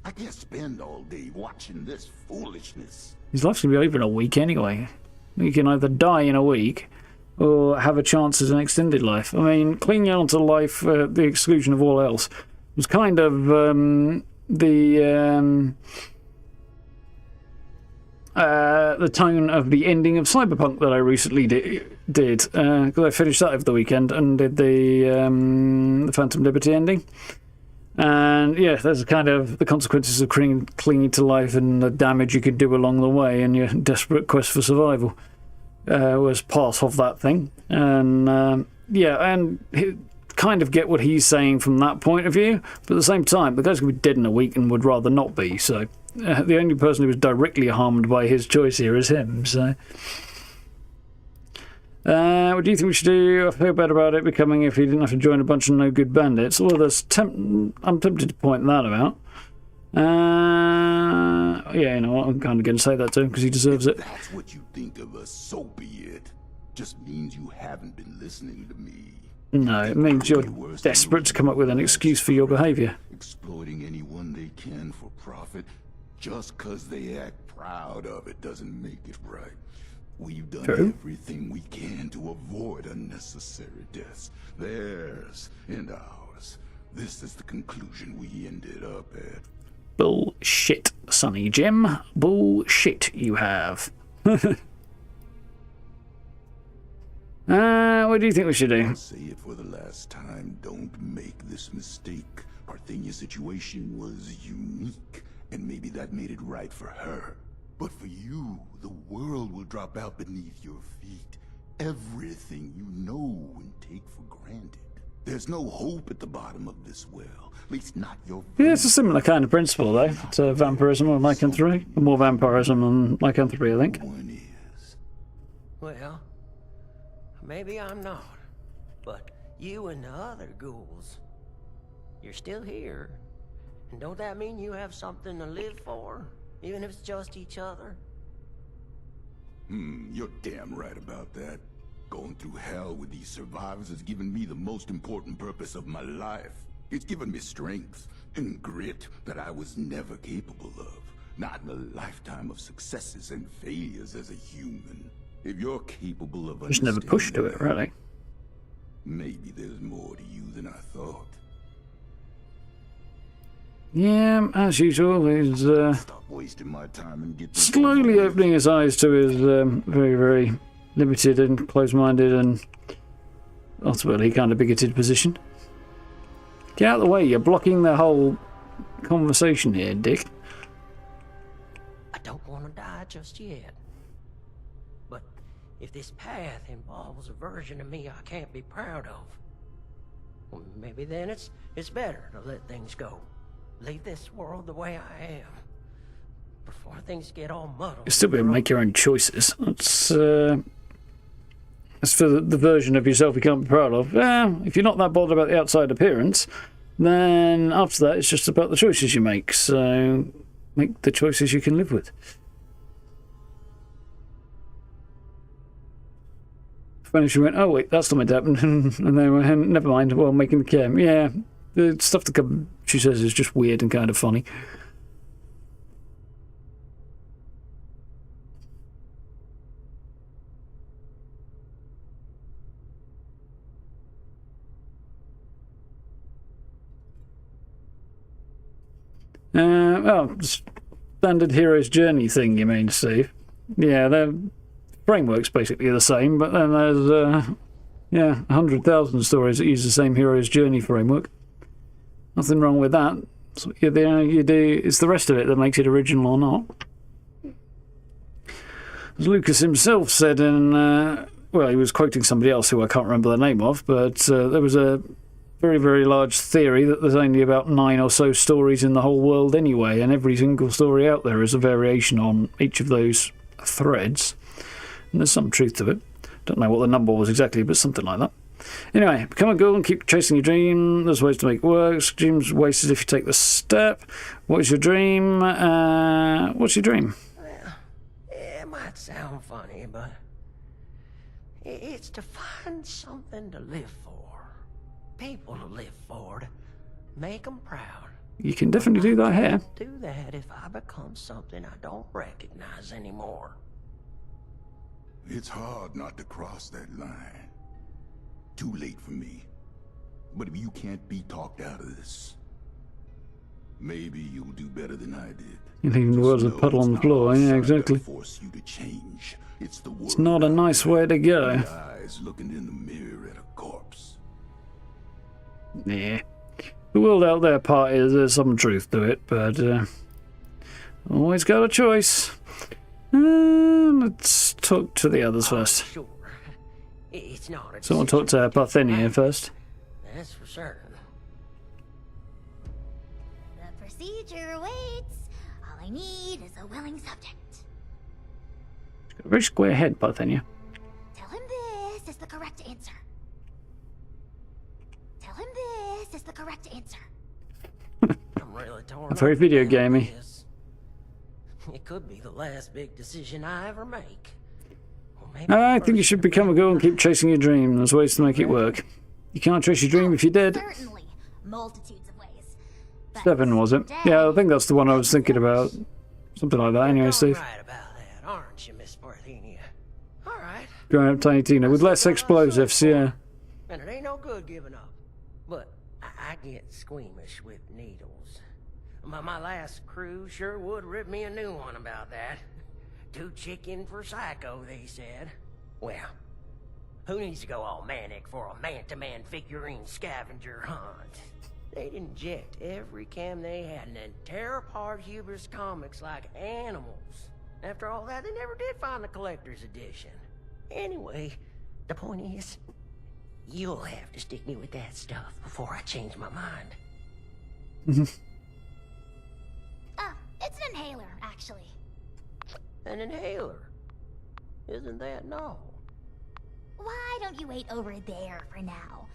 I can't spend all day watching this foolishness. His life's going to be over in a week anyway. You can either die in a week or have a chance at an extended life. I mean, clinging on to life at the exclusion of all else was kind of the tone of the ending of Cyberpunk that I recently did. Because I finished that over the weekend and did the Phantom Liberty ending. And yeah, there's kind of the consequences of clinging to life and the damage you could do along the way and your desperate quest for survival was part of that thing. And yeah, and kind of get what he's saying from that point of view, but at the same time, the guy's going to be dead in a week and would rather not be. So the only person who was directly harmed by his choice here is him. So. What do you think we should do? I feel better about it becoming if he didn't have to join a bunch of no-good bandits. Well, I'm tempted to point that out. Yeah, you know what? I'm kind of going to say that to him because he deserves it. If that's what you think of us, so be it. Just means you haven't been listening to me. No, it means you're desperate to come up with an excuse for your behaviour. Exploiting anyone they can for profit, just because they act proud of it doesn't make it right. We've done everything we can to avoid unnecessary deaths. Theirs and ours. This is the conclusion we ended up at. Bullshit, Sonny Jim. Bullshit you have. What do you think we should do? I'll say it for the last time. Don't make this mistake. Parthenia's situation was unique, and maybe that made it right for her. But for you, the world will drop out beneath your feet. Everything you know and take for granted. There's no hope at the bottom of this well. At least not your... Yeah, it's a similar kind of principle, though, to vampirism or lycanthropy. More vampirism than lycanthropy, I think. Well, maybe I'm not. But you and the other ghouls, you're still here. And don't that mean you have something to live for? Even if it's just each other? You're damn right about that. Going through hell with these survivors has given me the most important purpose of my life. It's given me strength and grit that I was never capable of. Not in a lifetime of successes and failures as a human. If you're capable of just never pushed to it, really. Maybe there's more to you than I thought. Yeah, as usual, he's Stop wasting my time and get slowly opening his eyes to his very, very limited and close-minded and ultimately kind of bigoted position. Get out of the way, you're blocking the whole conversation here, Dick. I don't want to die just yet. But if this path involves a version of me I can't be proud of, well, maybe then it's better to let things go. Leave this world the way I am. before things get all muddled. You still be able to make your own choices. That's for the version of yourself you can't be proud of. If you're not that bothered about the outside appearance, then after that it's just about the choices you make. So make the choices you can live with. When she went, oh wait, that's not meant to happen, and then went, never mind. Well, making the cam, yeah, the stuff that she says is just weird and kind of funny. Oh, standard hero's journey thing, you mean, Steve? Yeah, their framework's basically the same, but then there's, 100,000 stories that use the same hero's journey framework. Nothing wrong with that. So, you do, it's the rest of it that makes it original or not. As Lucas himself said in, well, he was quoting somebody else who I can't remember the name of, but there was a very, very large theory that there's only about 9 or so stories in the whole world anyway, and every single story out there is a variation on each of those threads. And there's some truth to it. Don't know what the number was exactly, but something like that. Anyway, become a ghoul and keep chasing your dream. There's ways to make it work. Dreams wasted if you take the step. What is your dream? What's your dream? Well, it might sound funny, but it's to find something to live for. People to live for, to make them proud. You can definitely do that here. Do that if I become something I don't recognize anymore. It's hard not to cross that line. Too late for me. But if you can't be talked out of this, maybe you'll do better than I did. You're leaving the world as a puddle on the floor. Yeah, exactly. Force you to change. It's not a nice way to go. Eyes looking in the mirror at a corpse. Yeah. The world out there part is there's some truth to it, but always got a choice. Let's talk to the others first. Sure. It's not a Someone talk to Parthenia first. That's for certain. The procedure awaits. All I need is a willing subject. She's got a very square head, Parthenia. Tell him this is the correct answer. Tell him this is the correct answer. I'm really torn. Very video gamey. It could be the last big decision I ever make. I think you should become a ghoul and keep chasing your dream. There's ways to make it work. You can't chase your dream if you're dead. Certainly, multitudes of ways. 7, was it? Yeah, I think that's the one I was thinking about. Something like that. Anyway, Steve. Right about that, aren't you, Miss Parthenia? All right. Going up Tiny Tina with less explosives, yeah. And it ain't no good giving up. But I get squeamish with needles. My last crew sure would rip me a new one about that. Too chicken for psycho, they said. Well, who needs to go all manic for a man-to-man figurine scavenger hunt? They'd inject every cam they had and then tear apart Huber's comics like animals. After all that, they never did find the collector's edition. Anyway, the point is, you'll have to stick me with that stuff before I change my mind. It's an inhaler, actually. An inhaler? Isn't that no? Why don't you wait over there for now?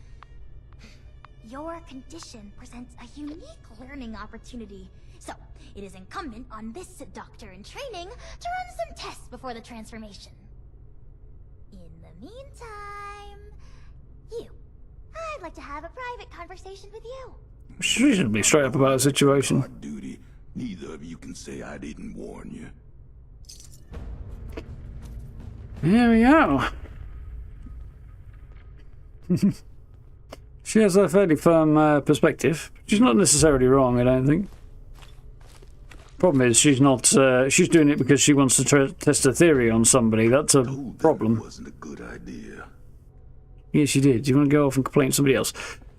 Your condition presents a unique learning opportunity. So, it is incumbent on this doctor in training to run some tests before the transformation. In the meantime, I'd like to have a private conversation with you. She's reasonably straight up about the situation. Duty. Neither of you can say I didn't warn you. Here we go. She has a fairly firm perspective. She's not necessarily wrong, I don't think. Problem is, she's not. She's doing it because she wants to test a theory on somebody. That's a problem. Wasn't a good idea. Yes, she did. You want to go off and complain to somebody else?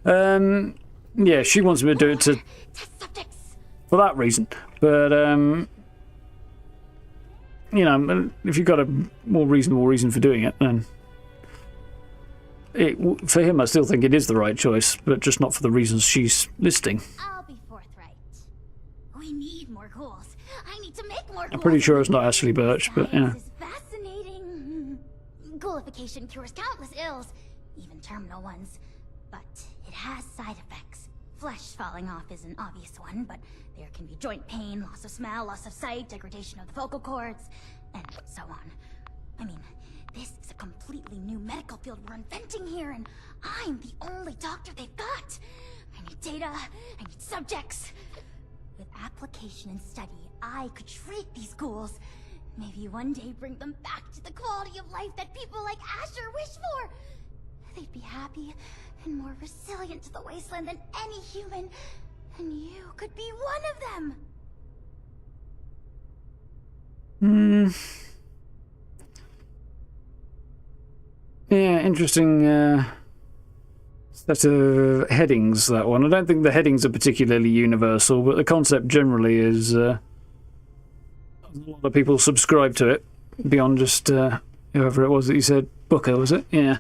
Yeah, she wants me to do it for that reason. But you know, if you've got a more reasonable reason for doing it, then for him, I still think it is the right choice, but just not for the reasons she's listing. I'll be forthright. We need more ghouls. I need to make more I'm pretty sure it's not Ashley Birch, but yeah. This is fascinating. Ghoulification cures countless ills, even terminal ones. But it has side effects. Flesh falling off is an obvious one, but there can be joint pain, loss of smell, loss of sight, degradation of the vocal cords, and so on. I mean, this is a completely new medical field we're inventing here, and I'm the only doctor they've got. I need data, I need subjects. With application and study, I could treat these ghouls. Maybe one day bring them back to the quality of life that people like Asher wish for. They'd be happy and more resilient to the wasteland than any human. And you could be one of them. Yeah, interesting set of headings, that one. I don't think the headings are particularly universal, but the concept generally is a lot of people subscribe to it, beyond just whoever it was that you said. Booker, was it? Yeah.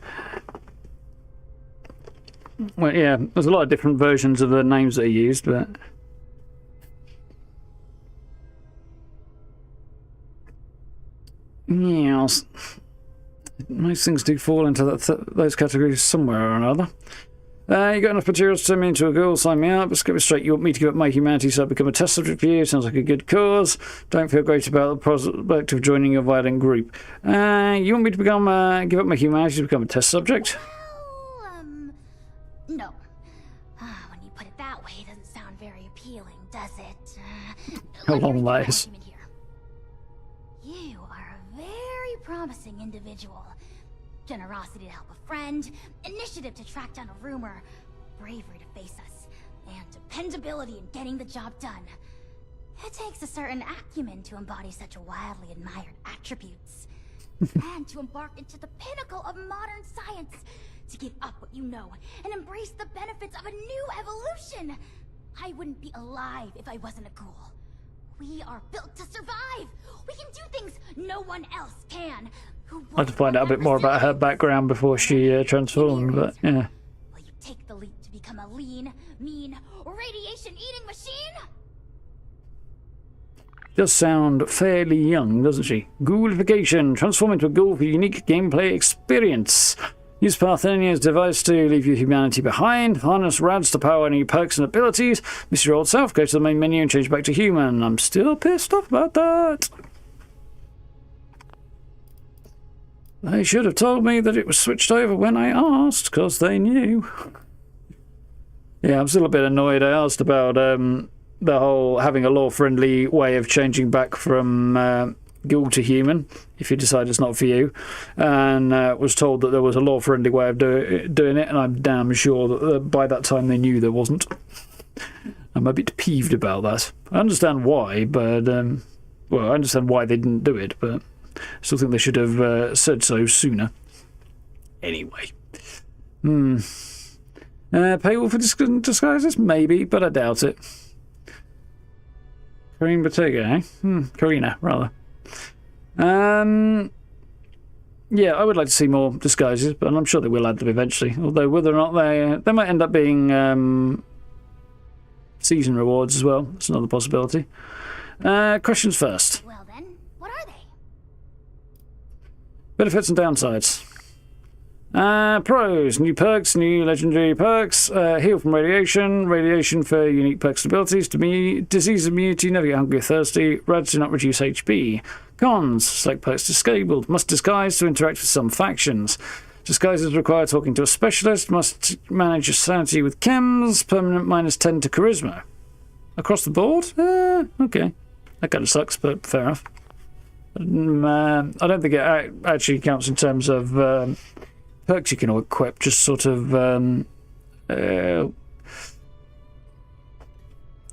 Well, yeah, there's a lot of different versions of the names that are used, but... Yes. Most things do fall into those categories somewhere or another. You got enough materials to turn me into a ghoul, sign me up. Let's get it straight. You want me to give up my humanity so I become a test subject for you? Sounds like a good cause. Don't feel great about the prospect of joining a violent group. You want me to become, give up my humanity to become a test subject? Well, no. When you put it that way, it doesn't sound very appealing, does it? How long that is. You are a very promising individual. Generosity to help a friend, initiative to track down a rumor, bravery to face us, and dependability in getting the job done. It takes a certain acumen to embody such wildly admired attributes. And to embark into the pinnacle of modern science, to give up what you know and embrace the benefits of a new evolution. I wouldn't be alive if I wasn't a ghoul. We are built to survive. We can do things no one else can. I'd like to find out a bit more about her background before she transformed, but yeah. Will you take the leap to become a lean, mean, radiation-eating machine? Does sound fairly young, doesn't she? Ghoulification. Transform into a ghoul for unique gameplay experience. Use Parthenia's device to leave your humanity behind. Harness rads to power any perks and abilities. Miss your old self. Go to the main menu and change back to human. I'm still pissed off about that. They should have told me that it was switched over when I asked, because they knew. Yeah, I'm still a bit annoyed. I asked about the whole having a law-friendly way of changing back from ghoul to human, if you decide it's not for you, and was told that there was a law-friendly way of doing it, and I'm damn sure that by that time they knew there wasn't. I'm a bit peeved about that. I understand why, but... well, I understand why they didn't do it, but... I still think they should have said so sooner. Anyway. Paywall for disguises? Maybe, but I doubt it. Karine Bottega, eh? Karina, rather. Yeah, I would like to see more disguises, but I'm sure they will add them eventually. Although whether or not they might end up being season rewards as well. That's another possibility. Questions first. Well then, what are they? Benefits and downsides. Pros. New perks, new legendary perks. Heal from radiation. Radiation for unique perks and abilities. Disease immunity, never get hungry or thirsty. Rads do not reduce HP. Cons. Select perks disabled. Must disguise to interact with some factions. Disguises require talking to a specialist. Must manage your sanity with chems. Permanent -10 to charisma. Across the board? Okay. That kind of sucks, but fair enough. I don't think it actually counts in terms of perks you can equip, just sort of... I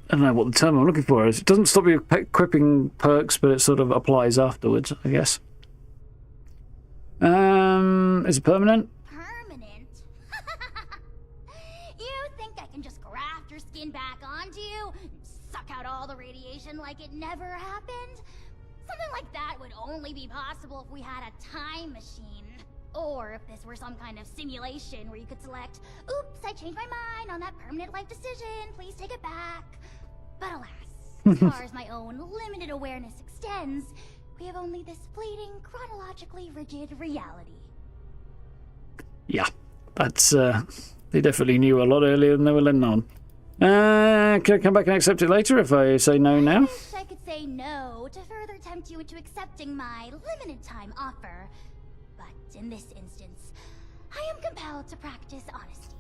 don't know what the term I'm looking for is. It doesn't stop you equipping perks, but it sort of applies afterwards, I guess. Is it permanent? Permanent? You think I can just graft your skin back onto you and suck out all the radiation like it never happened? Something like that would only be possible if we had a time machine. Or if this were some kind of simulation where you could select, oops, I changed my mind on that permanent life decision, please take it back. But alas, As far as my own limited awareness extends, we have only this fleeting, chronologically rigid reality. Yeah, that's, they definitely knew a lot earlier than they were letting on. Can I come back and accept it later if I say no now? I wish I could say no to further tempt you into accepting my limited time offer. But in this instance, I am compelled to practice honesty.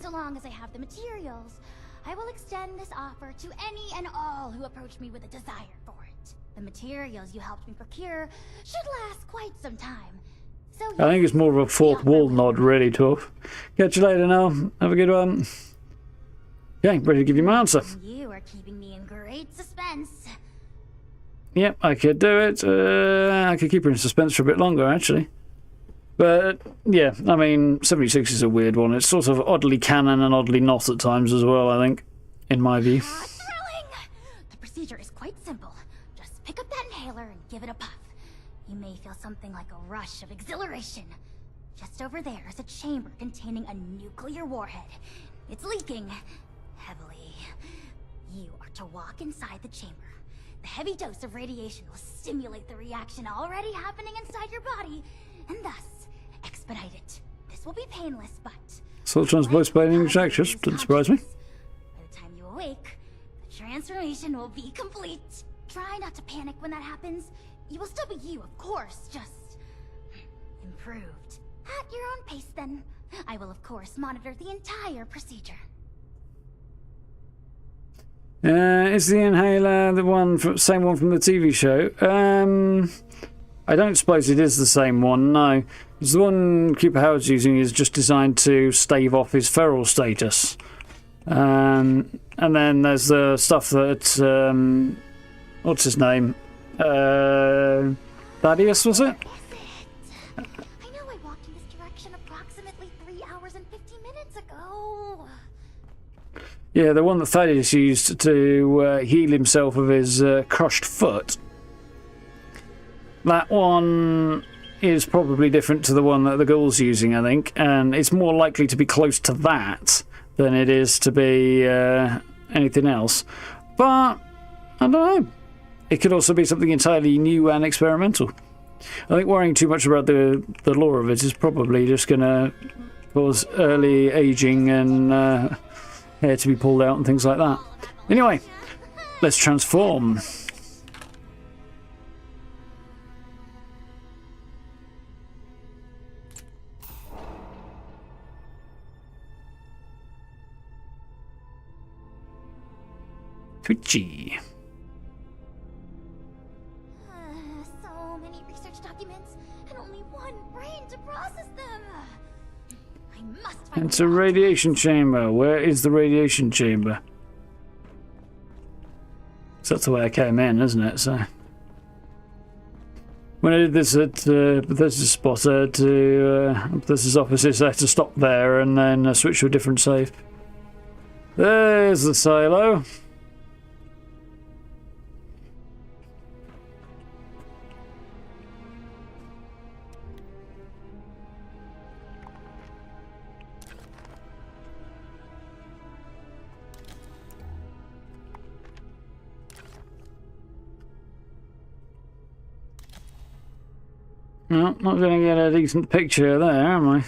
So long as I have the materials, I will extend this offer to any and all who approach me with a desire for it. The materials you helped me procure should last quite some time. So I think it's more of a fourth wall nod, really, Torf. Catch you later now. Have a good one. Okay, ready to give you my answer. You are keeping me in great suspense. Yep, I could do it. I could keep her in suspense for a bit longer, actually. But, yeah, I mean, 76 is a weird one. It's sort of oddly canon and oddly not at times as well, I think, in my view. Thrilling! The procedure is quite simple. Just pick up that inhaler and give it a puff. You may feel something like a rush of exhilaration. Just over there is a chamber containing a nuclear warhead. It's leaking heavily. You are to walk inside the chamber. The heavy dose of radiation will stimulate the reaction already happening inside your body, and thus expedite it. This will be painless, but... So transpose by English actress, doesn't surprise me. By the time you awake, the transformation will be complete. Try not to panic when that happens. You will still be you, of course, just... improved. At your own pace, then. I will, of course, monitor the entire procedure. Is the inhaler the one from, same one from the TV show? I don't suppose it is the same one, no. It's the one Cooper Howard's using is just designed to stave off his feral status. And then there's the stuff that, what's his name? Thaddeus, was it? I know I walked in this direction approximately 3 hours and 50 minutes ago. Yeah, the one that Thaddeus used to heal himself of his crushed foot. That one is probably different to the one that the Ghoul's using, I think, and it's more likely to be close to that than it is to be anything else. But, I don't know. It could also be something entirely new and experimental. I think worrying too much about the lore of it is probably just going to cause early aging and hair to be pulled out and things like that. Anyway, let's transform. Twitchy. So many research documents, and only one brain to process them. I must find It's a radiation chamber. Where is the radiation chamber? So that's the way I came in, isn't it? So when I did this at Bethesda's spot, I had to Bethesda's offices. I had to stop there and then switch to a different save. There's the silo. No, not going to get a decent picture there, am I?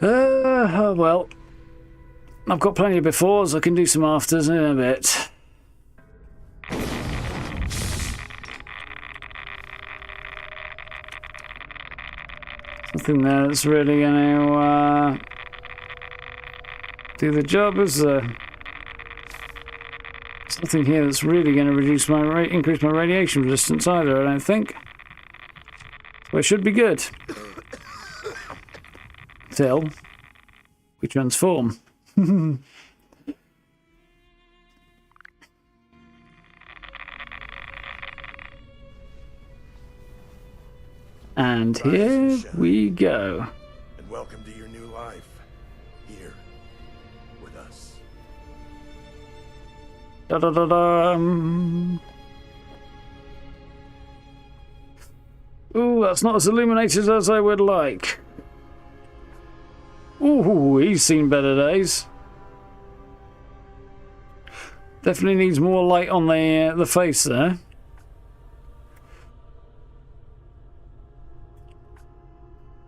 Oh well. I've got plenty of befores, I can do some afters in a bit. Nothing there that's really going to do the job, is there? There's nothing here that's really going to reduce my increase my radiation resistance either, I don't think. So it should be good. Till we transform. And here we go. And welcome to your new life. Here. With us. Da da da da. Ooh, that's not as illuminated as I would like. Ooh, he's seen better days. Definitely needs more light on the face there.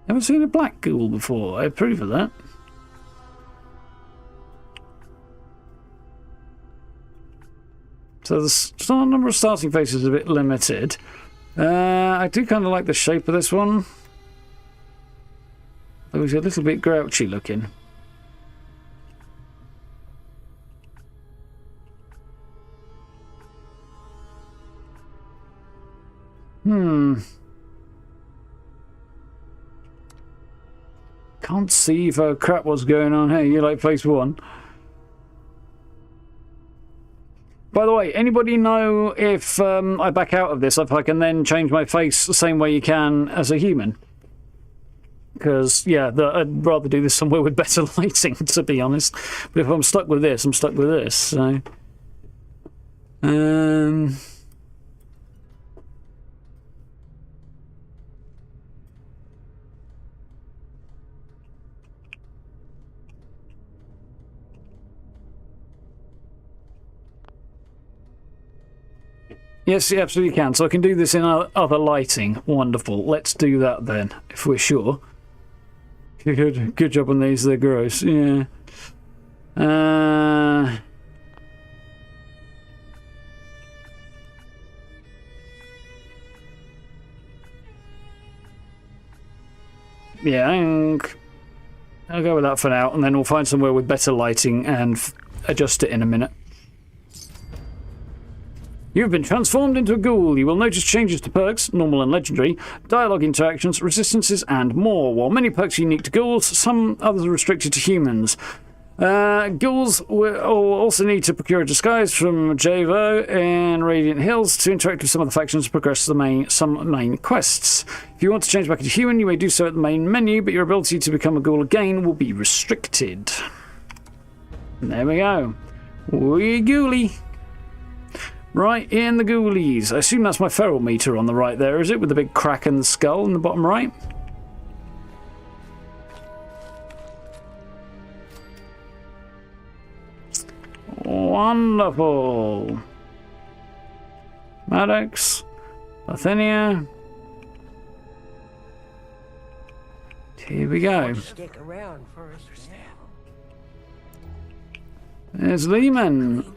Never seen a black ghoul before. I approve of that. So the number of starting faces is a bit limited. I do kind of like the shape of this one. Though he's a little bit grouchy looking. Can't see for crap what's going on here. You like place 1. By the way, anybody know if I back out of this, if I can then change my face the same way you can as a human? Because, yeah, I'd rather do this somewhere with better lighting, to be honest. But if I'm stuck with this, I'm stuck with this, so... Yes, you absolutely can. So I can do this in other lighting. Wonderful. Let's do that then, if we're sure. Good job on these. They're gross. Yeah. Yeah, I'll go with that for now, and then we'll find somewhere with better lighting and adjust it in a minute. You've been transformed into a ghoul. You will notice changes to perks, normal and legendary, dialogue interactions, resistances, and more. While many perks are unique to ghouls, some others are restricted to humans. Ghouls will also need to procure a disguise from Javo in Radiant Hills to interact with some of the factions to progress some main quests. If you want to change back into human, you may do so at the main menu, but your ability to become a ghoul again will be restricted. And there we go. Wee ghoulie. Right, in the ghoulies. I assume that's my feral meter on the right there, is it? With the big crack in the skull in the bottom right? Wonderful. Maddox. Athenia. Here we go. Stick around first. There's Lehman.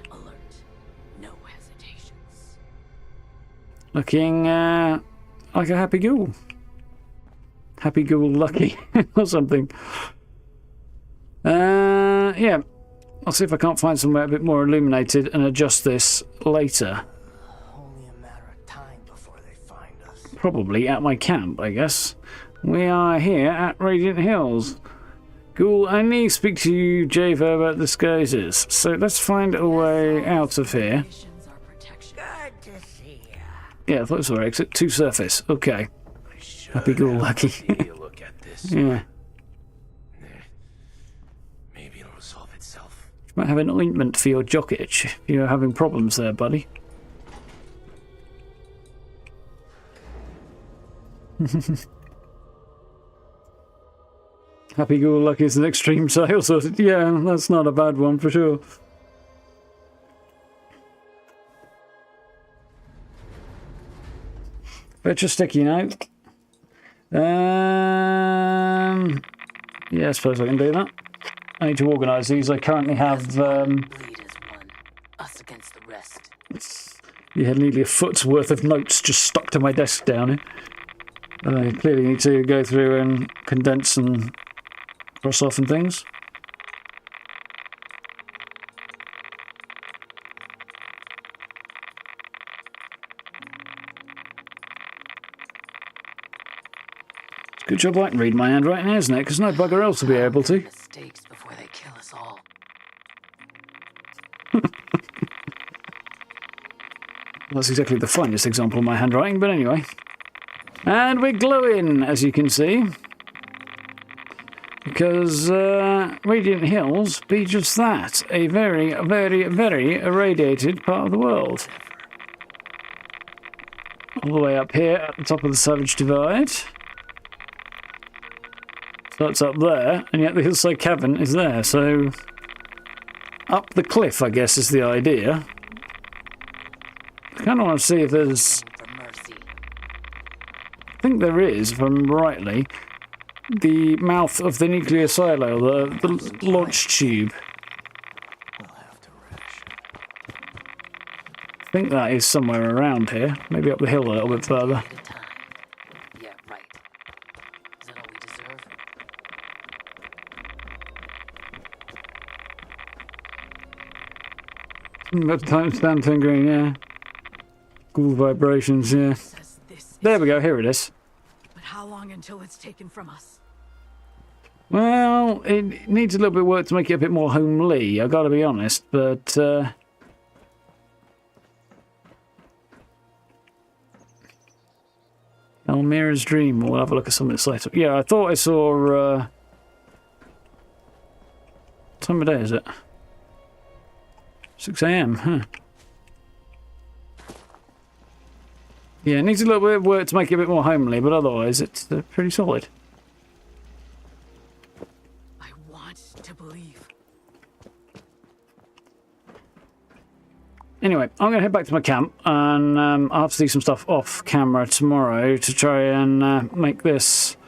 Looking like a happy ghoul. Happy ghoul lucky or something. Yeah. I'll see if I can't find somewhere a bit more illuminated and adjust this later. Only a matter of time before they find us. Probably at my camp, I guess. We are here at Radiant Hills. Ghoul, I need to speak to you, Java, about disguises. So let's find a way out of here. Yeah, I thought it was our exit. To surface. Okay. Happy ghoul lucky. Look at this. Yeah. Maybe it'll resolve itself. You might have an ointment for your jock itch if you're having problems there, buddy. Happy ghoul lucky is an extreme sale, so yeah, that's not a bad one for sure. Fetch a sticky note. Yeah, I suppose I can do that. I need to organise these. I currently have Us against the rest. yeah, nearly a foot's worth of notes just stuck to my desk down here. I clearly need to go through and condense and cross off and things. Good job I can read my handwriting, isn't it? Because no bugger else will be able to. Mistakes before they kill us all. That's exactly the finest example of my handwriting, but anyway. And we're glowing, as you can see. Because Radiant Hills be just that. A very, very, very irradiated part of the world. All the way up here at the top of the Savage Divide. So that's up there, and yet the Hillside Cavern is there, so... up the cliff, I guess, is the idea. I kind of want to see if there's... I think there is, if I'm rightly, the mouth of the nuclear silo, the launch tube. I think that is somewhere around here. Maybe up the hill a little bit further. Yeah, right. Is that all we deserve? That timestamp 10 green, yeah. Ghoul vibrations, yeah. There we go, here it is. But how long until it's taken from us? Well, it needs a little bit of work to make it a bit more homely, I've got to be honest, but... Elmira's Dream, we'll have a look at some of this later. Yeah, I thought I saw... What time of day is it? 6 AM, huh. Yeah, it needs a little bit of work to make it a bit more homely, but otherwise it's pretty solid. I want to believe. Anyway, I'm going to head back to my camp, and I'll have to do some stuff off camera tomorrow to try and make this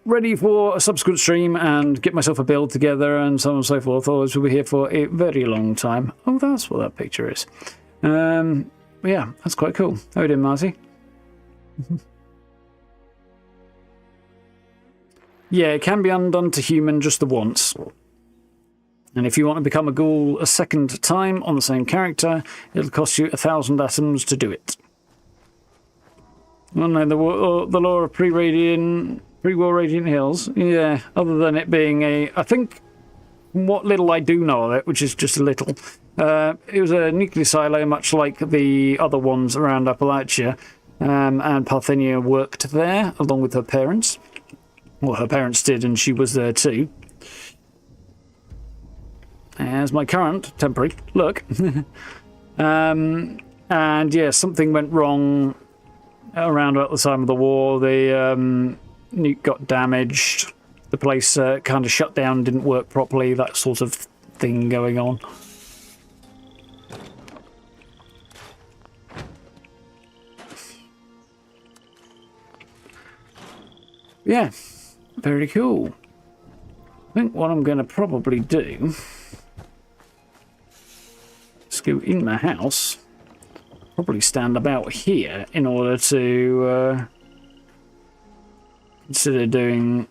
ready for a subsequent stream and get myself a build together and so on and so forth. Otherwise, we'll be here for a very long time. Oh, that's what that picture is. Yeah, that's quite cool. How are you doing, Marty? Yeah, it can be undone to human just the once. And if you want to become a ghoul a second time on the same character, it'll cost you 1,000 atoms to do it. Well, no, the lore of pre-war Radiant Hills. Yeah, other than it being a... I think what little I do know of it, which is just a little, it was a nuclear silo much like the other ones around Appalachia, and Parthenia worked there along with her parents. Well, her parents did, and she was there too. As my current temporary look. And yeah, something went wrong around about the time of the war. The nuke got damaged. The place kind of shut down, didn't work properly, that sort of thing going on. Yeah, very cool. I think what I'm going to probably do is go in my house, probably stand about here in order to consider doing...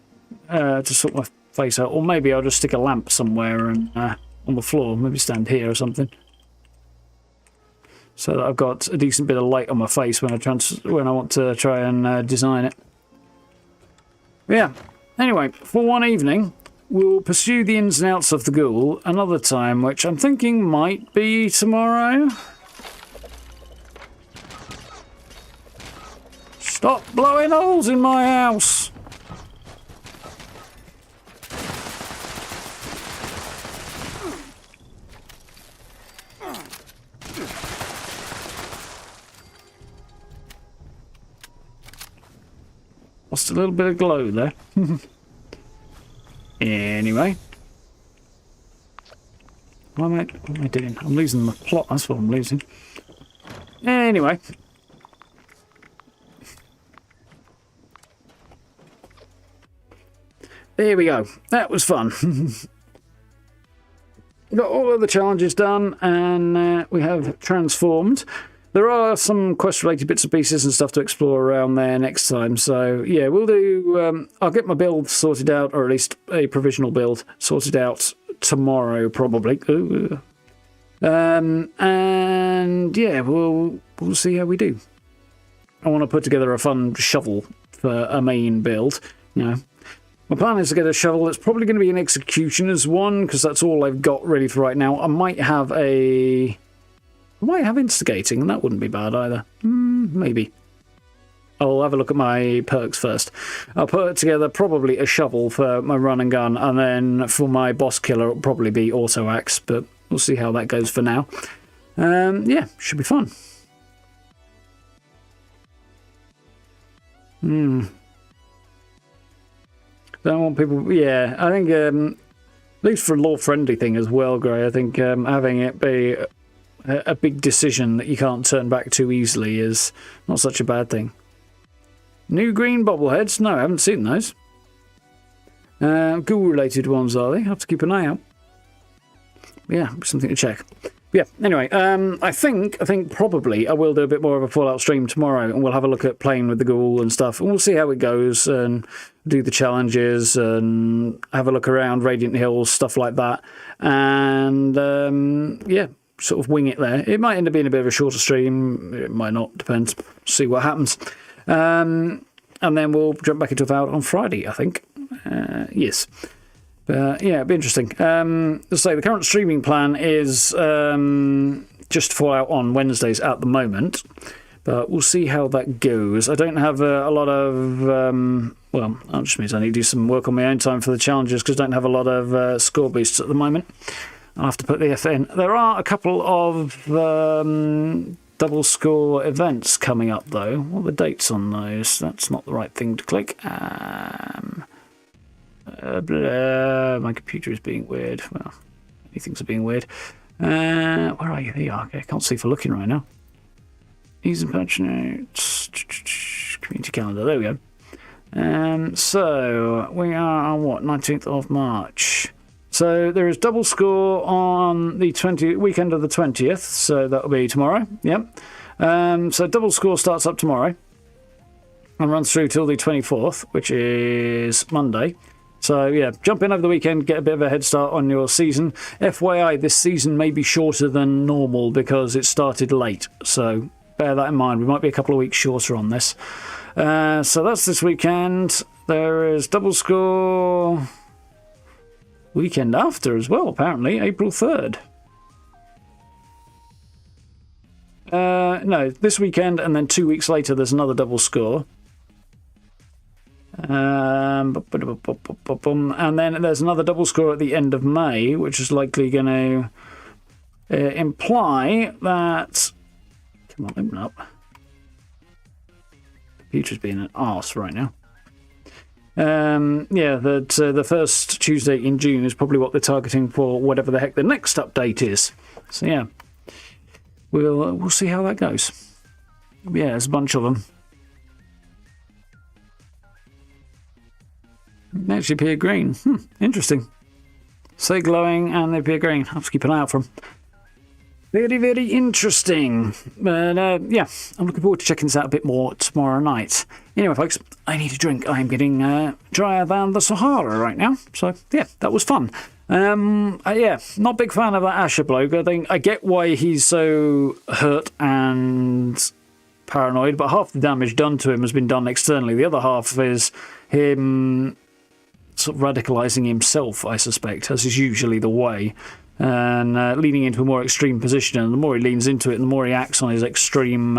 to sort my face out, or maybe I'll just stick a lamp somewhere and on the floor, maybe stand here or something, so that I've got a decent bit of light on my face when I want to try and design it. Yeah. Anyway, for one evening, we'll pursue the ins and outs of the ghoul another time, which I'm thinking might be tomorrow. Stop blowing holes in my house! Lost a little bit of glow there. Anyway. What am I doing? I'm losing the plot, that's what I'm losing. Anyway. There we go. That was fun. Got all of the challenges done, and we have transformed. There are some quest-related bits and pieces and stuff to explore around there next time. So, yeah, we'll do... I'll get my build sorted out, or at least a provisional build sorted out tomorrow, probably. And, yeah, we'll see how we do. I want to put together a fun shovel for a main build. You know, my plan is to get a shovel that's probably going to be an executioner's one, because that's all I've got ready for right now. I might have instigating, and that wouldn't be bad either. Maybe. I'll have a look at my perks first. I'll put together probably a shovel for my run and gun, and then for my boss killer it'll probably be auto axe, but we'll see how that goes for now. Yeah, should be fun. Don't want people... Yeah, I think least for a law-friendly thing as well, Gray. I think having it be a big decision that you can't turn back too easily is not such a bad thing. New green bobbleheads? No, I haven't seen those. Ghoul-related ones, are they? Have to keep an eye out. Yeah, something to check. Yeah, anyway, I think probably I will do a bit more of a Fallout stream tomorrow, and we'll have a look at playing with the Ghoul and stuff, and we'll see how it goes, and do the challenges, and have a look around Radiant Hills, stuff like that, and yeah, sort of wing it there. It might end up being a bit of a shorter stream, it might not, depends, see what happens. And then we'll jump back into Fallout on Friday, I think. Yes. Yeah, it'd be interesting. Let's say the current streaming plan is just Fallout on Wednesdays at the moment, but we'll see how that goes. I don't have a lot of, well, that just means I need to do some work on my own time for the challenges because I don't have a lot of score boosts at the moment. I'll have to put the F in. There are a couple of double score events coming up, though. What are the dates on those? That's not the right thing to click. My computer is being weird. Well, many things are being weird. Where are you? There you are. Okay, I can't see for looking right now. Ease and patch notes. Community calendar. There we go. So we are on what? 19th of March. So there is double score on the weekend of the 20th. So that'll be tomorrow. Yep. So double score starts up tomorrow and runs through till the 24th, which is Monday. So, yeah, jump in over the weekend, get a bit of a head start on your season. FYI, this season may be shorter than normal because it started late. So, bear that in mind. We might be a couple of weeks shorter on this. So, that's this weekend. There is double score weekend after as well, apparently, April 3rd. No, this weekend and then 2 weeks later there's another double score. And then there's another double score at the end of May, which is likely going to imply that... Come on, open up. Computer's being an arse right now. Yeah, that the first Tuesday in June is probably what they're targeting for whatever the heck the next update is. So yeah, we'll see how that goes. Yeah, there's a bunch of them. They actually appear green. Interesting. Say glowing and they appear green. I'll have to keep an eye out for them. Very, very interesting. But yeah, I'm looking forward to checking this out a bit more tomorrow night. Anyway, folks, I need a drink. I'm getting drier than the Sahara right now. So yeah, that was fun. Yeah, not a big fan of that Asher bloke. I think I get why he's so hurt and paranoid, but half the damage done to him has been done externally. The other half is him sort of radicalising himself, I suspect, as is usually the way, and leaning into a more extreme position. And the more he leans into it, and the more he acts on his extreme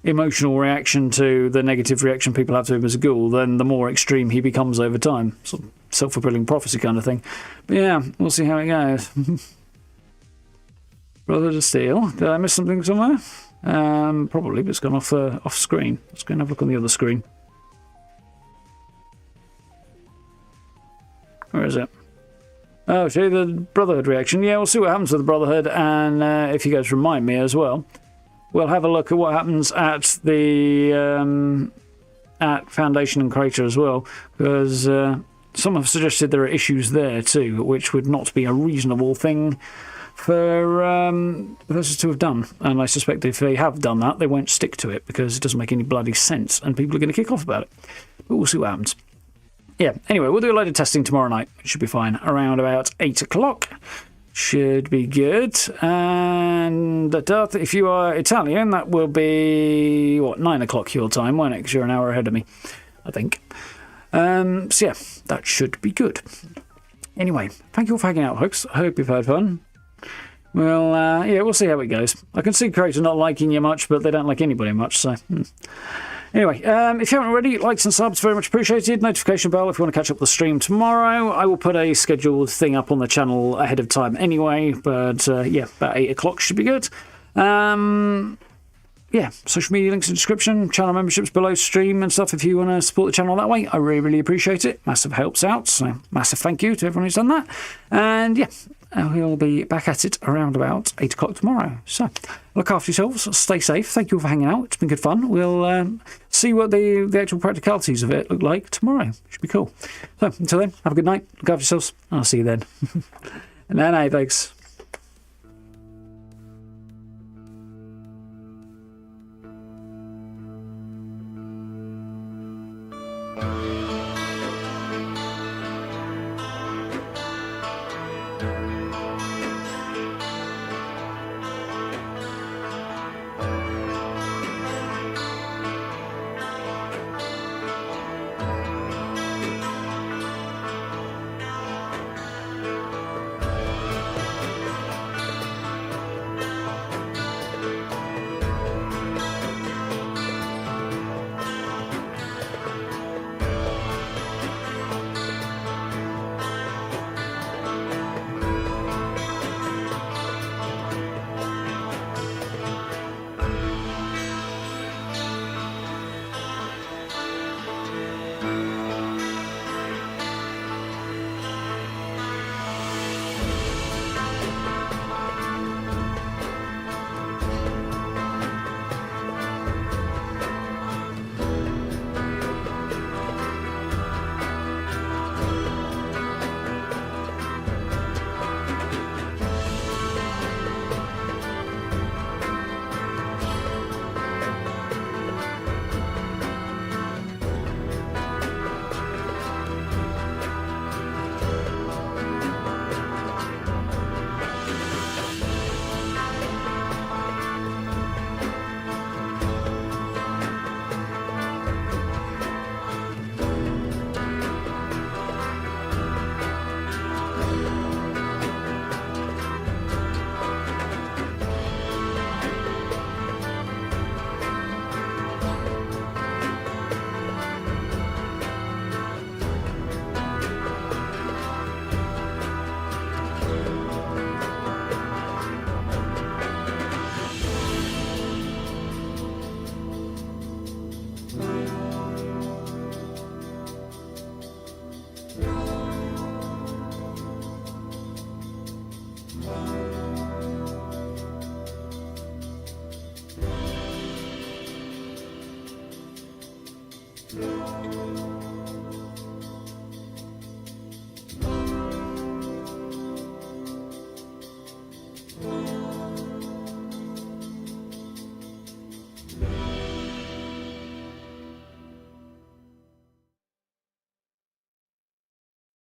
emotional reaction to the negative reaction people have to him as a ghoul, then the more extreme he becomes over time. Sort of self-fulfilling prophecy kind of thing. But yeah, we'll see how it goes. Brother to Steel. Did I miss something somewhere? Probably, but it's gone off screen. Let's go and have a look on the other screen. Where is it? Oh, show you the Brotherhood reaction. Yeah, we'll see what happens with the Brotherhood, and if you guys remind me as well, we'll have a look at what happens at the at Foundation and Crater as well, because some have suggested there are issues there too, which would not be a reasonable thing for those to have done. And I suspect if they have done that, they won't stick to it because it doesn't make any bloody sense, and people are going to kick off about it. But we'll see what happens. Yeah, anyway, we'll do a load of testing tomorrow night. It should be fine. Around about 8 o'clock. Should be good. And Darth, if you are Italian, that will be, 9 o'clock your time, won't it? Because you're an hour ahead of me, I think. So yeah, that should be good. Anyway, thank you all for hanging out, folks. I hope you've had fun. Well, yeah, we'll see how it goes. I can see Creator not liking you much, but they don't like anybody much, so... Anyway, if you haven't already, likes and subs, very much appreciated. Notification bell if you want to catch up the stream tomorrow. I will put a scheduled thing up on the channel ahead of time anyway, but yeah, about 8 o'clock should be good. yeah, social media links in the description, channel memberships below stream and stuff if you want to support the channel that way. I really, really appreciate it. Massive helps out, so massive thank you to everyone who's done that. And yeah, we'll be back at it around about 8 o'clock tomorrow. So look after yourselves, stay safe. Thank you all for hanging out. It's been good fun. We'll see what the actual practicalities of it look like tomorrow. Should be cool. So until then, have a good night. Look after yourselves. I'll see you then. No, folks.